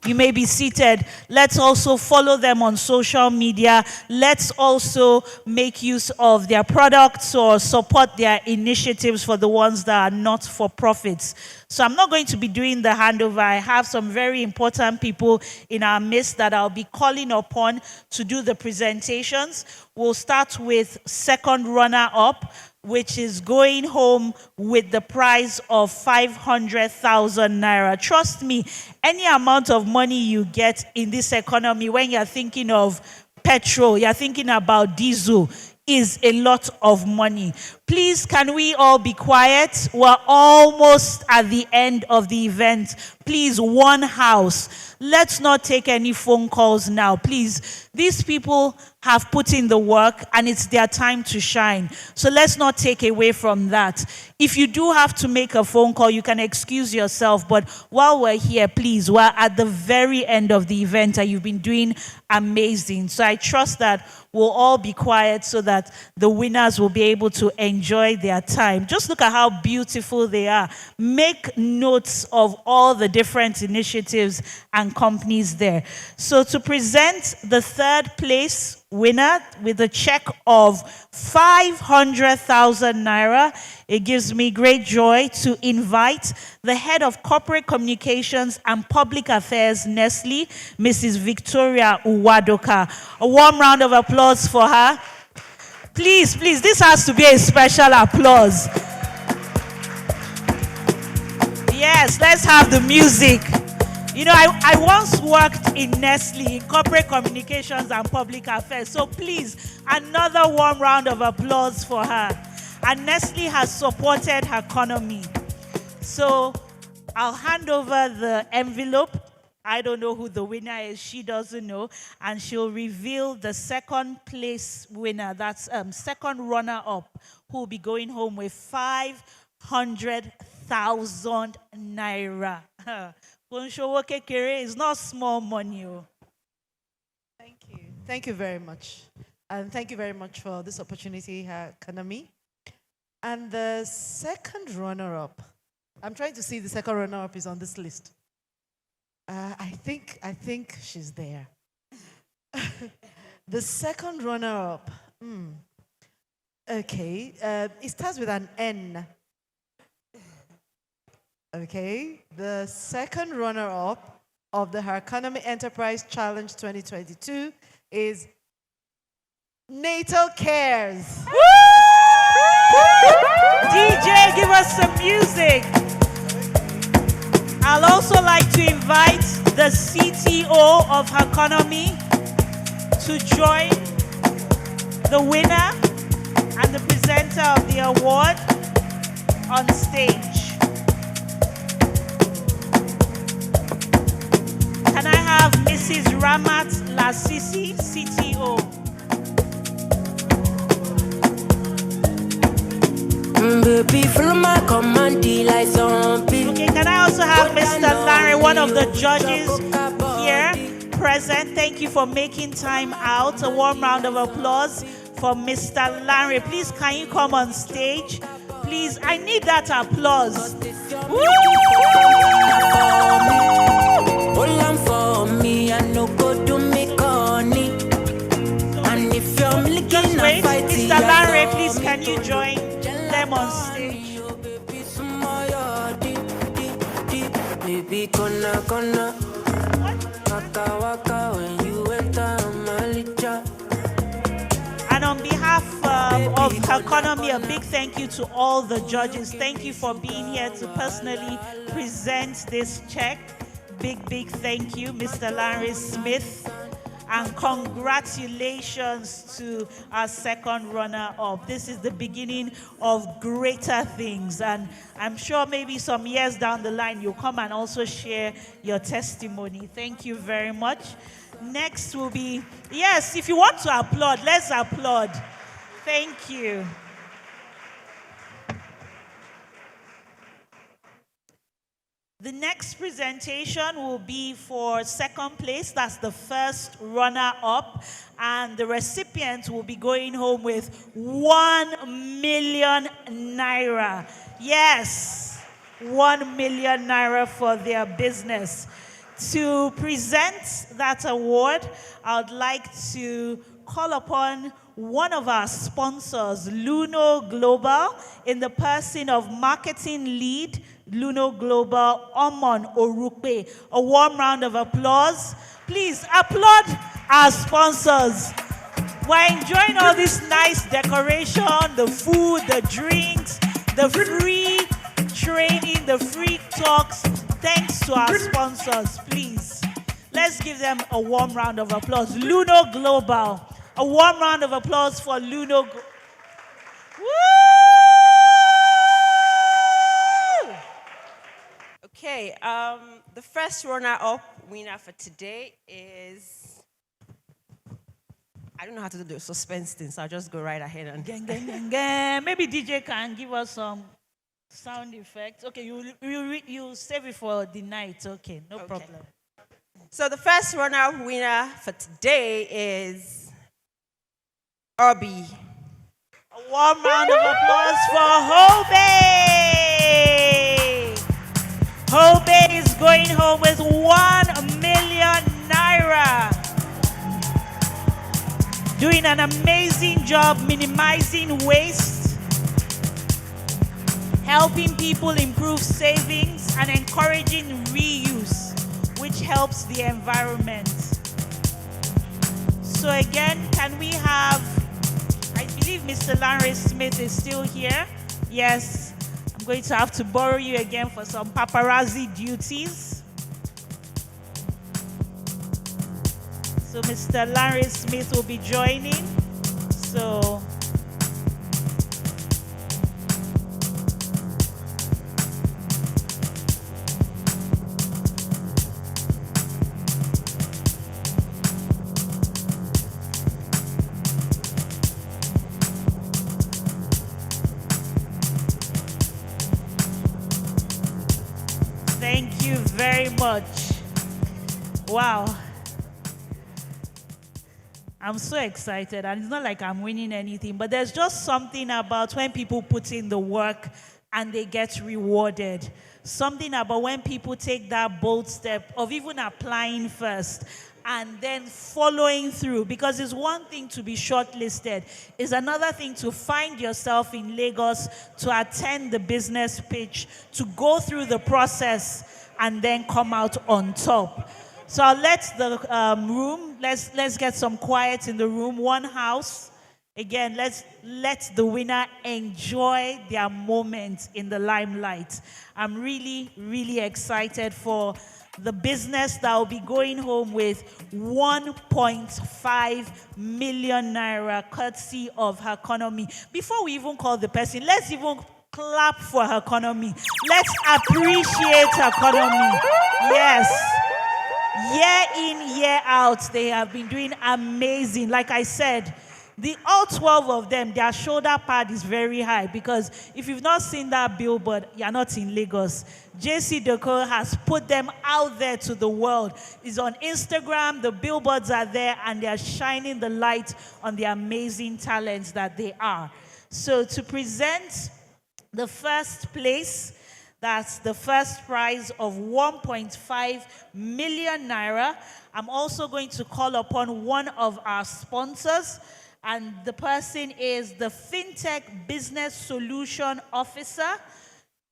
you may be seated. Let's also follow them on social media. Let's also make use of their products or support their initiatives for the ones that are not for profits. So I'm not going to be doing the handover. I have some very important people in our midst that I'll be calling upon to do the presentations. We'll start with second runner-up, which is going home with the prize of 500,000 naira. Trust me, any amount of money you get in this economy, when you're thinking of petrol, you're thinking about diesel, is a lot of money. Please, can we all be quiet? We're almost at the end of the event. Please, one house. Let's not take any phone calls now. Please, these people have put in the work and it's their time to shine. So let's not take away from that. If you do have to make a phone call, you can excuse yourself. But while we're here, please, we're at the very end of the event and you've been doing amazing. So I trust that we'll all be quiet so that the winners will be able to enjoy their time. Just look at how beautiful they are. Make notes of all the different initiatives and companies there. So to present the third place winner with a check of 500,000 naira, it gives me great joy to invite the head of corporate communications and public affairs, Nestle, Mrs. Victoria Uwadoka. A warm round of applause for her. Please, please, this has to be a special applause. Yes, let's have the music. You know, I once worked in Nestle in corporate communications and public affairs. So please, another warm round of applause for her. And Nestle has supported Herconomy. So I'll hand over the envelope. I don't know who the winner is. She doesn't know. And she'll reveal the second place winner. That's second runner-up, who will be going home with 500,000 naira. It's not small money. Thank you. Thank you very much. And thank you very much for this opportunity, Herconomy. And the second runner-up, I'm trying to see if the second runner-up is on this list. I think she's there. The second runner-up, okay, it starts with an N. Okay, the second runner-up of the Herconomy Enterprise Challenge 2022 is Natal Cares. DJ, give us some music. I'll also like to invite the CTO of Herconomy to join the winner and the presenter of the award on stage. Can I have Mrs. Ramat Lasisi, CTO? Baby, follow my command, like zombie. Okay, can I also have Mr. Larry, one of the judges here present? Thank you for making time out. A warm round of applause for Mr. Larry. Please, can you come on stage? Please, I need that applause. Hold on for me, I no go do me corny. And if you're Just wait, Mr. Larry, please, can you join them on stage? Baby, gonna waka waka when you enter Malicha. And on behalf of Herconomy, a big thank you to all the judges. Thank you for being here to personally present this check. Big thank you, Mr. Larry Smith. And congratulations to our second runner-up. This is the beginning of greater things. And I'm sure maybe some years down the line, you'll come and also share your testimony. Thank you very much. Next will be, yes, if you want to applaud, let's applaud. Thank you. The next presentation will be for second place. That's the first runner-up. And the recipient will be going home with 1 million naira. Yes, 1 million naira for their business. To present that award, I would like to call upon one of our sponsors, Luno Global, in the person of marketing lead, Luno Global, Omon Orukpe. A warm round of applause. Please applaud our sponsors. We're enjoying all this nice decoration, the food, the drinks, the free training, the free talks. Thanks to our sponsors, please. Let's give them a warm round of applause. Luno Global. A warm round of applause for Luno. Woo! Okay, the first runner-up winner for today is, I don't know how to do the suspense thing, so I'll just go right ahead and. Gang, gang, gang, gang. Maybe DJ can give us some sound effects. Okay, you save it for the night. Okay, no problem. So the first runner-up winner for today is Obi. A warm round of applause for Hobe. Hobe is going home with 1 million naira. Doing an amazing job minimizing waste, helping people improve savings, and encouraging reuse, which helps the environment. So again, can we have, I believe Mr. Larry Smith is still here. Yes, I'm going to have to borrow you again for some paparazzi duties. So Mr. Larry Smith will be joining. So thank you very much. Wow. I'm so excited, and it's not like I'm winning anything, but there's just something about when people put in the work and they get rewarded. Something about when people take that bold step of even applying first and then following through, because it's one thing to be shortlisted, it's another thing to find yourself in Lagos, to attend the business pitch, to go through the process, and then come out on top. So I'll let the room, let's get some quiet in the room. One house. Again, let's let the winner enjoy their moment in the limelight. I'm really, really excited for the business that will be going home with 1.5 million naira courtesy of Herconomy. Before we even call the person, let's even clap for Herconomy. Let's appreciate Herconomy. Yes. Year in, year out, they have been doing amazing. Like I said, all 12 of them, their shoulder pad is very high because if you've not seen that billboard, you're not in Lagos. JC Deco has put them out there to the world. It's on Instagram, the billboards are there, and they're shining the light on the amazing talents that they are. So to present the first place, that's the first prize of 1.5 million naira. I'm also going to call upon one of our sponsors, and the person is the FinTech Business Solution Officer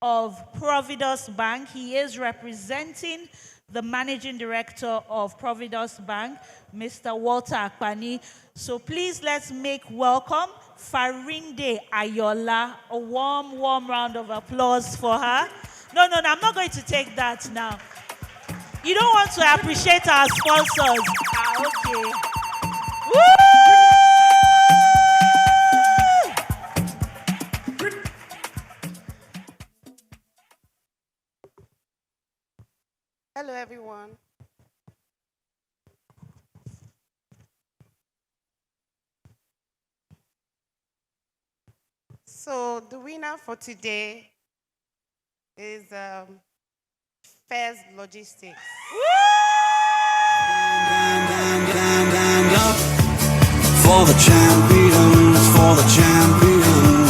of Providus Bank. He is representing the Managing Director of Providus Bank, Mr. Walter Akpani. So please let's make welcome Farinde Ayola. A warm, warm round of applause for her. No, I'm not going to take that now. You don't want to appreciate our sponsors. Okay. Woo! Hello, everyone. So the winner for today is Fairs Logistics. For the champions,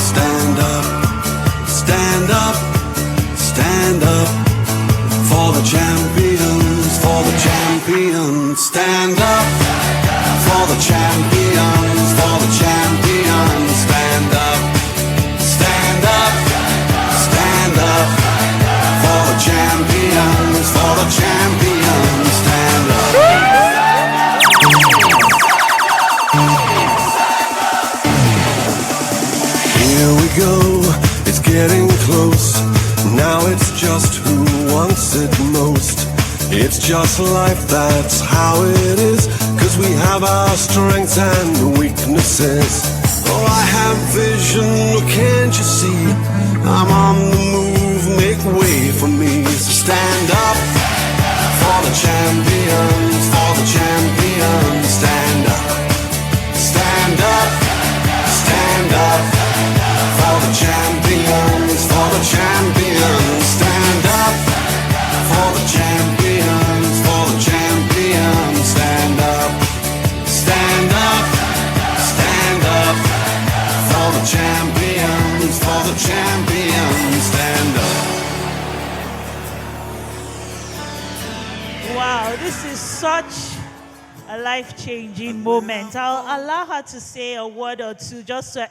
stand up, stand up, stand up. For the champions, stand up. For the champions, stand up, stand up, stand up. For the champions, stand up. Here we go, it's getting close. Now it's just who wants it most. It's just life, that's how it is. 'Cause we have our strengths and weaknesses. Oh, I have vision, can't you see? I'm on the move, make way for me. So stand up for the champions, stand up. Stand up, stand up for the champions, stand up for the champions, stand up, stand up, stand up for the champions, stand up. Wow, this is such a life-changing moment. I'll allow her to say a word or two just to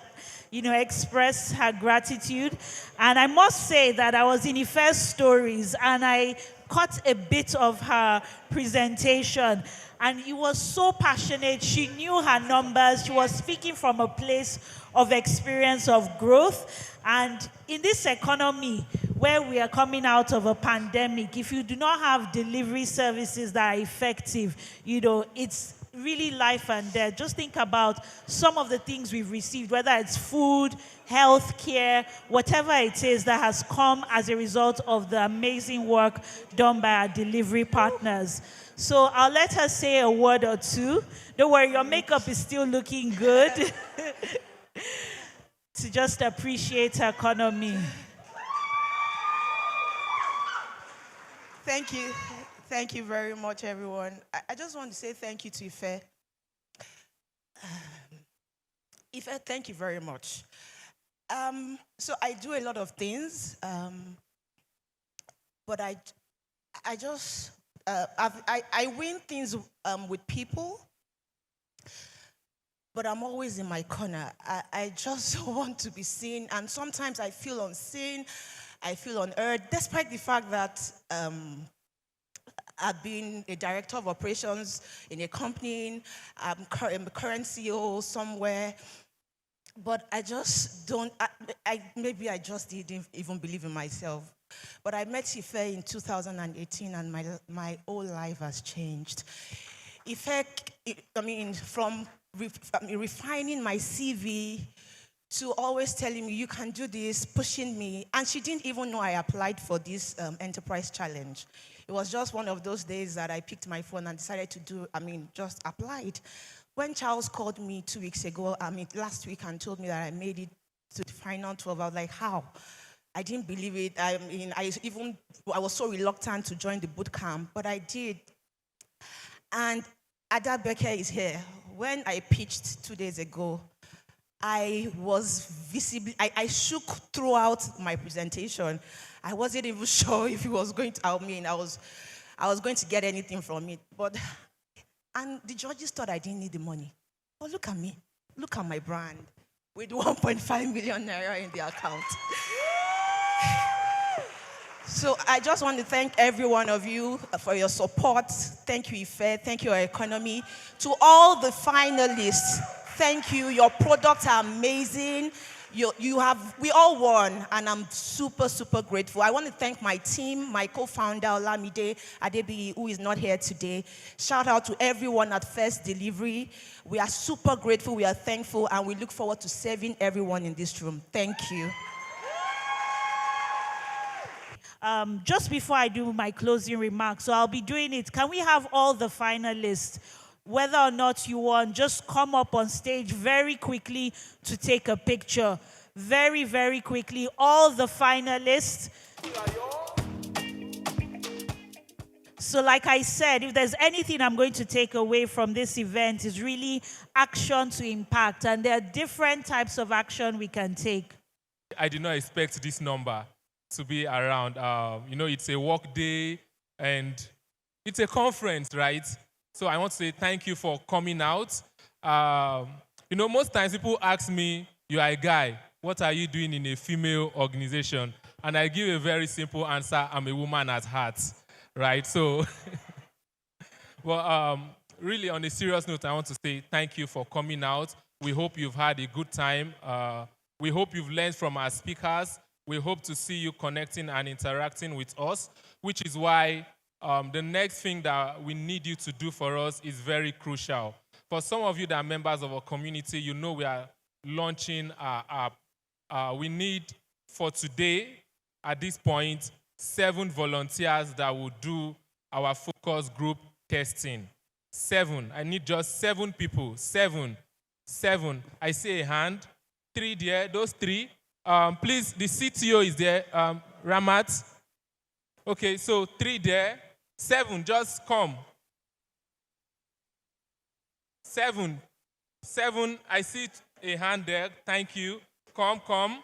express her gratitude. And I must say that I was in Ife's stories and I caught a bit of her presentation. And it was so passionate. She knew her numbers. She was speaking from a place of experience of growth. And in this economy, where we are coming out of a pandemic, if you do not have delivery services that are effective, it's really life and death. Just think about some of the things we've received, whether it's food, health care, whatever it is that has come as a result of the amazing work done by our delivery partners. So I'll let her say a word or two. Don't worry, your makeup is still looking good. To just appreciate Herconomy. Thank you. Thank you very much, everyone. I just want to say thank you to Ife. Ife, thank you very much. So I do a lot of things, but I win things with people, but I'm always in my corner. I just want to be seen, and sometimes I feel unseen, I feel unheard, despite the fact that I've been a director of operations in a company, I'm a current CEO somewhere, but I just don't, maybe I just didn't even believe in myself. But I met Ife in 2018, and my whole life has changed. Ife, from refining my CV to always telling me, you can do this, pushing me. And she didn't even know I applied for this enterprise challenge. It was just one of those days that I picked my phone and decided to just applied. When Charles called me 2 weeks ago, last week, and told me that I made it to the final 12, I was like, how? I didn't believe it. I was so reluctant to join the boot camp, but I did. And Ada Becker is here. When I pitched 2 days ago, I was visibly, I shook throughout my presentation. I wasn't even sure if it was going to, I was going to get anything from it. And the judges thought I didn't need the money. But look at me, look at my brand with 1.5 million naira in the account. So I just want to thank every one of you for your support. Thank you, Ife. Thank you, Herconomy. To all the finalists, thank you. Your products are amazing. We all won, and I'm super, super grateful. I want to thank my team, my co-founder, Olamide Adebiyi, who is not here today. Shout out to everyone at First Delivery. We are super grateful, we are thankful, and we look forward to serving everyone in this room. Thank you. Just before I do my closing remarks, so I'll be doing it. Can we have all the finalists, whether or not you won, just come up on stage very quickly to take a picture. Very, very quickly. All the finalists. So like I said, if there's anything I'm going to take away from this event, is really action to impact. And there are different types of action we can take. I did not expect this number to be around. It's a work day and it's a conference, right? So I want to say thank you for coming out. Most times people ask me, you are a guy, what are you doing in a female organization? And I give a very simple answer, I'm a woman at heart, right? So, really on a serious note, I want to say thank you for coming out. We hope you've had a good time. We hope you've learned from our speakers. We hope to see you connecting and interacting with us, which is why the next thing that we need you to do for us is very crucial. For some of you that are members of our community, we are launching our app. We need, for today, at this point, 7 volunteers that will do our focus group testing. 7. I need just 7 people. 7. I see a hand. 3 there. Those 3. Please, the CTO is there. Ramat. Okay, so 3 there. 7, just come. 7, I see a hand there. Thank you. Come.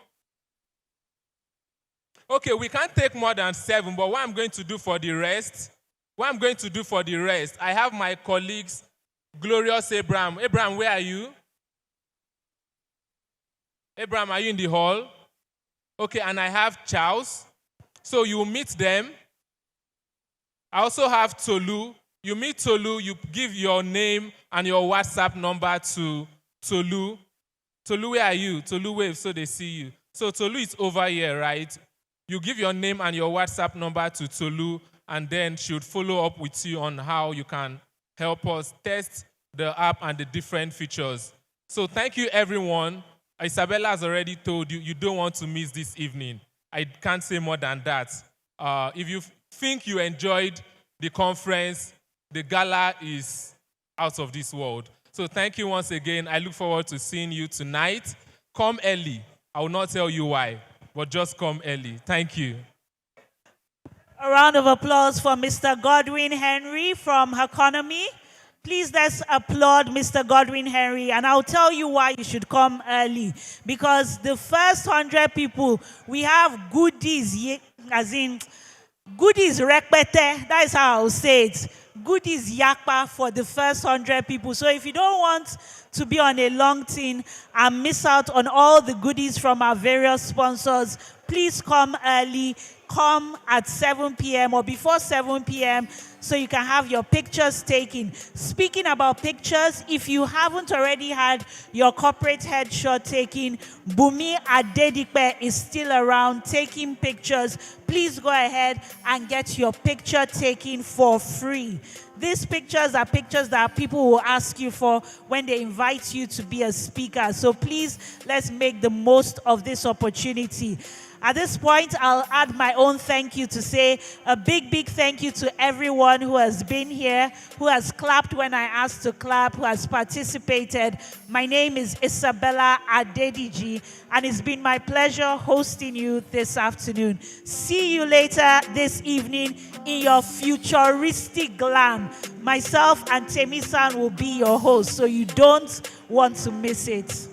Okay, we can't take more than 7, but what I'm going to do for the rest, I have my colleagues, Glorious Abraham. Abraham, where are you? Abraham, are you in the hall? Okay, and I have Charles. So you meet them. I also have Tolu. You meet Tolu, you give your name and your WhatsApp number to Tolu. Tolu, where are you? Tolu, wave so they see you. So Tolu is over here, right? You give your name and your WhatsApp number to Tolu, and then she would follow up with you on how you can help us test the app and the different features. So thank you, everyone. Isabella has already told you, you don't want to miss this evening. I can't say more than that. If you think you enjoyed the conference, the gala is out of this world. So thank you once again. I look forward to seeing you tonight. Come early. I will not tell you why, but just come early. Thank you. A round of applause for Mr. Godwin Henry from Herconomy. Please, let's applaud Mr. Godwin Henry, and I'll tell you why you should come early. Because the first 100 people, we have goodies, as in goodies rekpete. That is how I'll say it. Goodies yakpa for the first 100 people. So if you don't want to be on a long thing and miss out on all the goodies from our various sponsors, please come early. Come at 7 p.m. or before 7 p.m. so you can have your pictures taken. Speaking about pictures, if you haven't already had your corporate headshot taken, Bumi Adedipe is still around taking pictures. Please go ahead and get your picture taken for free. These pictures are pictures that people will ask you for when they invite you to be a speaker. So please, let's make the most of this opportunity. At this point, I'll add my own thank you to say a big, big thank you to everyone who has been here, who has clapped when I asked to clap, who has participated. My name is Isabella Adediji, and it's been my pleasure hosting you this afternoon. See you later this evening in your futuristic glam. Myself and Temi-san will be your hosts, so you don't want to miss it.